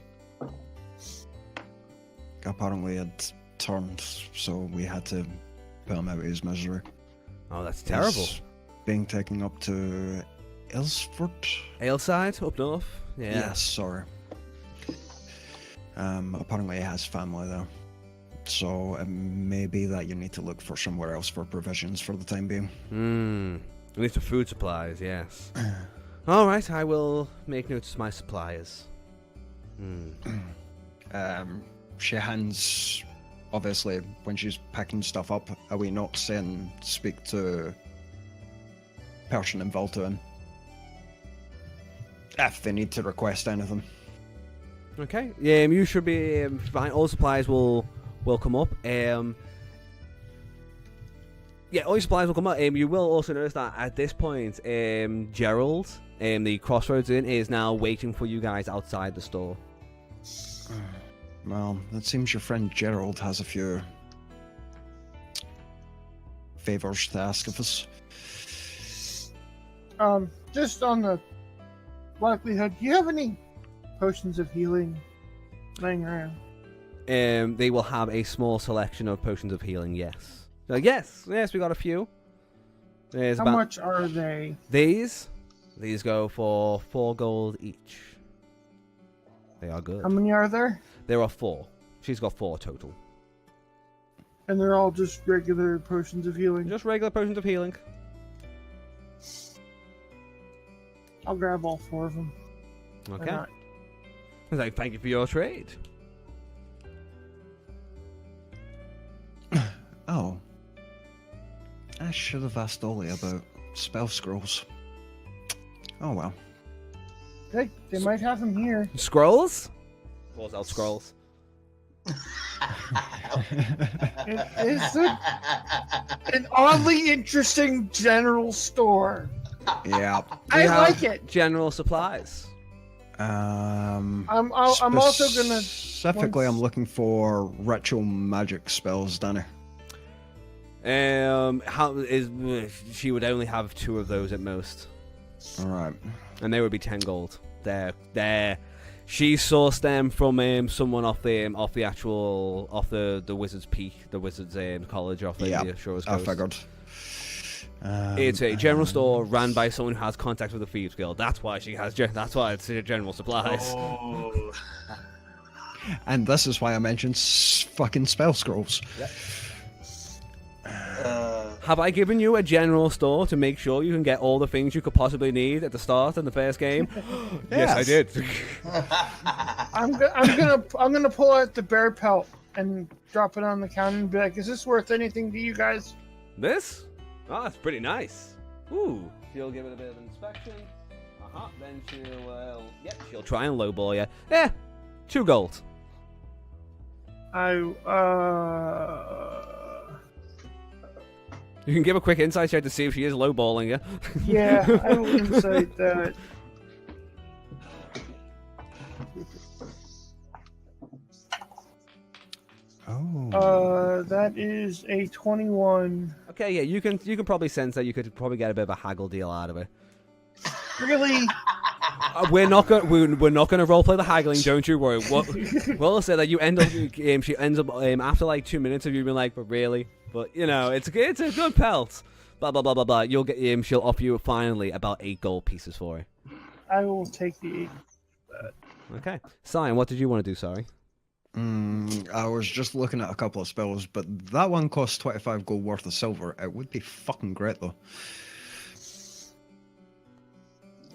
Apparently had turned, so we had to put him out of his misery. Oh, that's terrible. He's being taken up to Aylesford? Ayleside, up north. Yeah. Yes, sorry. Apparently he has family there. So it may be that you need to look for somewhere else for provisions for the time being. At least for food supplies, yes. Alright, I will make notes of my suppliers. She hands, obviously, when she's packing stuff up, a wee note saying, speak to person involved to him. If they need to request anything. Okay, you should be fine. All supplies will come up. All your supplies will come up. You will also notice that at this point, Gerald, the CrossRoads Inn, is now waiting for you guys outside the store. Well, it seems your friend Gerald has a few favors to ask of us. Just on the likelihood, do you have any potions of healing laying around? They will have a small selection of potions of healing, yes. Yes, we got a few. How much are they? These go for 4 gold each. They are good. How many are there? There are 4. She's got 4 total. And they're all just regular potions of healing? Just regular potions of healing. I'll grab all 4 of them. Okay. I was like, thank you for your trade. Oh. I should have asked Ollie about spell scrolls. Oh well. Hey, they might have them here. Scrolls? Pulls out scrolls. It is an oddly interesting general store. Yeah. I like it. General supplies. I'm also gonna. Specifically, I'm looking for ritual magic spells, Danny. She would only have 2 of those at most. All right. And they would be 10 gold. She sourced them from someone off the Wizard's Peak, the Wizard's College off the Shores Coast. I figured. It's a general store run by someone who has contact with the Thieves Guild. That's why that's why it's general supplies. Oh. And this is why I mentioned fucking spell scrolls. Yep. Have I given you a general store to make sure you can get all the things you could possibly need at the start in the first game? Yes, I did. I'm gonna pull out the bear pelt and drop it on the counter and be like, "Is this worth anything to you guys?" This? Oh, that's pretty nice. Ooh. She'll give it a bit of inspection. Then she'll try and lowball you. Yeah, 2 gold. You can give a quick insight check to see if she is lowballing you. Yeah, I will insight that. Oh. That is a 21. Okay, yeah, you can probably sense that you could probably get a bit of a haggle deal out of it. Really? We're not gonna roleplay the haggling. Don't you worry. We'll say that you end up. She ends up after like 2 minutes of you being like, but really, but you know, it's a good pelt. Blah blah blah blah blah. You'll get she'll offer you finally about 8 gold pieces for it. I will take the 8. Okay, Sion, what did you want to do? Sorry. I was just looking at a couple of spells, but that one costs 25 gold worth of silver. It would be fucking great though.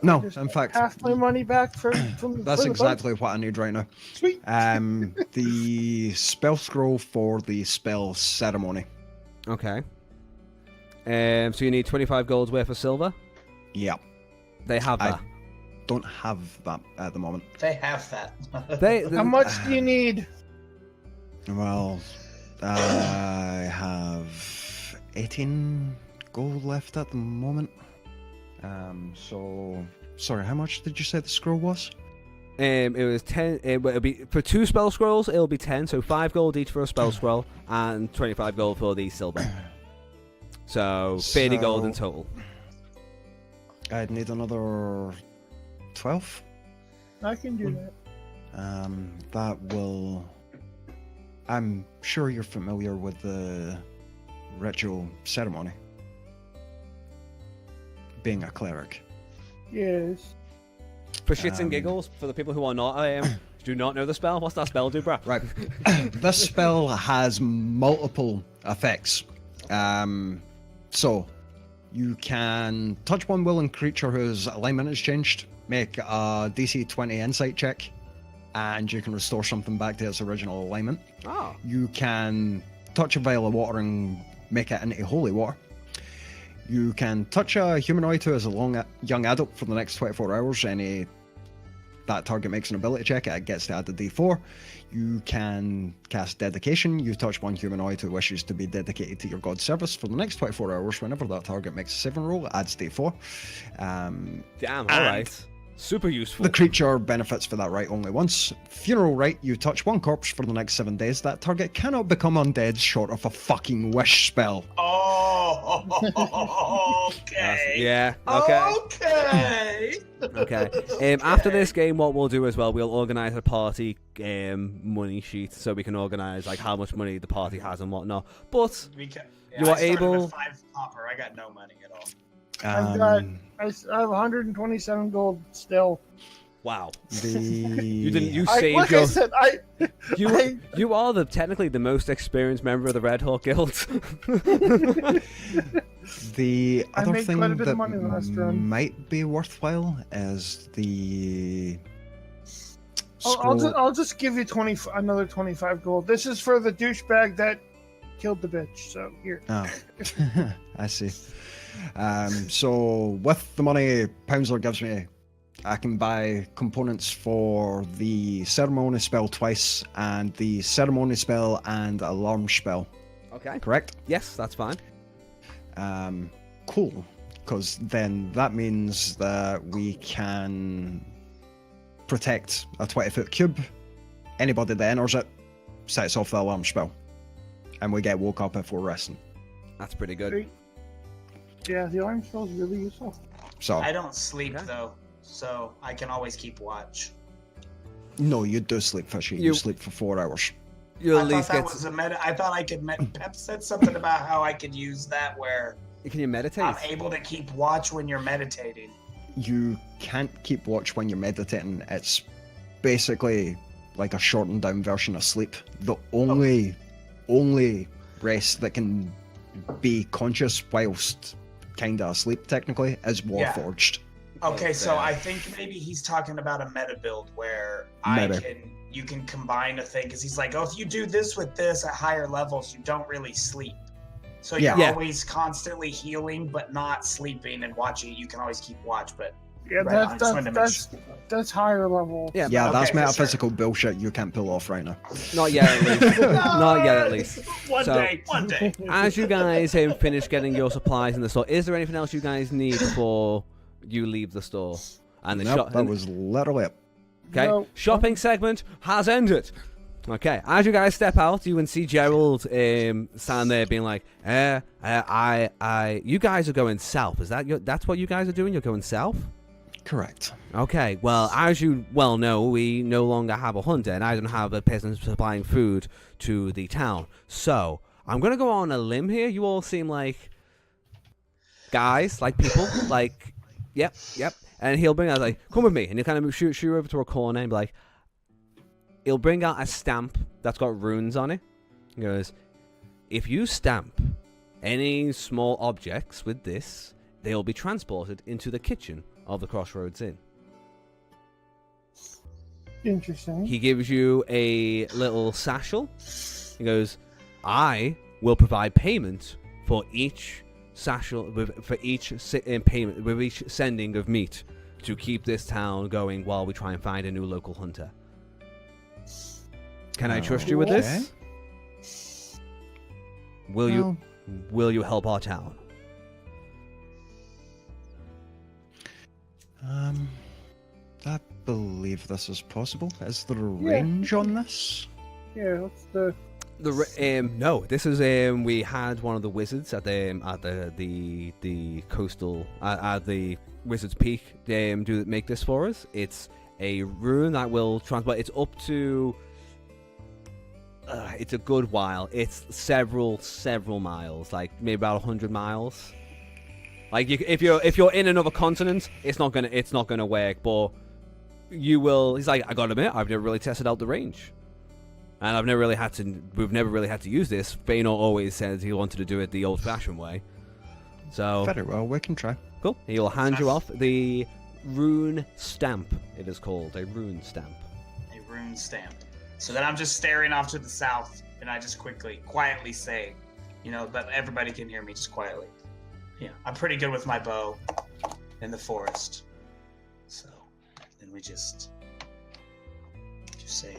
No, in fact, half my money back from that's exactly what I need right now. Sweet. The spell scroll for the spell ceremony. Okay. So you need 25 gold's worth of silver. Yeah. They have that. I don't have that at the moment. They have that. How much do you need? Well, I have 18 gold left at the moment. So sorry, how much did you say the scroll was? It was 10. It'll be for 2 spell scrolls. It'll be 10. So 5 gold each for a spell scroll, and 25 gold for the silver. So 30 gold in total. I'd need another 12. I can do that. That will. I'm sure you're familiar with the ritual ceremony. Being a cleric. Yes. For shits and giggles, for the people who are not do not know the spell, what's that spell do, bruh? Right. This spell has multiple effects. So, you can touch one willing creature whose alignment has changed, make a DC 20 insight check, and you can restore something back to its original alignment. Oh. You can touch a vial of water and make it into holy water. You can touch a humanoid who is a young adult for the next 24 hours. That target makes an ability check, it gets to add the D4. You can cast dedication. You touch one humanoid who wishes to be dedicated to your god's service for the next 24 hours. Whenever that target makes a saving roll, it adds D4. Damn, alright. Super useful. The creature benefits for that right only once. Funeral rite, you touch one corpse for the next 7 days. That target cannot become undead short of a fucking wish spell. Oh, okay. Yeah, okay. Okay. Okay. After this game, what we'll do as well, we'll organise a party money sheet so we can organise like how much money the party has and whatnot. But you are able. 5 copper. I got no money at all. I have 127 gold still. Wow. You didn't. You saved like your. I said, You are technically the most experienced member of the Red Hawk Guild. The I other made thing quite a bit of that money last run. might be worthwhile is the. I'll just give you another 25 gold. This is for the douchebag that killed the bitch. So here. Oh, I see. So with the money Poundsler gives me, I can buy components for the ceremony spell twice and the ceremony spell and alarm spell. Okay. Correct? Yes, that's fine. Cool. Because then that means that we can protect a 20-foot cube. Anybody that enters it sets off the alarm spell. And we get woke up if we're resting. That's pretty good. Great. Yeah, the alarm spell is really useful. So I don't sleep though, so I can always keep watch. no, you do sleep, Fishy. You sleep for 4 hours. You I at thought least that get. was I thought I could. Pep said something about how I could use that where Can you meditate? I'm able to keep watch when you're meditating. You can't keep watch when you're meditating. It's basically like a shortened down version of sleep. The only rest that can be conscious whilst kinda asleep technically is Warforged. Okay, so I think maybe he's talking about a meta build where you can combine a thing because he's like, oh, if you do this with this at higher levels, you don't really sleep. So you're always constantly healing but not sleeping and watching. You can always keep watch, but Yeah, that's higher level. Yeah, that's metaphysical bullshit you can't pull off right now. Not yet, at least. Not yet, at least. One day. As you guys have finished getting your supplies in the store, is there anything else you guys need before you leave the store? And the shop. That was literally it. Okay, No. shopping segment has ended. Okay, as you guys step out, you can see Gerald stand there being like, you guys are going south. Is that's what you guys are doing? You're going south? Correct. Okay, well, as you well know, we no longer have a hunter, and I don't have a person supplying food to the town. So, I'm going to go on a limb here. You all seem like guys, like people, like, yep. And he'll bring out, like, come with me. And he'll kind of shoot you over to a corner and be like, he'll bring out a stamp that's got runes on it. He goes, if you stamp any small objects with this, they'll be transported into the kitchen of the CrossRoads Inn. Interesting. He gives you a little satchel. He goes, I will provide payment for each satchel, for each payment, with each sending of meat to keep this town going while we try and find a new local hunter. Can I trust you with this? Will you help our town? I believe this is possible. Is there a range on this? Yeah, what's the... No, this is we had one of the wizards at the coastal at the Wizard's Peak make this for us. It's a rune that will transport. It's up to it's a good while. It's several miles, like maybe about 100 miles. Like if you're in another continent, it's not gonna work. But you will. He's like, I gotta admit, I've never really tested out the range, and we've never really had to use this. Baynor always says he wanted to do it the old-fashioned way. So Very well, we can try. cool. He'll hand you off the rune stamp. It is called a rune stamp. A rune stamp. So then I'm just staring off to the south, and I just quietly say, but everybody can hear me just quietly. Yeah, I'm pretty good with my bow in the forest. So then we just say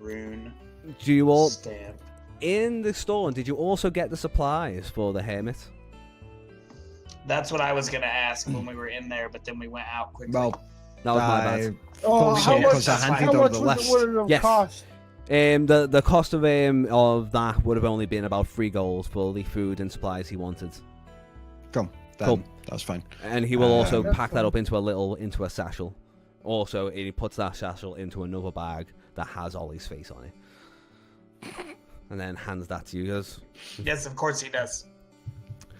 rune Do you all stamp. in the store? Did you also get the supplies for the hermit? That's what I was gonna ask when we were in there, but then we went out quickly. Well, That was my bad. Oh, so, how because I much- handed How over much the would list. it Yes. cost? The cost of that would have only been about 3 gold for the food and supplies he wanted, Come, then, Cool. that's fine. and he will also That's pack that fine. up into a satchel. Also, he puts that satchel into another bag that has Ollie's face on it, and then hands that to you guys. Yes, of course he does.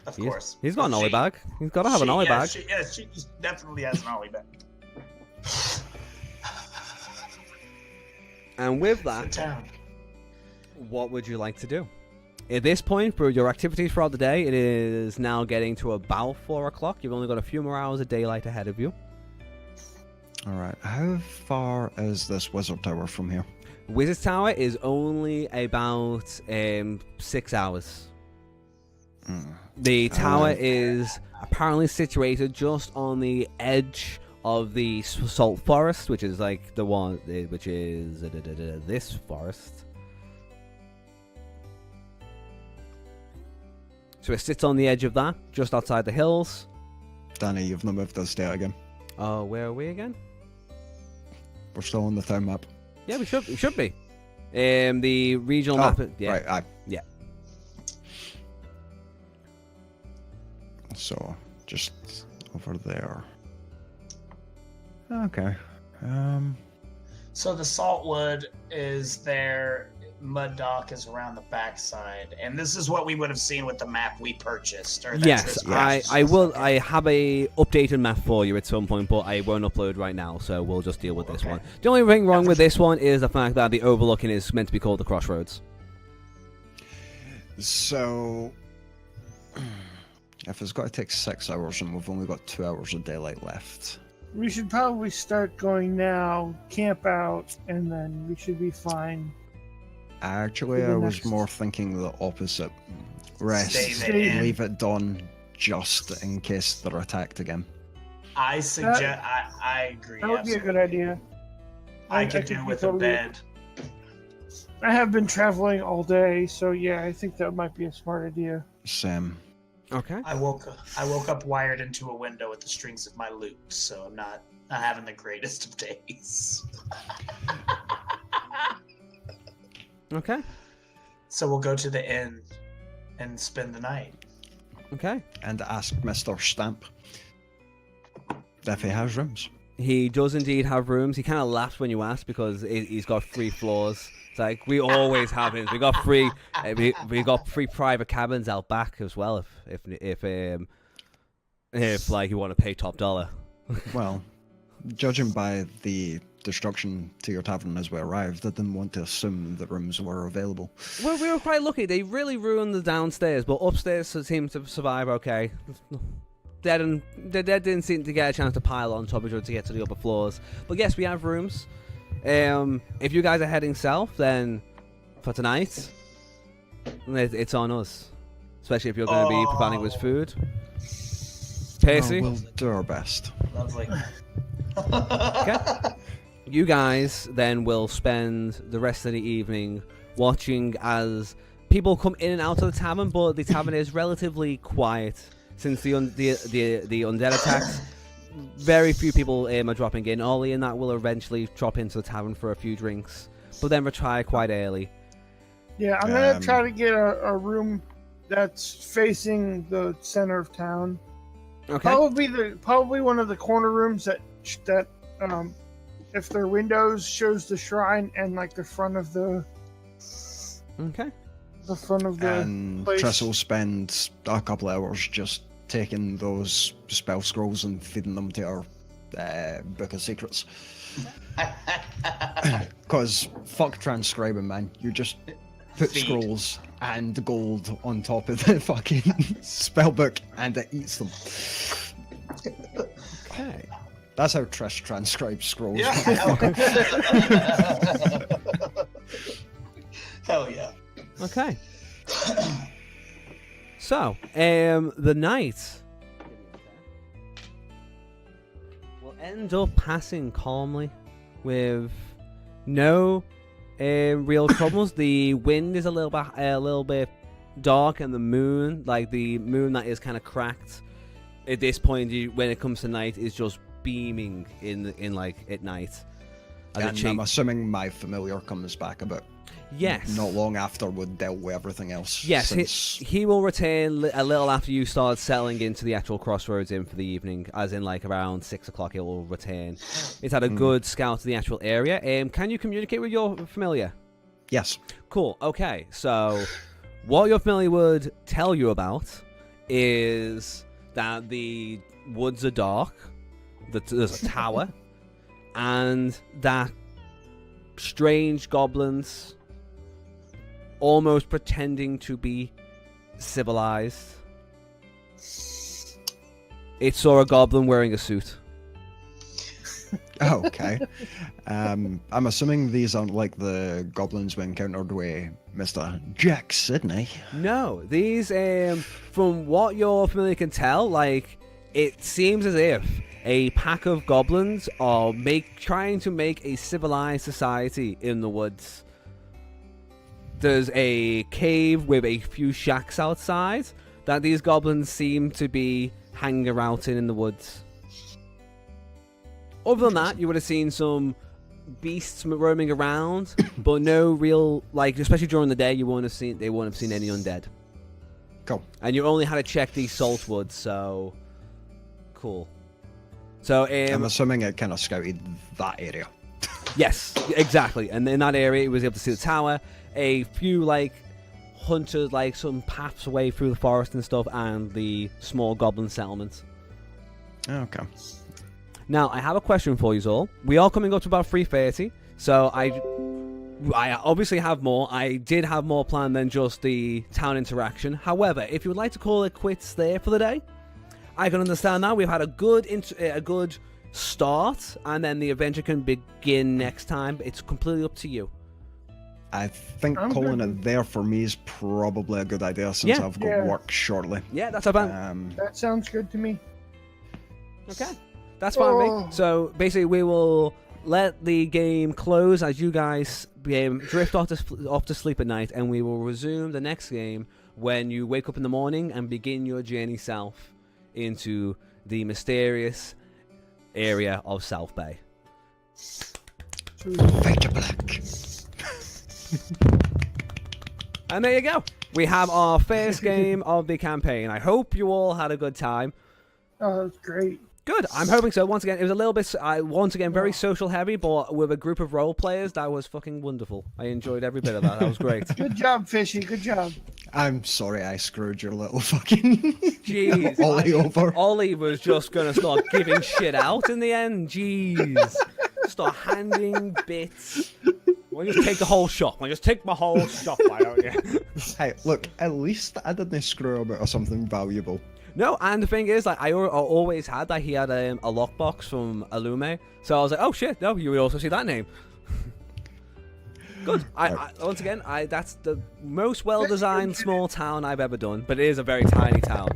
Of course. He's got an Ollie bag. He's got to have an Ollie bag. She definitely has an Ollie bag. And with The that, town. what would you like to do? At this point, for your activities throughout the day, it is now getting to about 4 o'clock. You've only got a few more hours of daylight ahead of you. All right, how far is this wizard tower from here? Wizard's Tower is only about 6 hours. The tower is apparently situated just on the edge of the salt forest, which is like the one, which is this forest. So it sits on the edge of that, just outside the hills. Danny, you've not moved this date again. Oh, where are we again? We're still on the town map. Yeah, we should be. The regional map. Yeah. Right, aye. Yeah. So, just over there. Okay. So the saltwood is there. Mud Dock is around the backside, and this is what we would have seen with the map we purchased. Or that Yes, Tris I purchased. will. Okay. I have a updated map for you at some point, but I won't upload right now, so we'll just deal with this Okay. one. The only thing wrong with this one is the fact that the overlooking is meant to be called the CrossRoads. So, if it's got to take 6 hours and we've only got 2 hours of daylight left, We should probably start going now, camp out, and then we should be fine. actually, To the I was next- more thinking the opposite. Rest, Stay there. leave it done, just in case they're attacked again. I suggest. I agree. That would be a good absolutely. idea. I I could could do be with a totally- bed. I have been traveling all day, so yeah, I think that might be a smart idea. Sam, Okay. I woke up wired into a window with the strings of my lute, so I'm not having the greatest of days. Okay. So we'll go to the inn and spend the night. Okay. and ask Mr. Stamp if he has rooms. He does indeed have rooms. He kind of laughs when you ask because he's got 3 floors. It's like we always have it. We got 3. We got 3 private cabins out back as well. If like you want to pay top dollar. Well, judging by the destruction to your tavern as we arrived, I didn't want to assume that rooms were available. Well, we were quite lucky. They really ruined the downstairs, but upstairs seemed to survive okay. They didn't seem to get a chance to pile on top of each other to get to the upper floors. But yes, we have rooms. If you guys are heading south, then for tonight, it's on us. Especially if you're going to be providing with food. Pacey? Well, we'll do our best. Lovely. Okay. You guys then will spend the rest of the evening watching as people come in and out of the tavern, but the tavern is relatively quiet since the undead attacks. Very few people are dropping in. Ollie and that will eventually drop into the tavern for a few drinks, but then retire quite early. Yeah, I'm gonna try to get a room that's facing the center of town. Okay. Probably one of the corner rooms that if their windows shows the shrine and like the front of the Okay. the And place. Triss will spend a couple hours just taking those spell scrolls and feeding them to our Book of Secrets. Because fuck transcribing, man. You just put Feed. scrolls and gold on top of the fucking spell book and it eats them. Okay. That's how Trish transcribes scrolls. Yeah. Hell yeah. Okay. So, the night will end up passing calmly with no real troubles. The wind is a little bit dark, and the moon, like the moon that is kind of cracked at this point, when it comes to night, is just beaming in like at night. And I'm assuming my familiar comes back about Yes. not long after we'd dealt with everything else. Yes, since... he will return a little after you start settling into the actual CrossRoads Inn for the evening, as in like around 6 o'clock. It will return. It's had a good scout to the actual area. Can you communicate with your familiar? Yes. Cool. Okay, so what your familiar would tell you about is that the woods are dark, that there's a tower, and that strange goblins, almost pretending to be civilized. It saw a goblin wearing a suit. Oh, okay. I'm assuming these aren't like the goblins we encountered with Mr. Jack Sidney. No, these, from what your familiar can tell, like, it seems as if a pack of goblins are trying to make a civilized society in the woods. There's a cave with a few shacks outside that these goblins seem to be hanging out in the woods. Other than that, you would have seen some beasts roaming around, but no real, like, especially during the day, they wouldn't have seen any undead. Cool. And you only had to check the salt woods, so cool. So I'm assuming it kind of scouted that area. yes, exactly. And in that area, it was able to see the tower, a few like hunters, like some paths away through the forest and stuff, and the small goblin settlement. Okay. Now, I have a question for you all. We are coming up to about 3:30, so I obviously have more. I did have more planned than just the town interaction. However, if you would like to call it quits there for the day, I can understand that. We've had a good start, and then the adventure can begin next time. It's completely up to you. I think I'm calling good. it there for me is probably a good idea since Yeah. I've got Yeah. work shortly. Yeah, that's about. That sounds good to me. Okay. That's fine with me. Oh. So basically, we will let the game close as you guys drift off to sleep at night, and we will resume the next game when you wake up in the morning and begin your journey south into the mysterious area of South Bay. Fade to black. And there you go. We have our first game of the campaign. I hope you all had a good time. Oh, that's great. Good. I'm hoping so. Once again, it was a little bit, once again, very social heavy, but with a group of role players, that was fucking wonderful. I enjoyed every bit of that. That was great. Good job, Fishy. Good job. I'm sorry I screwed your little fucking Jeez. Ollie over. Ollie was just going to start giving shit out in the end. Jeez. Start handing bits. Well, just take the whole shop. Well, just take my whole shop, why don't you? Hey, look, at least I didn't screw about something valuable. No, and the thing is, like, I always had that he had a lockbox from Alume, so I was like, oh shit, no, you would also see that name. Good. Once again, that's the most well-designed small town I've ever done, but it is a very tiny town.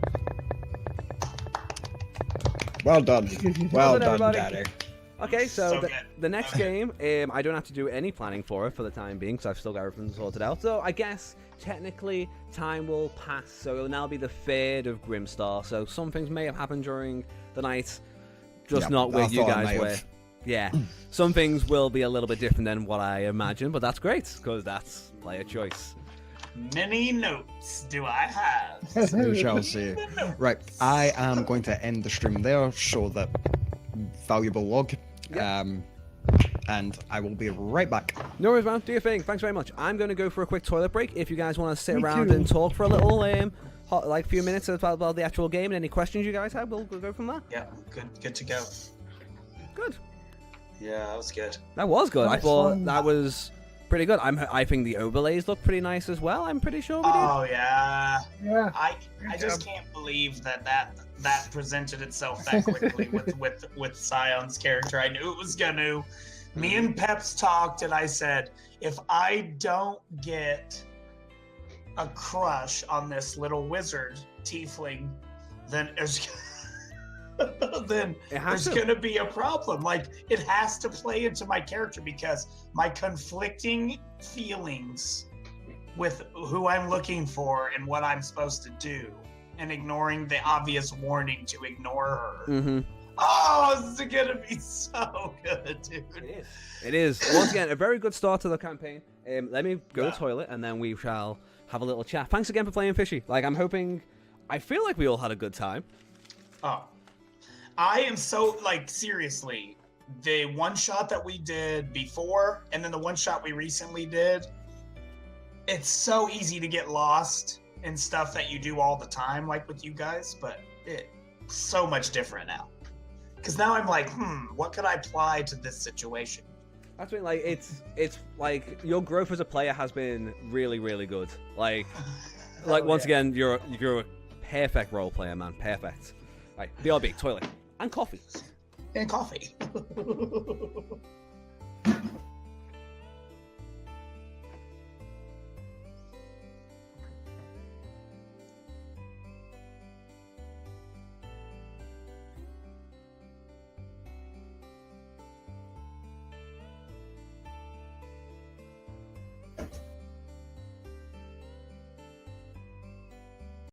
Well done. Well done, done, everybody. Daddy. Okay, so good. the next game, I don't have to do any planning for it for the time being, because I've still got everything sorted out. So I guess, technically, time will pass, so it will now be the 3rd of Grimstar. So some things may have happened during the night, just Yep, not I where you thought it guys may were. have. Yeah, some things will be a little bit different than what I imagined, but that's great, because that's player choice. Many notes do I have. We shall see. Right, I am going to end the stream there, show that valuable log, and I will be right back. No worries, man. Do your thing. Thanks very much. I'm going to go for a quick toilet break. If you guys want to sit Me around too. and talk for a little, like few minutes about the actual game and any questions you guys have. We'll go from there. Yeah, good to go. Good. Yeah, that was good. That was good. I Nice thought one. that was pretty good. I think the overlays look pretty nice as well. I'm pretty sure we did. Oh yeah. Yeah. I Good just job. can't believe that presented itself that quickly with Scion's character. I knew it was gonna. Me and Peps talked, and I said, if I don't get a crush on this little wizard tiefling, then there's It has there's to. gonna be a problem. Like, it has to play into my character because my conflicting feelings with who I'm looking for and what I'm supposed to do, and ignoring the obvious warning to ignore her. Mm-hmm. Oh, this is gonna be so good, dude. It is. Once again, a very good start to the campaign. Let me go to Yeah. the toilet, and then we shall have a little chat. Thanks again for playing Fishy. Like, I'm hoping... I feel like we all had a good time. Oh, I am so, like, seriously, the one shot that we did before, and then the one shot we recently did, it's so easy to get lost in stuff that you do all the time, like with you guys, but it's so much different now. Because now I'm like, what could I apply to this situation? That's been, like, it's like, your growth as a player has been really, really good. Like, once again, you're a perfect role player, man. Perfect. Right, BRB, toilet, and coffee. And coffee.